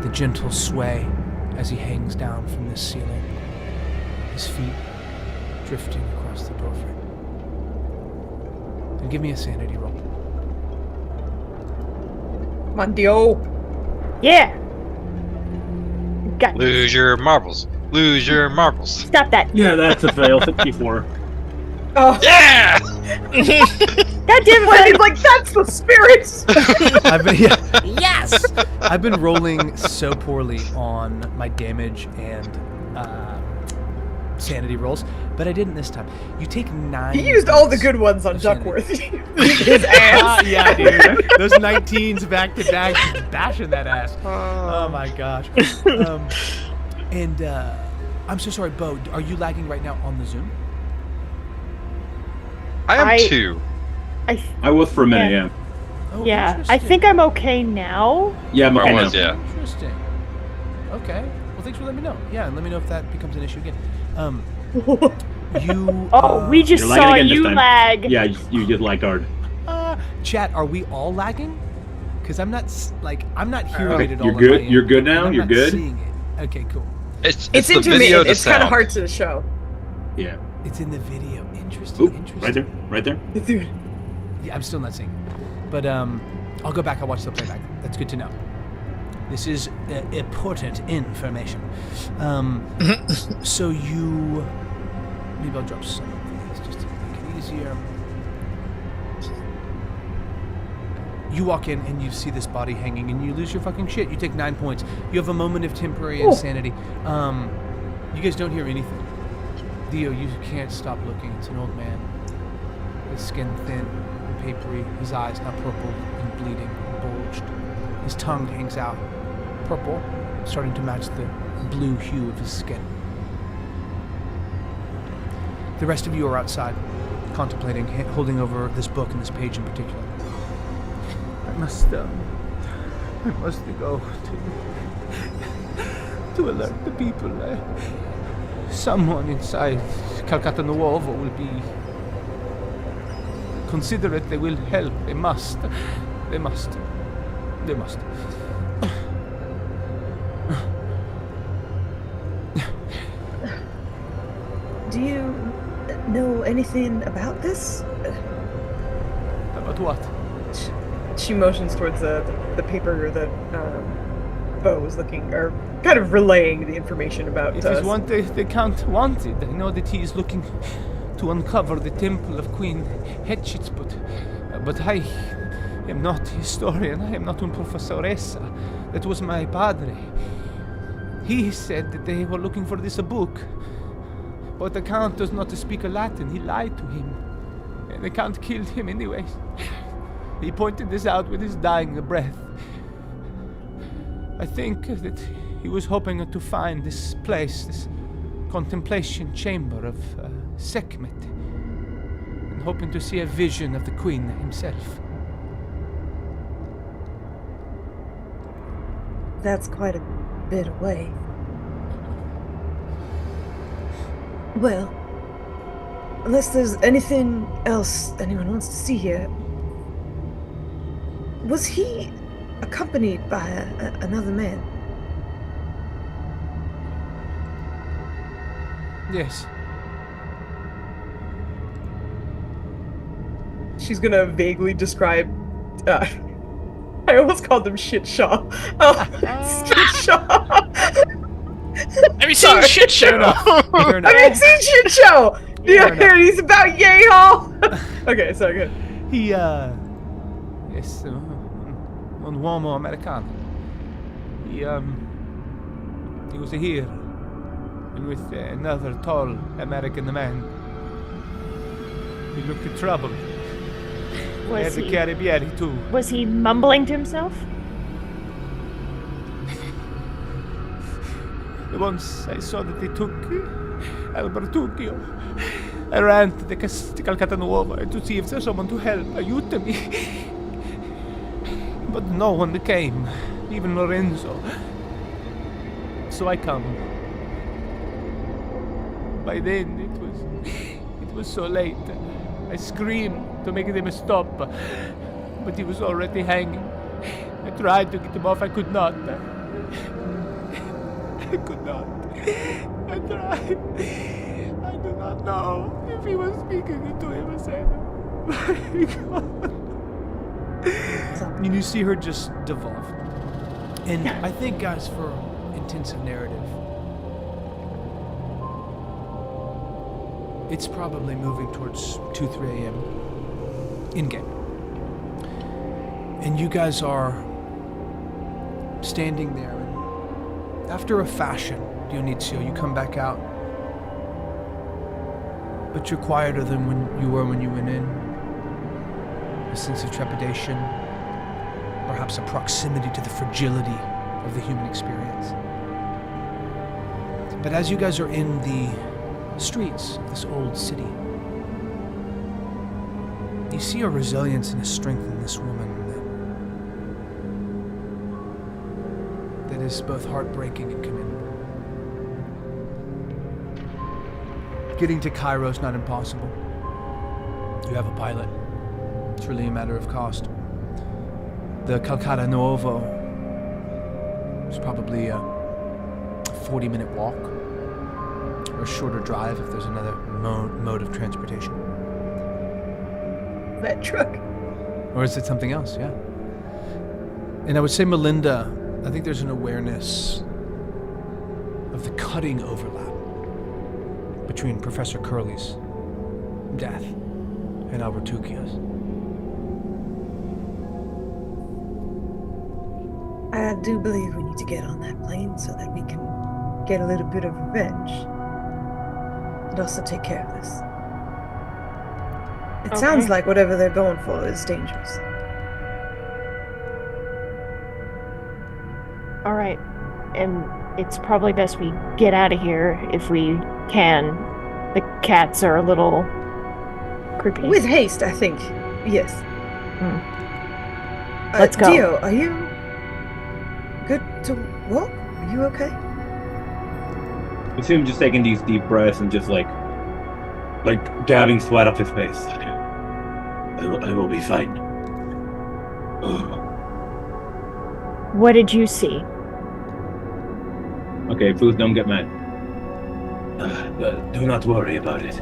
the gentle sway as he hangs down from the ceiling, his feet drifting across the doorframe. And give me a sanity roll. Come on, Dio. Yeah. Got it. Lose your marbles. Lose your marbles. Stop that. Yeah, that's a fail. 54. Oh, Yeah! God damn it, Wendy's like, that's the spirit! Yes! I've been rolling so poorly on my damage and sanity rolls, but I didn't this time. You take 9. He used all the good ones on of sanity. Duckworth. His ass. Yeah, dude. Those 19s back to back, just bashing that ass. Oh my gosh. And I'm so sorry, Bo. Are you lagging right now on the Zoom? I am I- too. I was for a minute, yeah. Oh, Yeah, I interesting. think I'm okay now. Yeah, I'm I okay was, now. yeah. Interesting. Okay. Well, thanks for letting me know. Yeah, and let me know if that becomes an issue again. You. Oh, we just You're lagging saw again this you time. lag. Yeah, you just like guard. Chat, are we all lagging? Because I'm not I'm not hearing Okay, it at all. you're on good- my you're end, good now? and I'm You're not good? Seeing it. Okay, cool. It's It's the video intermittent. to It's kind of sound. hard to show. Yeah. It's in the video. Interesting. Oop, Interesting. right there. Yeah, I'm still not seeing it. But I'll go back. I'll watch the playback. That's good to know. This is important information. So you... Maybe I'll drop some of these just to make it easier. You walk in and you see this body hanging and you lose your fucking shit. You take 9 points. You have a moment of temporary insanity. You guys don't hear anything. Dio, you can't stop looking. It's an old man. His skin thin and papery. His eyes now purple and bleeding and bulged. His tongue hangs out. Purple, starting to match the blue hue of his skin. The rest of you are outside, contemplating, holding over this book and this page in particular. I must go to alert the people. Someone inside Calcatta Nuovo will be considerate. They will help. They must. Do you know anything about this? About what? She motions towards the paper that Bo was looking, or kind of relaying the information about. It is one the Count wanted. I know that he is looking to uncover the temple of Queen Hatshepsut, but I am not a historian. I am not un professoressa. That was my padre. He said that they were looking for this book, but the Count does not speak Latin. He lied to him, and the Count killed him anyways. He pointed this out with his dying breath. I think that he was hoping to find this place, this contemplation chamber of Sekhmet, and hoping to see a vision of the Queen himself. That's quite a bit away. Well, unless there's anything else anyone wants to see here, was he accompanied by another man? Yes. She's gonna vaguely describe. I almost called them shit shaw. Shit shaw. Have you seen shit show? Fair enough. Have you seen shit show? Fair enough. He's about yay hall. Okay, so good. He, yes, un uomo americano. He was here, and with another tall American man. He looked troubled. He had Was the he, Caribbean too. was he mumbling to himself? Once I saw that they took Albertuccio, I ran to the Calcatta Nuova to see if there's someone to help, aiuto me. But no one came, even Lorenzo. So I come. By then it was so late. I screamed to make them stop, but he was already hanging. I tried to get him off, I could not. I could not. I tried. I do not know if he was speaking to himself. My God. And you see her just devolve. And I think, guys, for intensive narrative, it's probably moving towards 2-3 a.m. in-game. And you guys are standing there. And after a fashion, Dionizio, you come back out. But you're quieter than when you were when you went in. A sense of trepidation. Perhaps a proximity to the fragility of the human experience. But as you guys are in the streets of this old city, you see a resilience and a strength in this woman that is both heartbreaking and commendable. Getting to Cairo is not impossible. You have a pilot. It's really a matter of cost. The Calcatta Nuovo is probably a 40-minute walk, or a shorter drive if there's another mode of transportation. That truck. Or is it something else? Yeah. And I would say, Melinda, I think there's an awareness of the cutting overlap between Professor Curley's death and Albertuccia's. I do believe we need to get on that plane so that we can get a little bit of revenge. And also take care of this. It sounds like whatever they're going for is dangerous. All right. And it's probably best we get out of here if we can. The cats are a little creepy. With haste, I think. Yes. Let's go. Dio, are you good to walk? Are you okay? You see him just taking these deep breaths and just like dabbing sweat off his face. I will be fine. What did you see? Okay, please don't get mad. Do not worry about it.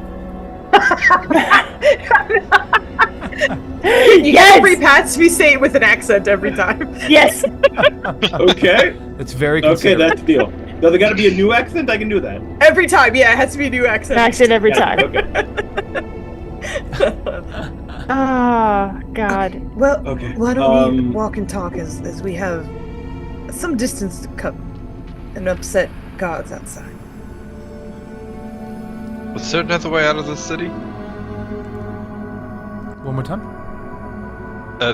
You get every Patsy say it with an accent every time. Yes. Okay. It's very Okay, considerate. that's the deal. Does it got to be a new accent? I can do that. Every time, yeah, it has to be a new accent. Accent every Yeah, time. Okay. Oh, God. Well, Okay. why don't we walk and talk as we have some distance to cover and upset guards outside. Was there another way out of the city? One more time?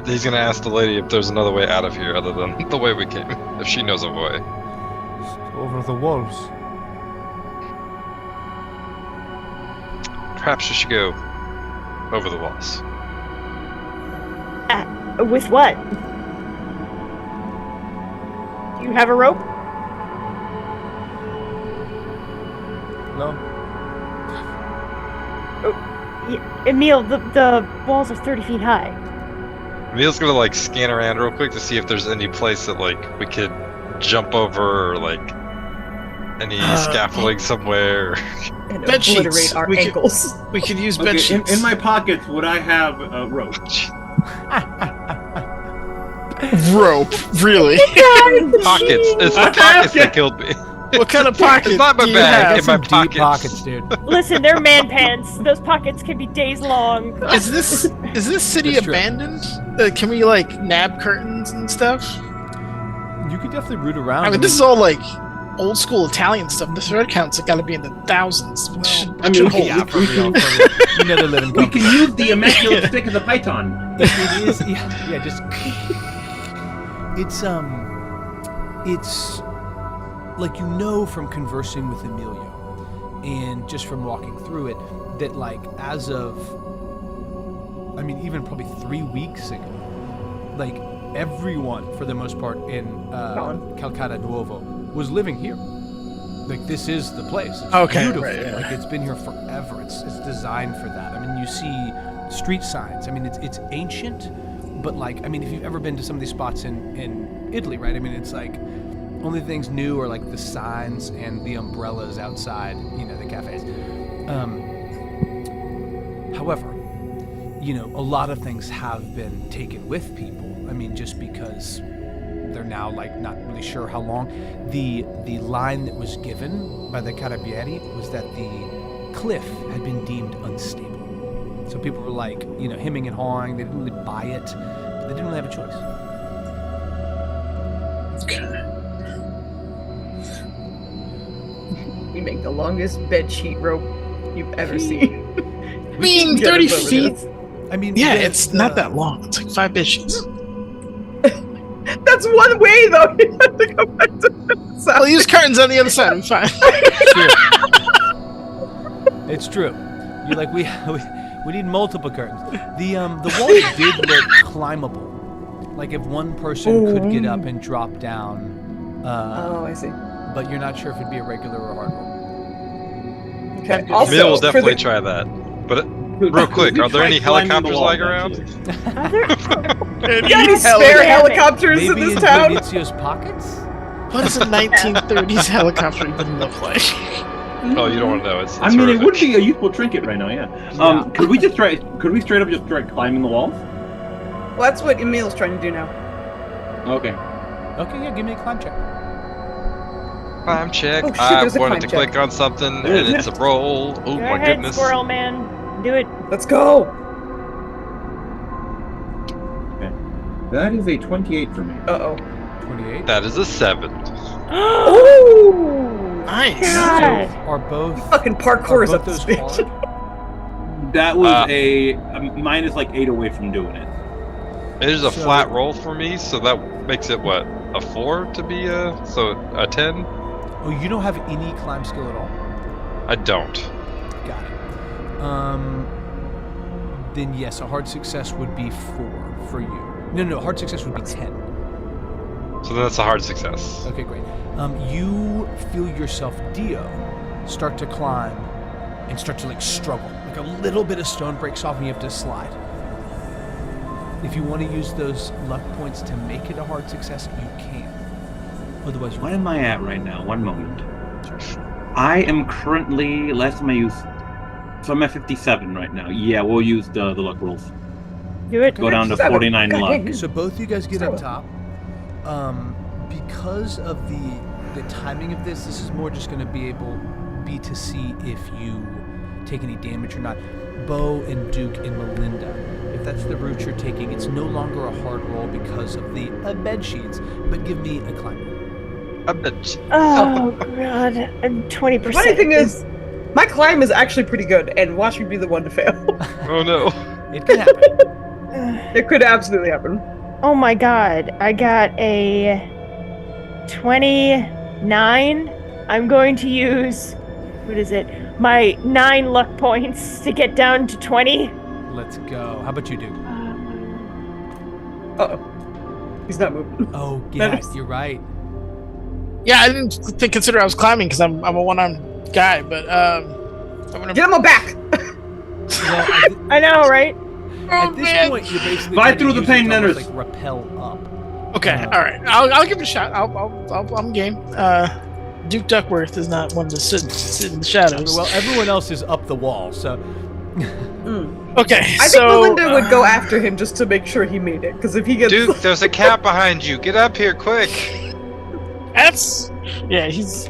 He's gonna ask the lady if there's another way out of here other than the way we came, if she knows a way. Over the walls. Perhaps you should go over the walls. With what? Do you have a rope? No. Emil, the walls are 30 feet high. Emil's gonna like scan around real quick to see if there's any place that like we could jump over or like any scaffolding somewhere. And Bed sheets. obliterate our We could- ankles. We could use bed Okay, sheets. in my pockets, would I have a rope? rope, really? Pockets. It's the pockets that killed me. What kind of pocket? It's not my do you bag. have? In my Deep pockets. pockets, dude. Listen, they're man pants. Those pockets can be days long. Is this city That's true. abandoned? Can we like nab curtains and stuff? You could definitely root around. I mean, this is all like old school Italian stuff. The thread counts have got to be in the thousands. Which should I mean, hold. Yeah, for real. You know they're living We can use the immaculate stick of the python. It is, yeah, just it's like, you know, from conversing with Emilio and just from walking through it, that like as of, I mean, even probably 3 weeks ago, like everyone for the most part in Calcatta Nuovo was living here. Like, this is the place. It's Okay, beautiful. right, yeah. Like, it's been here forever. It's designed for that. I mean, you see street signs. I mean, it's ancient, but like, I mean, if you've ever been to some of these spots in Italy, right? I mean, it's like only things new are like the signs and the umbrellas outside, you know, the cafes. However, you know, a lot of things have been taken with people. I mean, just because they're now like not really sure how long. The line that was given by the Carabinieri was that the cliff had been deemed unstable. So people were like, you know, hemming and hawing. They didn't really buy it. But they didn't really have a choice. Okay. We make the longest bedsheet rope you've ever seen. I mean, 30 feet. I mean, Yeah, it's not that long. It's like 5 bed sheets. That's That's one way, though. You have to go back to the side. I'll use curtains on the other side. I'm fine. It's true. You're like we need multiple curtains. The walls did look climbable. Like if one person could get up and drop down. Oh, I see. But you're not sure if it'd be a regular or a hard roll. Okay. Emil Also, will for definitely the- try that. But real quick, are there any helicopters lying around? You got any spare helicopters in Maybe this in town? Benitzio's pockets? What does a 1930s helicopter even look like? Oh, you don't want to know. It's I mean, it horrific. would be a useful trinket right now, yeah. Could we straight up just try climbing the walls? Well, that's what Emil's trying to do now. Okay. Okay, yeah, give me a climb check. Climb check. Oh, shoot, I there's a wanted climb to check. click on something, and it's a roll. Oh Go my ahead, goodness. squirrel man. Do it. Let's go. That is a 28 for me. Uh-oh. 28. That is a 7. Oh! Nice. God. So are both Fucking are parkour is both up this those bitch. hard? That was a minus like 8 away from doing it. It is a So- flat roll for me, so that makes it what? A 4 to be a 10? Oh, you don't have any climb skill at all? I don't. Got it. Then yes, a hard success would be 4 for you. No, hard success would be 10. So then that's a hard success. Okay, great. You feel yourself, Dio, start to climb and start to like struggle. Like a little bit of stone breaks off and you have to slide. If you want to use those luck points to make it a hard success, you can. Otherwise, you What am I at right now? One moment. I am currently last time I used, so I'm at 57 right now. Yeah, we'll use the luck rolls. Do it. Go down to 49 luck. So both you guys get up top. Because of the timing of this is more just going to be to see if you take any damage or not. Bo and Duke and Melinda, if that's the route you're taking, it's no longer a hard roll because of the bed sheets. But give me a climb roll. I bet. Oh god, I'm 20%. The funny thing is, my climb is actually pretty good, and watch me be the one to fail. Oh no. It can happen. It could absolutely happen. Oh my god, I got a 29. I'm going to use, what is it? My 9 luck points to get down to 20. Let's go. How about you, Duke? Uh-oh. He's not moving. Oh, yeah, That is- you're right. Yeah, I didn't consider I was climbing because I'm a one-armed guy, but I'm gonna. Get him on back! Well, I know, right? at this point, you're basically Fight trying to through the use pain it to almost, nethers. like rappel up. Okay, all right. I'll give it a shot. I'm game. Duke Duckworth is not one to sit in the shadows. Well, everyone else is up the wall, so Okay, I think so Melinda would go after him just to make sure he made it, because if he gets... Duke, there's a cat behind you. Get up here quick. that's he's.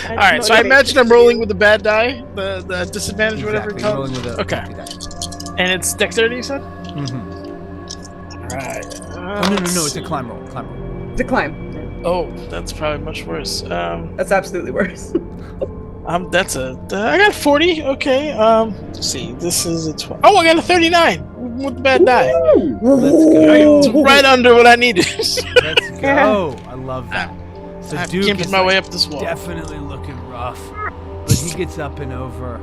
All right, so I imagine I'm rolling with the bad die, the disadvantage, whatever it exactly, comes. rolling with a Okay. empty die. And it's dexterity, you said? Mhm. All right. Oh no, it's a climb roll. Climb roll. to climb. Oh, that's probably much worse. That's absolutely worse. That's a. I got 40. Okay. Let's see. This is a 20. Oh, I got a 39 with the bad die. Let's go. It's right under what I needed. Let's go. I love that. So I'm Duke gimping is my like, way up this wall. definitely looking rough, but he gets up and over.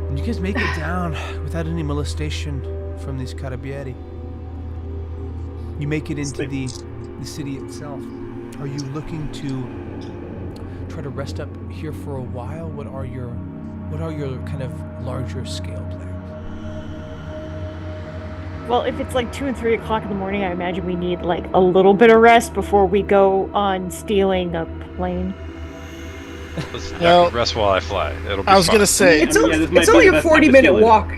And you guys make it down without any molestation from these Carabieri. You make it into the city itself. Are you looking to try to rest up here for a while? What are your kind of larger scale plans? Well, if it's like 2 and 3 o'clock in the morning, I imagine we need like a little bit of rest before we go on stealing a plane. Let's Well, rest while I fly. It'll be I was fun. gonna say. It's, I mean, yeah, this might it's be only the a best time to 40-minute steal it. walk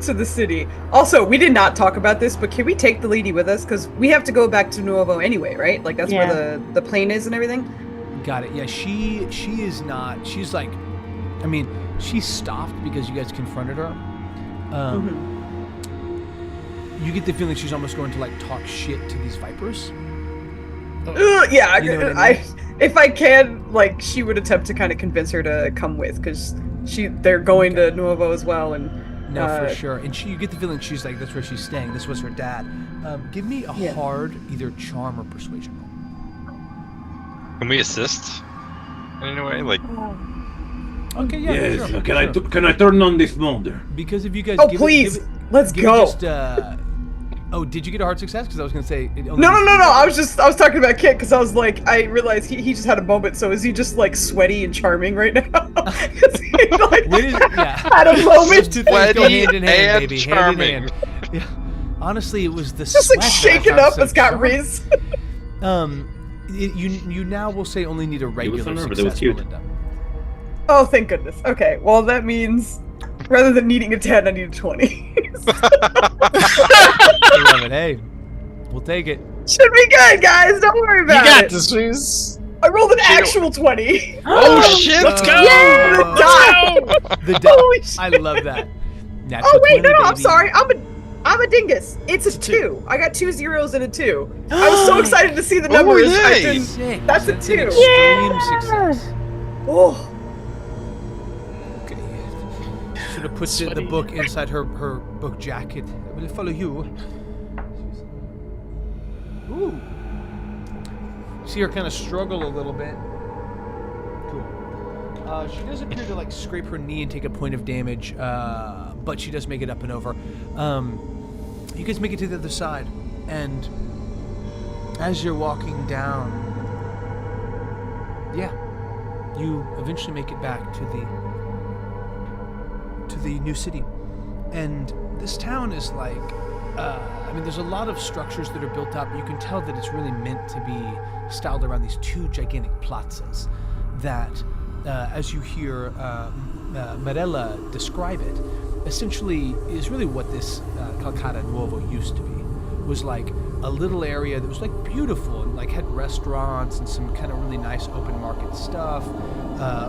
to the city. Also, we did not talk about this, but can we take the lady with us? Because we have to go back to Nuovo anyway, right? Like, that's where the plane is and everything? Got it. Yeah, she is not. She's like, I mean, she stopped because you guys confronted her. You get the feeling she's almost going to like talk shit to these vipers. Yeah, You know what I mean? if I can, like, she would attempt to kind of convince her to come with, because they're going to Nuovo as well, and No, for sure. And you get the feeling she's like, that's where she's staying. This was her dad. Give me a hard either charm or persuasion roll. Can we assist in any way? Like, Okay, yeah. Yes. Sure, Can I turn on this molder? Because if you guys Oh, give please. it, Let's give go. It just, oh, did you get a hard success? Because I was gonna say. No. I was talking about Kit because I was like, I realized he just had a moment. So is he just like sweaty and charming right now? 'Cause he, like, had a moment. Those two things go Sweaty hand in hand, and baby. charming. Hand in hand. Yeah. Honestly, it was the Just like sweat shaken that up. was It's got so Riz. You now will say only need a regular nervous, success, it was cute. Melinda. Oh, thank goodness. Okay, well that means rather than needing a 10, I need a 20. I love it. Hey, we'll take it. Should be good, guys. Don't worry You about got it. this, Riz. I rolled an actual 20. oh shit! Let's go! Yeah, Let's die. go! The Holy I shit. love that. Natural Oh wait, 20, no, I'm baby. sorry. I'm a dingus. It's a 2. I got 2 zeros and a 2. I was so excited to see the numbers. I yay. didn't. Six. That's a an 2. extreme success. Oh, Okay. Sort of puts the book inside her book jacket. I will follow you. Ooh. See her kind of struggle a little bit. Cool. She does appear to like scrape her knee and take a point of damage, but she does make it up and over. You guys make it to the other side, and as you're walking down, you eventually make it back to the new city. And this town is like, there's a lot of structures that are built up. You can tell that it's really meant to be styled around these 2 gigantic plazas that, as you hear Marella describe it, essentially is really what this Calcatta Nuovo used to be. It was like a little area that was like beautiful and like had restaurants and some kind of really nice open market stuff.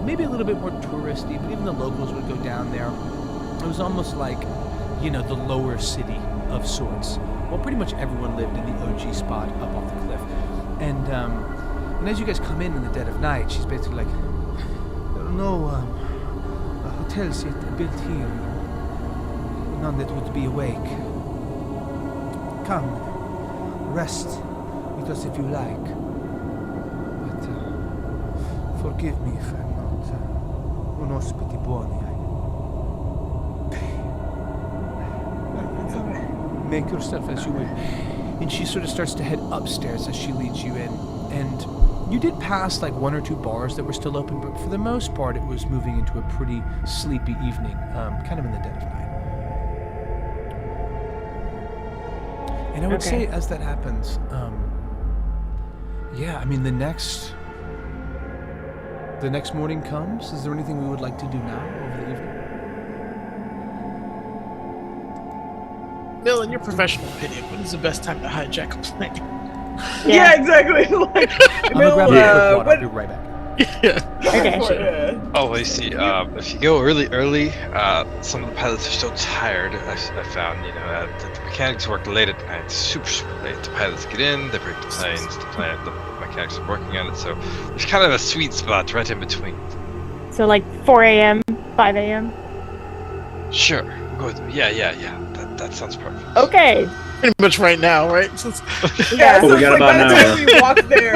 Maybe a little bit more touristy, but even the locals would go down there. It was almost like, the lower city of sorts. Well, pretty much everyone lived in the OG spot up off the cliff. And as you guys come in the dead of night, she's basically like, there are no hotels yet built here. None that would be awake. Come, rest with us if you like. But forgive me if I'm not un ospite buoni. Make yourself as you will. And she sort of starts to head upstairs as she leads you in. And you did pass like 1 or 2 bars that were still open, but for the most part it was moving into a pretty sleepy evening, kind of in the dead of night. And I would say as that happens, the next morning comes. Is there anything we would like to do now over the evening? Bill, in your professional opinion, when is the best time to hijack a plane? yeah, exactly. Like, I'm gonna grab a quick water. I'll be right back. Okay, sure. Oh, I see. If you go really early, some of the pilots are so tired. I found, the mechanics work late at night, super late. The pilots get in, they break the planes. The mechanics are working on it. So there's kind of a sweet spot right in between. So like 4 a.m., 5 a.m. Sure. Good. Yeah. That sounds perfect. Okay. Pretty much right now, right? Yeah, Well, so we got it's like about by an the hour. time we walk there,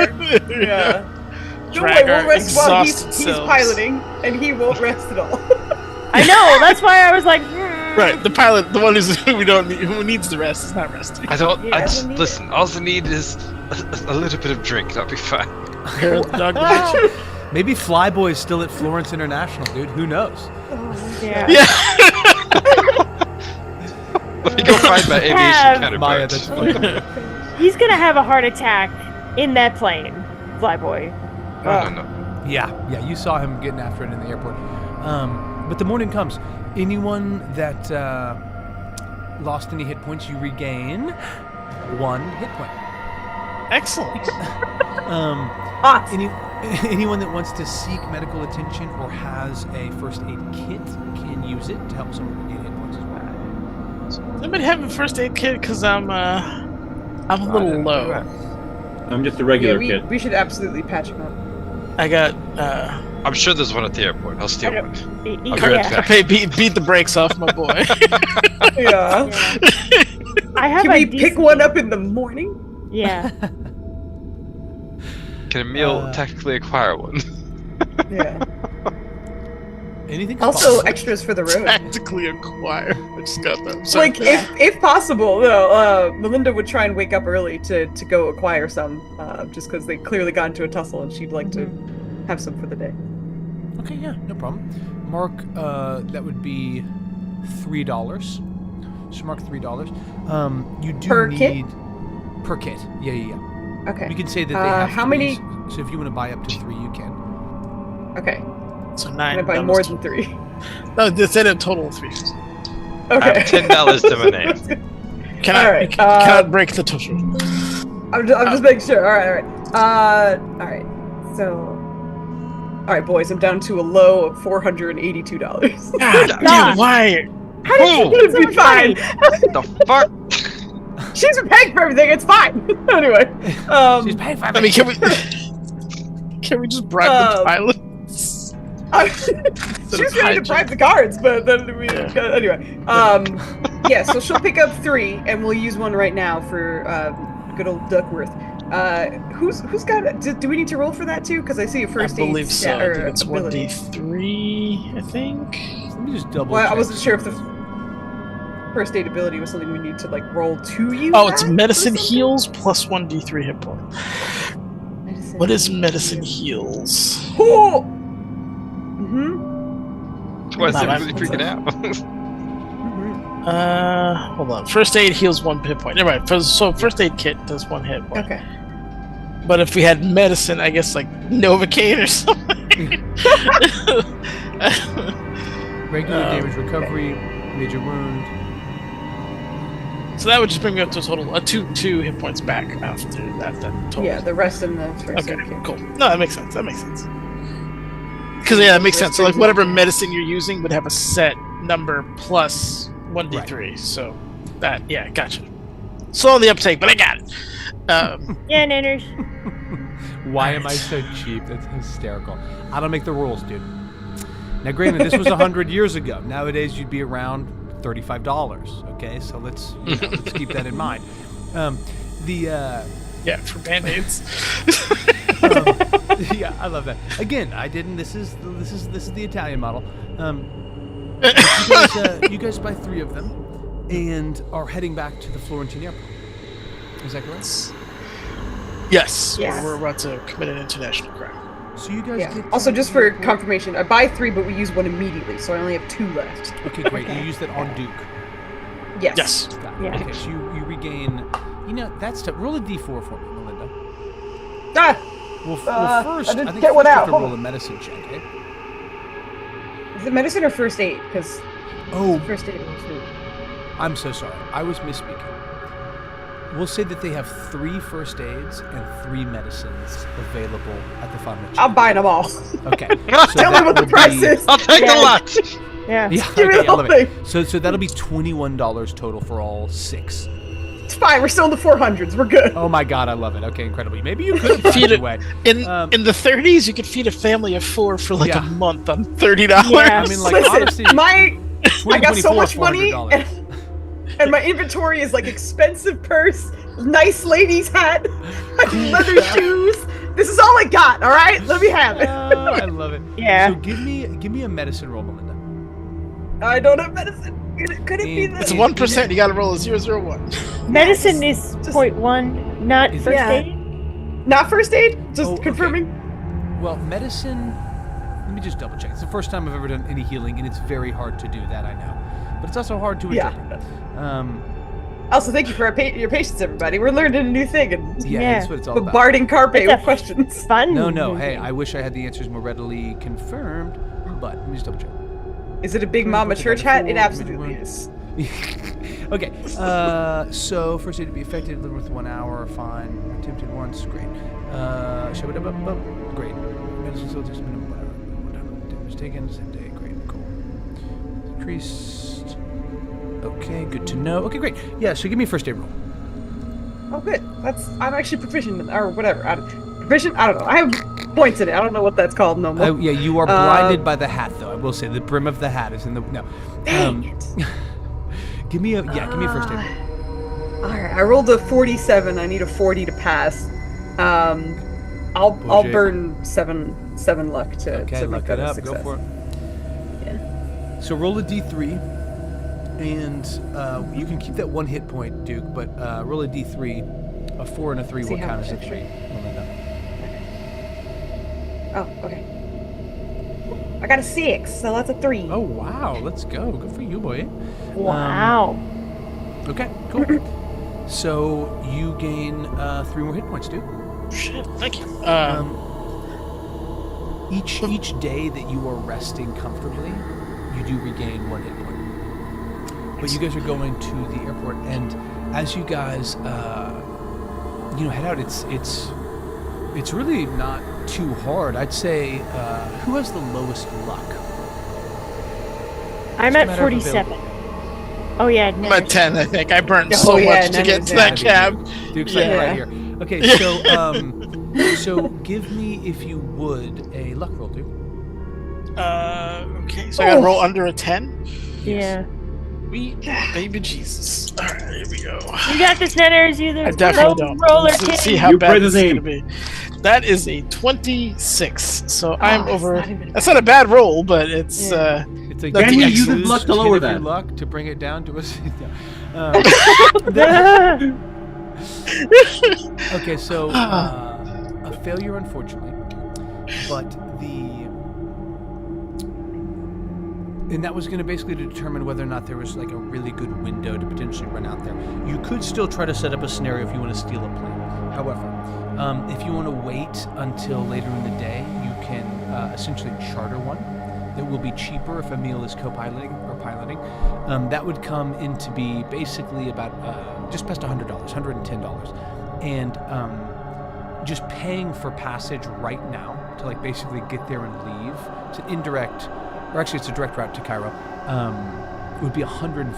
yeah. Don't worry, Drag we'll our rest while he's exhausted selves. piloting, and he won't rest at all. I know. That's why I was like, Right, the pilot, the one who needs the rest, is not resting. I don't. Yeah, I just doesn't need listen. All I need is a little bit of drink. That'll be fine. Hair of the dog well, Maybe Flyboy's still at Florence International, dude. Who knows? yeah. Yeah. Let me go find my aviation Have- Maya, counterpart. that's funny. He's gonna have a heart attack in that plane, Flyboy. No. Yeah, you saw him getting after it in the airport. But the morning comes. Anyone that lost any hit points, you regain 1 hit point. Excellent. Anyone that wants to seek medical attention or has a first aid kit can use it to help someone regain hit points as well. I've been having first aid kit because I'm a little low. I'm just a regular Yeah, kid. we should absolutely patch him up. I got. I'm sure there's one at the airport. I'll steal I one. don't- I'll be right yeah. back. Beat the brakes off my boy. Yeah. I have Can a we pick decent- one up in the morning? Yeah. Can Emil technically acquire one? Yeah. Anything Also, extras for the road. Tactically acquire. I just got that. Sorry. Like, if possible, though, Melinda would try and wake up early to go acquire some, just because they clearly got into a tussle and she'd like to have some for the day. Okay, yeah, no problem. Mark, that would be $3. So mark $3. You do Per need kit? per kit. Yeah. Okay. We can say that they have how threes, many- So if you want to buy up to 3, you can. Okay. So Can 9. I buy more than 3? No, they said a total of 3. I Okay. have $10 to my name. Alright, Cannot break the tussle. I'm just making sure. Alright. Alright. So. Alright, boys, I'm down to a low of $482. God damn, why? How did you Oh. get so It'll be much fine. money? The fuck? She's been paying for everything, it's fine. Anyway. She's paying for I mean, can we just bribe the pilots? She's ready to bribe the guards, but then anyway. Yeah, so she'll pick up 3, and we'll use one right now for good old Duckworth. Who's got it? Do we need to roll for that too? Because I see a first I aid believe so. I or think it's ability. 1d3, I think. Let me just double Well, I check. wasn't sure if the first aid ability was something we need to like roll to use. Oh, it's that or medicine something? heals plus 1d3 hit point. Medicine What is medicine heals? Cool. Mm-hmm. Why is Nah, everybody freaking out? Hold on. First aid heals 1 hit point. Never mind. So first aid kit does 1 hit point. Okay. But if we had medicine, I guess like Novocaine or something. Regular damage recovery, major wound. So that would just bring me up to a total of 2 hit points back after that total. Yeah, the rest in the first Okay, aid kit. cool. No, that makes sense. Because, yeah, that makes sense. So, like, whatever medicine you're using would have a set number plus 1d3. So, that, yeah, gotcha. Slow on the uptake, but I got it. Yeah, Nanners. Why am I so cheap? That's hysterical. I don't make the rules, dude. Now, granted, this was 100 years ago. Nowadays, you'd be around $35. Okay, so let's keep that in mind. Yeah, for band-aids. Yeah, I love that. Again, I didn't. This is the Italian model. You guys buy 3 of them, and are heading back to the Florentine airport. Is that correct? Yes. Yes. We're about to commit an international crime. So you guys Yeah. get. Also, just for confirmation, I buy 3, but we use 1 immediately, so I only have 2 left. Okay, great. You use that on Duke. Yes. Yes. Got it. Yeah. Okay, so you regain. You know that's tough. Roll a d4 for me, Melinda. Ah! Well, I first, didn't I think get one first you out. have to Hold roll a on. medicine check. Eh? Is it medicine or first aid? Because Oh, first aid was food. I'm so sorry. I was misspeaking. We'll say that they have 3 first aids and 3 medicines available at the pharmacy. I'm buying them all. Okay. Tell me what the price is. I'll take Yeah. the lot! Yeah. Yeah, Give me okay, the I love whole it. thing. So that'll be $21 total for all 6. It's fine. We're still in the 400s. We're good. Oh my god, I love it. Okay, incredibly. Maybe you could have Feed found it- a way. In the 30s, you could feed a family of 4 for like Yeah. a month on $30. Yeah. I mean, like, Listen, honestly, I got so 2024, much money, $400. and my inventory is like expensive purse, nice lady's hat, leather shoes. This is all I got. All right, let me have it. Oh, I love it. Yeah. So give me a medicine roll, Melinda. I don't have medicine. Could it be And- this? It's 1%. You got to roll a 001. Medicine is Just- 0.1, not Is first Yeah. aid. Not first aid? Just Oh, okay. confirming. Well, medicine. Let me just double check. It's the first time I've ever done any healing, and it's very hard to do that. I know, but it's also hard to Yeah. interpret. Also, thank you for your patience, everybody. We're learning a new thing and Yeah, Yeah. that's what it's all about. bombarding Carpe It's with a- questions. Fun. No. Hey, I wish I had the answers more readily confirmed, but let me just double check. Is it a Big Mama church hat? It absolutely is. Okay, so first aid to be effective, live with 1 hour, fine. Attempted once, great. Great. Medicine still takes a minute, whatever. Damage taken, same day, great, cool. Increased. Okay, good to know. Okay, great. Yeah, so give me a first aid roll. Oh, good. I'm actually proficient, or whatever. Proficient? I don't know. I have points in it. I don't know what that's called no more. Yeah, you are blinded by the hat, though. I will say the brim of the hat is in the no. Dang it. Give me a first aid. All right, I rolled a 47. I need a 40 to pass. I'll Bullshit. burn seven luck to Okay, make look that it a up. success. Go for it. Yeah. So roll a d3, and you can keep that 1 hit point, Duke. But roll a d3. A 4 and a 3 See will how count much as a I 3. Oh, okay. I got a 6, so that's a 3. Oh wow, let's go. Good for you, boy. Wow. Okay, cool. So you gain 3 more hit points, dude. Shit, thank you. Each day that you are resting comfortably, you do regain 1 hit point. But you guys are going to the airport, and as you guys, head out, it's really not too hard. I'd say, who has the lowest luck? I'm Just a at matter of 47. Oh yeah, I'm at 10, I think. I burned Oh, so yeah, much to get Nenner's to that Heavy, cab. dude. Duke's like Yeah. right here. Okay, so give me, if you would, a luck roll, dude. Okay, so I gotta roll under a 10? Yeah. Sweet baby Jesus. Alright, here we go. You got this, Nenners. You the I definitely low don't. roller Let's king. see how You bad pray this the is name. gonna be. That is a 26. So I'm it's over. not even That's not a bad roll, but it's It's a Can you use use his luck to lower that? luck to bring it down to us. Okay, so a failure, unfortunately, but and that was going to basically determine whether or not there was like a really good window to potentially run out there. You could still try to set up a scenario if you want to steal a plane. However, if you want to wait until later in the day, you can essentially charter one. That will be cheaper if Emil is co-piloting or piloting. That would come in to be basically about just past $100, $110, and just paying for passage right now to like basically get there and leave. It's an indirect, or actually it's a direct route to Cairo. Would be $150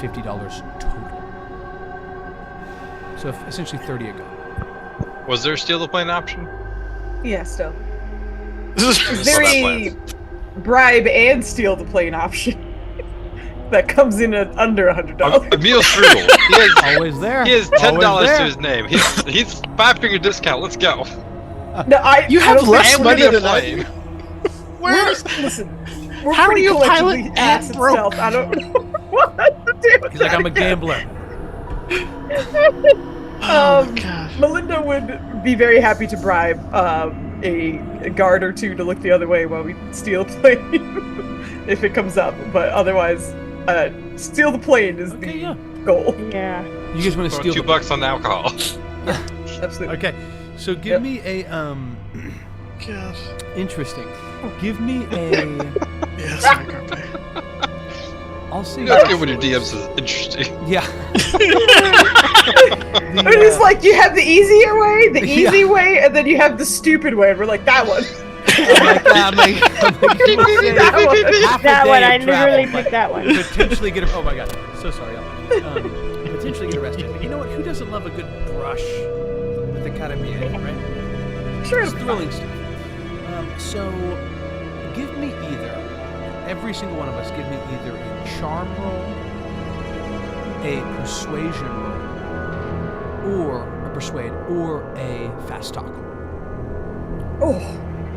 total. So essentially 30 a go. Was there a steal the plane option? Yeah, still. It's Very bribe and steal the plane option. That comes in at under $100. Emil's frugal. Always there. He has $10 Always to there. his name. He's 5-finger discount. Let's go. No, You have I don't less think money we're than gonna- plane. Listen, we're How pretty do you collectively pilot ass and at broke? stealth. I don't know what to do with He's like, that I'm a again. gambler. Oh my god. Melinda would be very happy to bribe a guard or two to look the other way while we steal the plane if it comes up. But otherwise, steal the plane is Okay, the yeah. goal. Yeah. You guys want to Throw steal the $2 on alcohol. Absolutely. Okay, so give Yep. me a God. interesting. Give me a. Yes, I can't pay. I'll say. That's good when your DM says interesting. Yeah. But it's like you have the easier way, the Yeah. easy way, and then you have the stupid way. And we're like, that one. I'm like, you will say That one. half a That day one, of I literally travel, picked that but one. Potentially get. Oh my god, so sorry. Potentially get arrested. But you know what? Who doesn't love a good brush with the carabinieri, right? Sure. It's thrilling stuff. So, give me either. Every single one of us, give me either a charm roll, a persuasion roll, or a persuade, or a fast talk. Oh,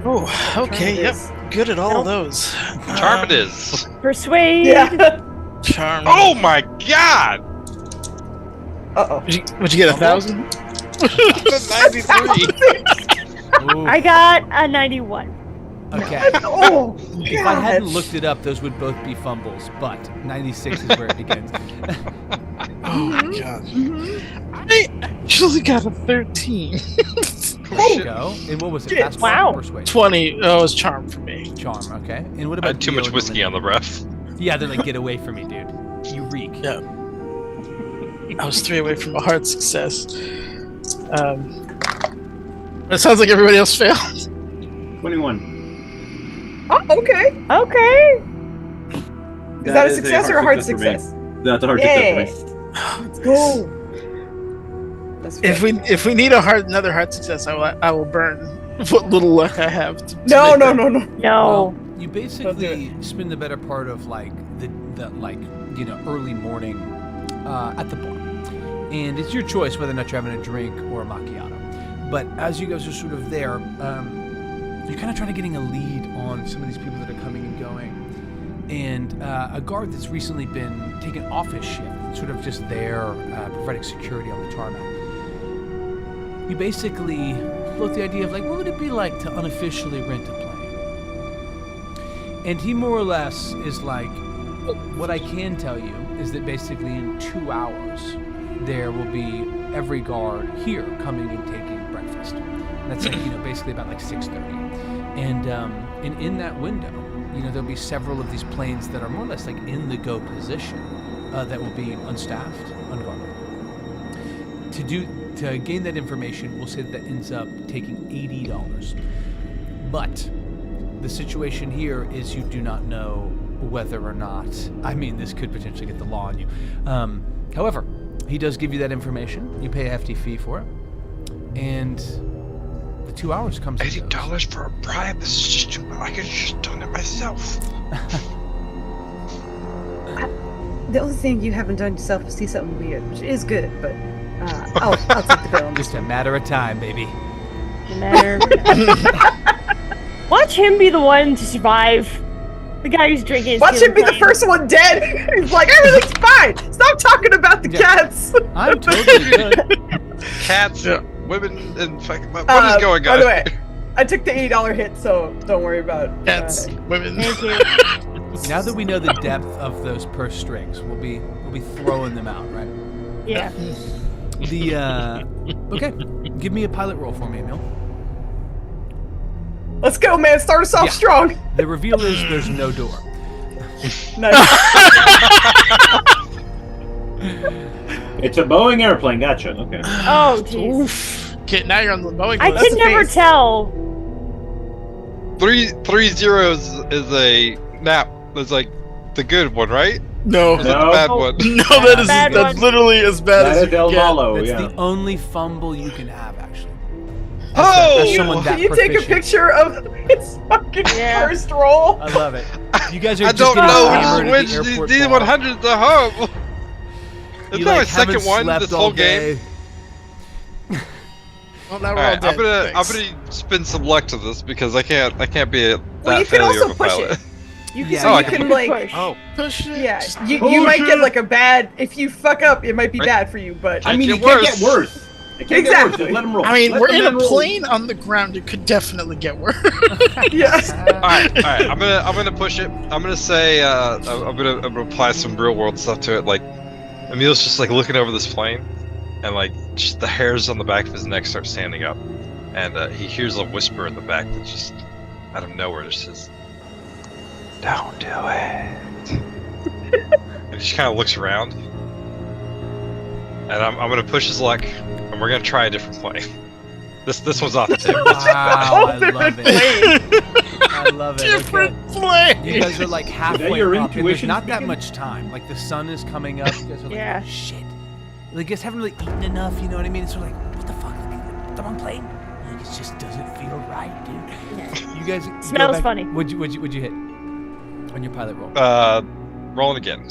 Oh, okay, yep. this. Good at all Nope. of those. Charm it is. Persuade. yeah. Charm. Oh my god! Uh-oh. Would you get 1,000? 93. Ooh, I got a 91. okay. Oh, If I hadn't gosh. looked it up, those would both be fumbles, but 96 is where it begins. Oh my god. I actually got a 13. There you go. And what was it? Fast talk Wow. or persuade? 20. Oh, it was charm for me. Charm, okay. And what I about had too Leo much and whiskey on Melinda? the breath. Yeah, they're like, get away from me, dude. You reek. Yeah. I was 3 away from a hard success. It sounds like everybody else failed. 21. Oh, okay. Okay. Is that a success or a hard success? For me. That's a hard success for me. Let's go. That's If we need another hard success, I will burn what little luck I have. To No, make no, that. no, no. No. Well, you Don't do basically spend the better part of like the early morning at the bar, and it's your choice whether or not you're having a drink or a macchiato. But as you guys are sort of there, you're kind of trying to getting a lead on some of these people that are coming and going, and a guard that's recently been taken off his shift, sort of just there providing security on the tarmac. You basically float the idea of like, what would it be like to unofficially rent a plane? And he more or less is like, what I can tell you is that basically in 2 hours, there will be every guard here coming and taking breakfast. That's basically about like 6:30. And in that window, there'll be several of these planes that are more or less like in the go position that will be unstaffed, unguarded. To gain that information, we'll say that ends up taking $80. But the situation here is you do not know whether or not, this could potentially get the law on you. However, he does give you that information. You pay a hefty fee for it. And the 2 hours comes and goes. $80 for a bribe? This is just too much. I could have just done it myself. The only thing you haven't done yourself is see something weird, which is good, but I'll take the bill. Just a matter of time, baby. No matter. Watch him be the one to survive. The guy who's drinking. Watch him be the first one dead. He's like, everything's fine. Stop talking about the cats. I'm totally good. Cats, Yeah. women, and fucking. What is going on? By the way, I took the $80 hit, so don't worry about Cats, women. Thank you. Now that we know the depth of those purse strings, we'll be throwing them out, right? Yeah. Okay. Give me a pilot roll for me, Emil. Let's go, man. Start us off Yeah. strong. The reveal is there's no door. Nice. It's a Boeing airplane. Gotcha. Okay. Oh, jeez. Oof. Okay, now you're on the Boeing I list. can never face. tell. 3 zeros is a nap. That's like the good one, right? No. Or is that the No. bad Oh. one? No, that's Bad one. literally as bad That as is you El can get. Malo. That's Yeah. the only fumble you can have, actually. Oh! As someone that Can you take a proficient. picture of his fucking Yeah. first roll? I love it. You guys are I just don't getting know hammered at which the airport these bar. D100s are home. It's You not my like haven't second one slept this all whole game. day. Well, now All we're all right, dead. I'm gonna Thanks. spin some luck to this because I can't be that Well, you can failure also of a push pilot. it. You can, Yeah, so yeah. you can like, Push. Oh, Push it. yeah, Just you push might get it. like a bad. If you fuck up, it might be Right. bad for you. But I mean, Get it can't worse. get worse. It can't Exactly. get worse. Just let him roll. I mean, Let we're the in man a roll. plane on the ground. It could definitely get worse. yes. all right. I'm gonna push it. I'm gonna say I'm gonna apply some real world stuff to it. Like Emil's just like looking over this plane, and like just the hairs on the back of his neck start standing up, and he hears a whisper in the back that just out of nowhere just says, "Don't do it." And he just kind of looks around, and I'm gonna push his luck, and we're gonna try a different plane. This one's off the table. Wow, I love it. Plane. I love it. Different Okay. plane. You guys are like halfway your up, and there's intuition not that speaking? much time. Like the sun is coming up. You guys are like, Yeah. shit. Like, you guys haven't really eaten enough. You know what I mean? It's sort of like, what the fuck? Like, the wrong plane? Like, it just doesn't feel right, dude. You guys go Smells back- funny. What'd you hit on your pilot roll? Rolling again.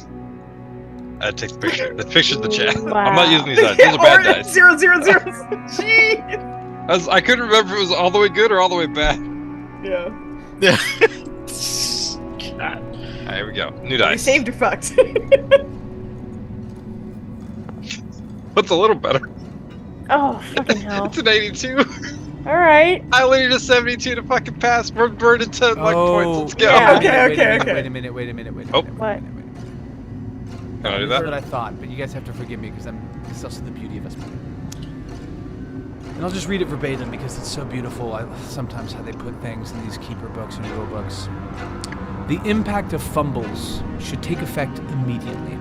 I take the picture. The picture's in the chat. I'm Wow. not using these dice. These are bad Or dice. 0, 0, 0. Jeez. I couldn't remember if it was all the way good or all the way bad. Yeah. Yeah. Alright, here we go. New You dice. saved or fucked. What's a little better? Oh, fucking hell. It's an 82. Alright. I only need a 72 to fucking pass. We're burning 10 luck points. Let's go. Yeah. Okay. Wait a minute. Oh. What? Can I do That's that? what I thought, but you guys have to forgive me because it's also the beauty of us. And I'll just read it verbatim because it's so beautiful. Sometimes how they put things in these keeper books and rule books. The impact of fumbles should take effect immediately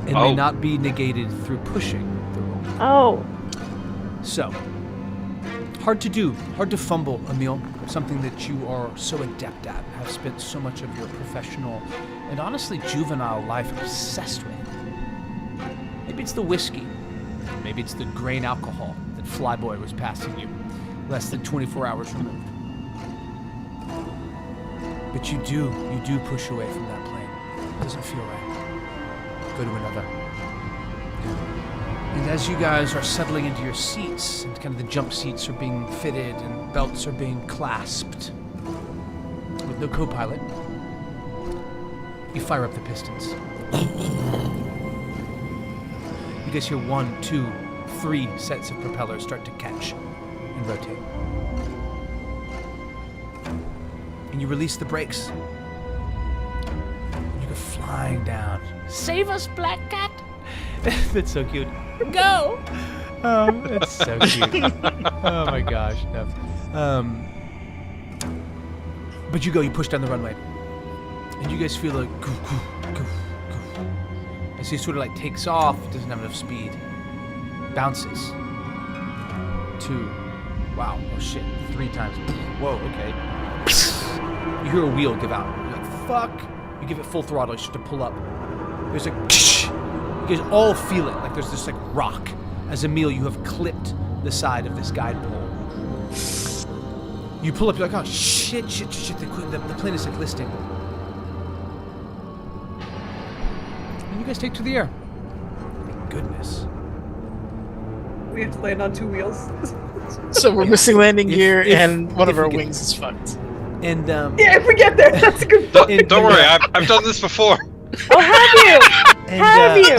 and may not be negated through pushing the roll. Oh. So, hard to do, hard to fumble, Emil. Something that you are so adept at, have spent so much of your professional and honestly juvenile life obsessed with. Maybe it's the whiskey. Maybe it's the grain alcohol that Flyboy was passing you. less than 24 hours removed. But you do push away from that plane. It doesn't feel right. Go to another. And as you guys are settling into your seats, and kind of the jump seats are being fitted and belts are being clasped, with no co-pilot, you fire up the pistons. You guys hear 1, 2, 3 sets of propellers start to catch and rotate. And you release the brakes. And you go flying down. Save us, Black Cat! That's so cute. Go! That's so cute. Oh my gosh. No. But you push down the runway. And you guys feel like goof, goof, goof, goof. As he sort of like takes off, doesn't have enough speed. Bounces. 2. Wow. Oh shit. 3 times. Whoa, okay. You hear a wheel give out. You're like, fuck. You give it full throttle. You start to pull up. There's like, you guys all feel it. Like there's this like rock. As Emil, you have clipped the side of this guide pole. You pull up. You're like, oh shit. The plane is like listing. And you guys take to the air. Thank goodness. We have to land on 2 wheels. So we're missing landing gear, and one of if our we get wings is fucked. And Yeah, if we get there, that's a good point. Don't worry, I've done this before. Oh, have you? and, Have you?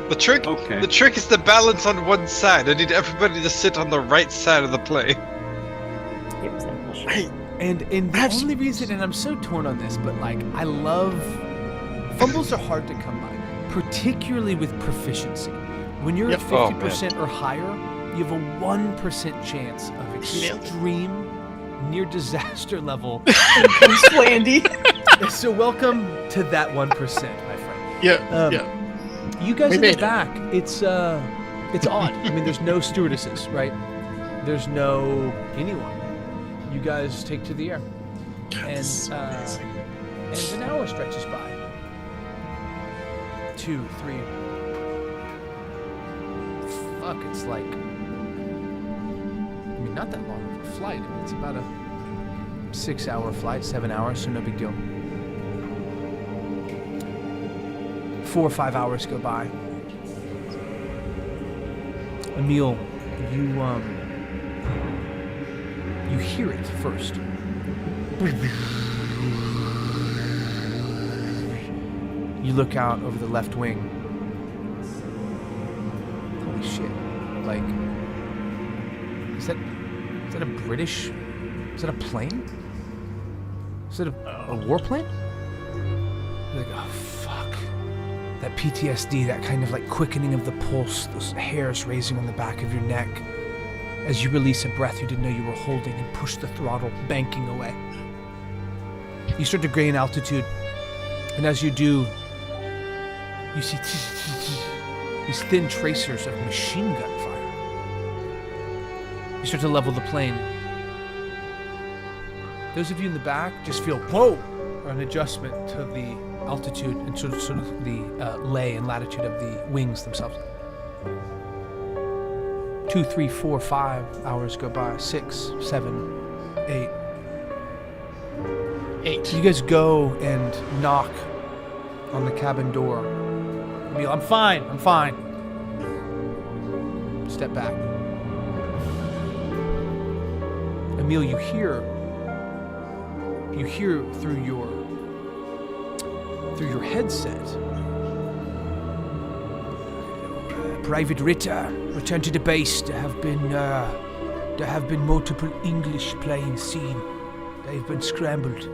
The trick is to balance on one side. I need everybody to sit on the right side of the plane. And the only reason, and I'm so torn on this, but like I love fumbles are hard to come by, particularly with proficiency. When you're at 50% or higher, you have a 1% chance of extreme, near disaster level. Slandy. So welcome to that 1%, my friend. Yeah. You guys in the back, it's odd. I mean, there's no stewardesses, right? There's no anyone. You guys take to the air, and an hour stretches by. 2, 3. Fuck, it's like, I mean, not that long of a flight. I mean, it's about a 6-hour flight, 7 hours, so no big deal. 4 or 5 hours go by. Emil, you hear it first. You look out over the left wing. Holy shit. Like, is that a British, is that a plane? Is that a warplane? You're like, oh fuck. That PTSD, that kind of like quickening of the pulse, those hairs raising on the back of your neck. As you release a breath you didn't know you were holding and push the throttle, banking away. You start to gain altitude, and as you do, you see these thin tracers of machine gun fire. You start to level the plane. Those of you in the back just feel, whoa, or an adjustment to the altitude and sort of the lay and latitude of the wings themselves. 2, 3, 4, 5 hours go by. 6, 7, 8. 8. You guys go and knock on the cabin door. Emil, I'm fine. Step back. Emil, you hear through your headset. Private Ritter, return to the base. There have been multiple English planes seen. They've been scrambled.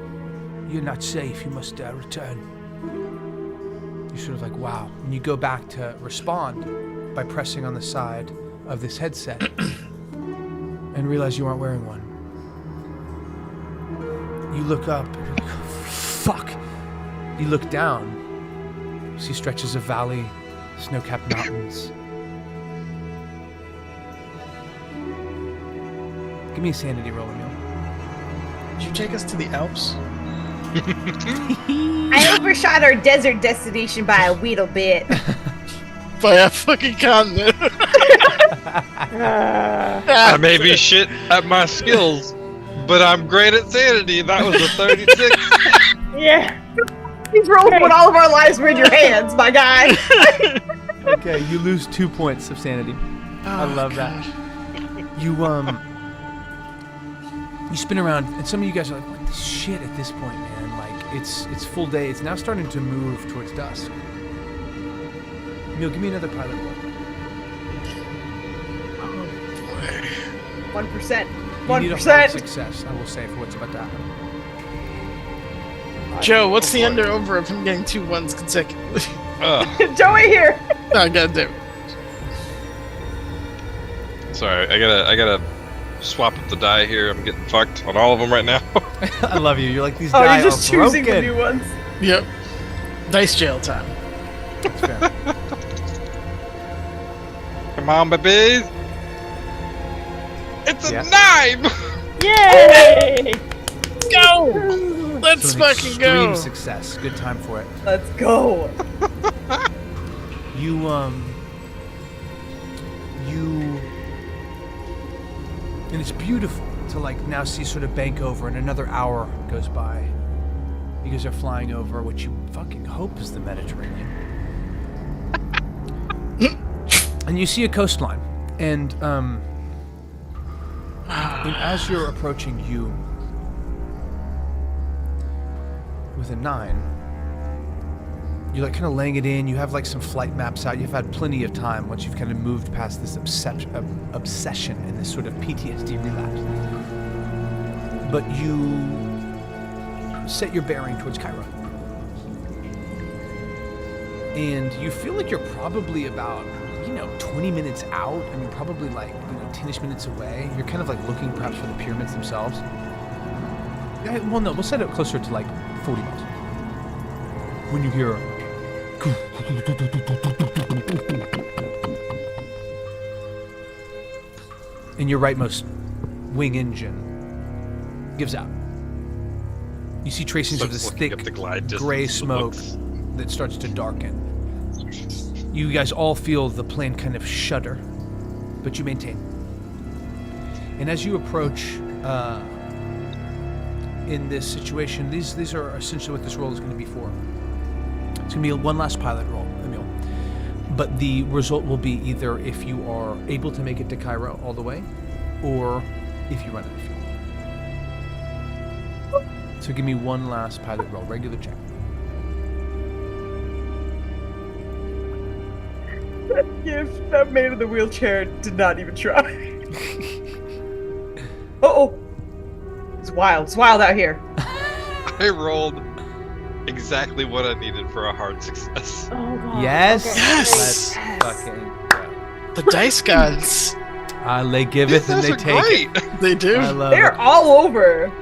You're not safe. You must return. You're sort of like, wow. And you go back to respond by pressing on the side of this headset and realize you aren't wearing one. You look up. And you're like, fuck. You look down. You see stretches of valley, snow-capped mountains. Give me a sanity roll, Emil. Did you take us to the Alps? I overshot our desert destination by a little bit. by a fucking continent. I may be shit at my skills, but I'm great at sanity. That was a 36. Yeah. You've rolled when all of our lives were in your hands, my guy. Okay, you lose 2 points of sanity. I love that. You you spin around, and some of you guys are like, "What the shit?" At this point, man. Like it's full day. It's now starting to move towards dusk. Neil, give me another pilot roll. 1%. You need a hard success, I will say, for what's about to happen. Joe, what's the under-over of him getting 2 1s consecutively? Joey here. Oh, goddamn. Sorry, I gotta swap up the die here. I'm getting fucked on all of them right now. I love you. You're like, these Oh, die you're just are choosing broken. the new ones. Yep. Dice jail time. That's fair. Come on, babies. It's a 9! Yay! Go! Let's So an fucking go! extreme success. Good time for it. Let's go. You and it's beautiful to like now see sort of bank over, and another hour goes by. You guys are flying over what you fucking hope is the Mediterranean. And you see a coastline, and as you're approaching, you with a 9, you're like kind of laying it in. You have like some flight maps out. You've had plenty of time once you've kind of moved past this obsession and this sort of PTSD relapse. But you set your bearing towards Cairo. And you feel like you're probably about, 20 minutes out. I mean, probably like, 10-ish minutes away. You're kind of like looking perhaps for the pyramids themselves. Well, no, we'll set it closer to like 40 miles. When you hear and your rightmost wing engine gives out. You see tracings of this thick gray smoke that starts to darken. You guys all feel the plane kind of shudder, but you maintain. And as you approach in this situation, these are essentially what this roll is going to be for. It's going to be one last pilot roll, Emil. But the result will be either if you are able to make it to Cairo all the way, or if you run out of fuel. So give me one last pilot roll, regular check. That gift that man in the wheelchair did not even try. Uh-oh. It's wild. It's wild out here. I rolled exactly what I needed for a hard success. Oh god. Yes. Okay. Yes! Let's fucking go. The dice gods. They giveth and they take. Great. They do. I love They're it. all over.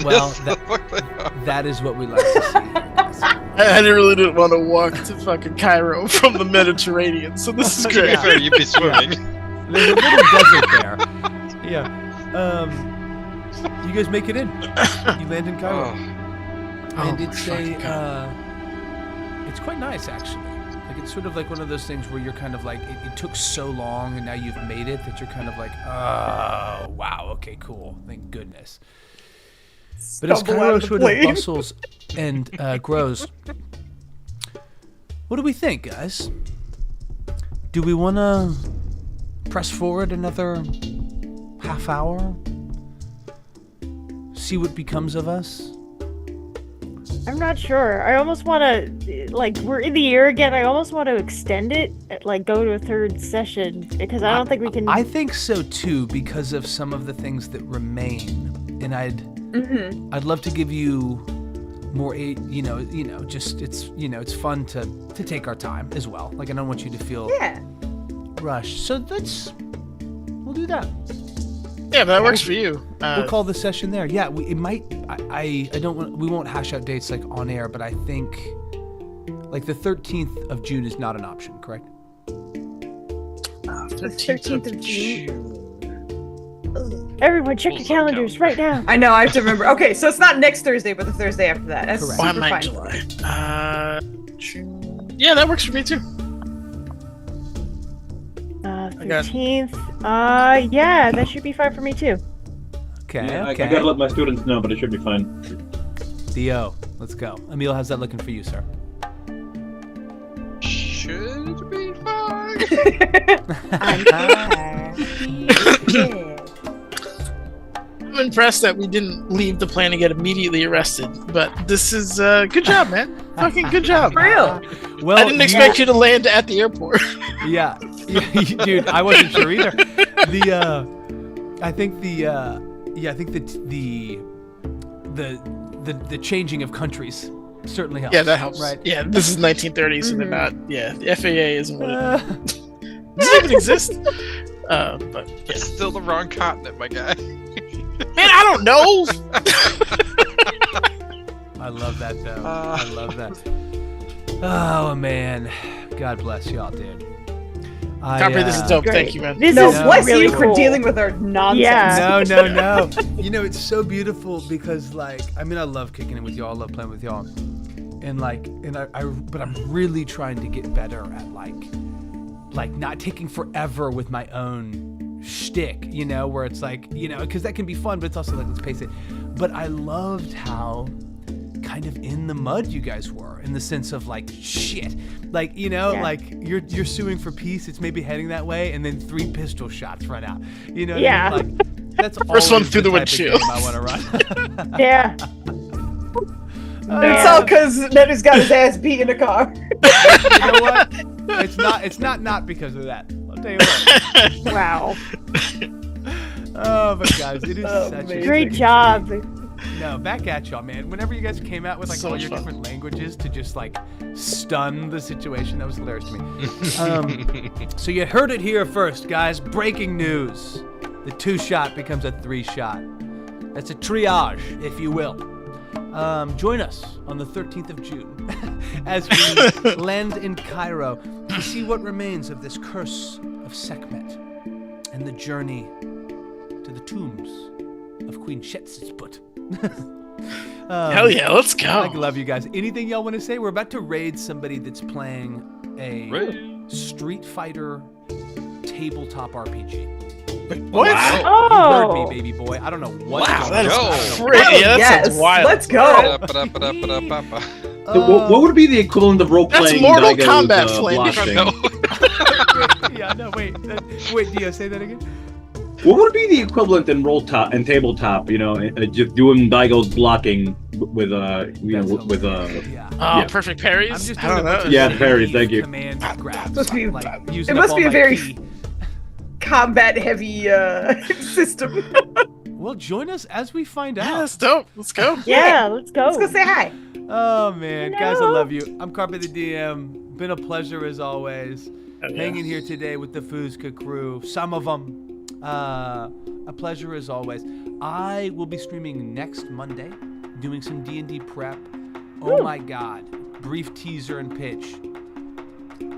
Well, Yes, the fuck they are. that is what we like to see. I really didn't want to walk to fucking Cairo from the Mediterranean, so this is To be great. fair, you'd be swimming. There's a little desert there. Yeah. You guys make it in. You land in Cairo. And it's it's quite nice actually. Like it's sort of like one of those things where you're kind of like it took so long and now you've made it that you're kind of like, oh wow, okay, cool, thank goodness. But as Stumble out Cairo of the sort of plane. bustles and grows, what do we think, guys? Do we want to press forward another half hour? See what becomes of us? I'm not sure. I almost want to, like, we're in the year again. I almost want to extend it, like, go to a third session because I don't think we can. I think so too, because of some of the things that remain, and I'd love to give you more. Just it's fun to take our time as well. Like I don't want you to feel rushed. So we'll do that. Yeah, that works for you. We'll call the session there. Yeah, we won't hash out dates like on air, but I think like the 13th of June is not an option, correct? 13th of June. Everyone, check your calendars right now. I know, I have to remember. Okay, so it's not next Thursday, but the Thursday after that. That's Correct. Why super am I fine. July? June. Yeah, that works for me too. got- 15th. Yeah, that should be fine for me too. Okay, Yeah, okay. I gotta let my students know, but it should be fine. Dio, let's go. Emil, how's that looking for you, sir? Should be fine. I'm impressed that we didn't leave the plane and get immediately arrested, but this is good job, man. Fucking good job. Real. Well, I didn't expect you to land at the airport. Yeah, dude, I wasn't sure either. I think the changing of countries certainly helps. Yeah, that helps. Right. Yeah, this is 1930s, so they're not. Yeah, the FAA isn't what it does it even exist? But yeah. It's still the wrong continent, my guy. Man, I don't know. I love that though. I love that. Oh man, God bless y'all, dude. Copper, this is dope. Great. Thank you, man. This No, is bless really you for cool. dealing with our nonsense. Yeah. No. You know, it's so beautiful because, like, I mean, I love kicking it with y'all. I love playing with y'all. And but I'm really trying to get better at like not taking forever with my own shtick, you know, where it's like, you know, because that can be fun, but it's also like, let's pace it. But I loved how kind of in the mud you guys were, in the sense of like, shit, like, you know, Yeah. like you're suing for peace, it's maybe heading that way, and then 3 pistol shots run out, you know what Yeah. I mean? Like, that's First one always through the type of windshield. game I want to run. Yeah. It's all because Nettie's got his ass beat in a car. You know what? It's not because of that. I'll tell you what. Wow. Oh, but guys, it is Oh, such a amazing. Great job. No, back at y'all, man. Whenever you guys came out with like So all much your fun. different languages to just like stun the situation, that was hilarious to me. So you heard it here first, guys. Breaking news: the 2-shot becomes a 3-shot. That's a triage, if you will. Join us on the 13th of June as we land in Cairo to see what remains of this curse of Sekhmet and the journey to the tombs of Queen Shetsetsput. Hell yeah, let's go. I love you guys. Anything y'all want to say? We're about to raid somebody that's playing a Raid. Street Fighter tabletop RPG. What? You Oh. heard me, baby boy. I don't know what's Wow, going that is on. Go. I don't know. crazy. Yeah, that yes. sounds wild. Let's go. Ba-da-ba-da-ba-da-ba-ba. So what would be the equivalent of role That's playing? Mortal Kombat, Flynn. Blasting? Yeah, no, wait. Wait, Dio, say that again? What would be the equivalent in tabletop? You know, just doing Daigo's blocking with Yeah. Oh, Yeah. perfect I'm parries. just I doing a don't bunch know. of Yeah, naive parries, thank you. command grabs. Must be- like, it using must up be all a my very ki. Combat heavy system. Well, join us as we find Yeah, out. that's dope. Let's go. Yeah, let's go. Let's go say hi. Oh man, guys, I No. love you. I'm Carpe the DM. Been a pleasure as always. Oh, yeah. Hanging here today with the Fuzka crew. Some of them. A pleasure as always. I will be streaming next Monday, doing some D&D prep. Oh my God! Brief teaser and pitch.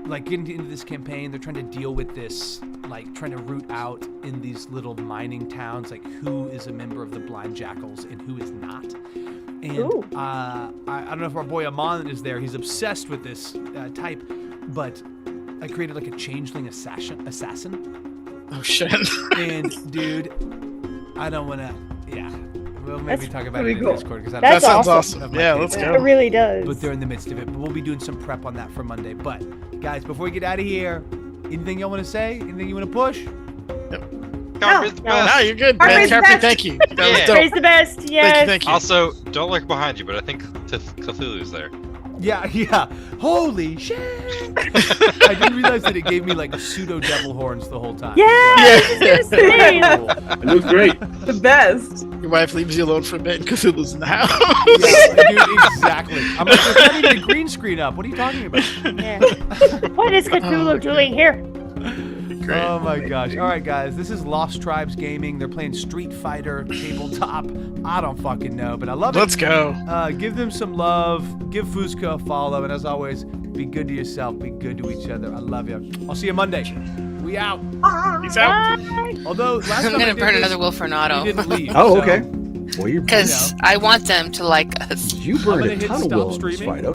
Like getting into this campaign, they're trying to deal with this, like trying to root out in these little mining towns, like who is a member of the Blind Jackals and who is not. And Ooh. I don't know if our boy Amon is there. He's obsessed with this type, but I created like a changeling assassin. Oh shit. And dude, I don't want to. Yeah, we'll maybe That's talk about pretty it in cool. Discord because That That's sounds awesome. awesome. Yeah, let's It go. really does. But they're in the midst of it. But we'll be doing some prep on that for Monday. But guys, before we get out of here, anything y'all want to say? Anything you want to push? Carver's the No. best. No, you're good, Our man. raise Carefree, best. thank you. That was Yeah. dope. Praise the best. Yes. Thank you. Also, don't look behind you, but I think Cthulu's there. Yeah. Holy shit! I didn't realize that it gave me like pseudo devil horns the whole time. Yeah. Yeah. Insane. It looks great. The best. Your wife leaves you alone for a bit and Cthulhu's in the house. Yeah, dude, exactly. I'm like, there's not even a green screen up. What are you talking about? Yeah. What is Cthulhu doing here? Great. Oh my gosh. All right, guys. This is Lost Tribes Gaming. They're playing Street Fighter tabletop. I don't fucking know, but I love it. Let's go. Give them some love. Give Fuzka a follow. And as always, be good to yourself. Be good to each other. I love you. I'll see you Monday. We out. Peace out. Bye. Although, last I'm time I gonna did burn this, another Wolfernato. we didn't leave. Oh, so okay. Well, you're Because I want them to like us. you I'm burned gonna a hit ton of stop wolves, streaming. Fido.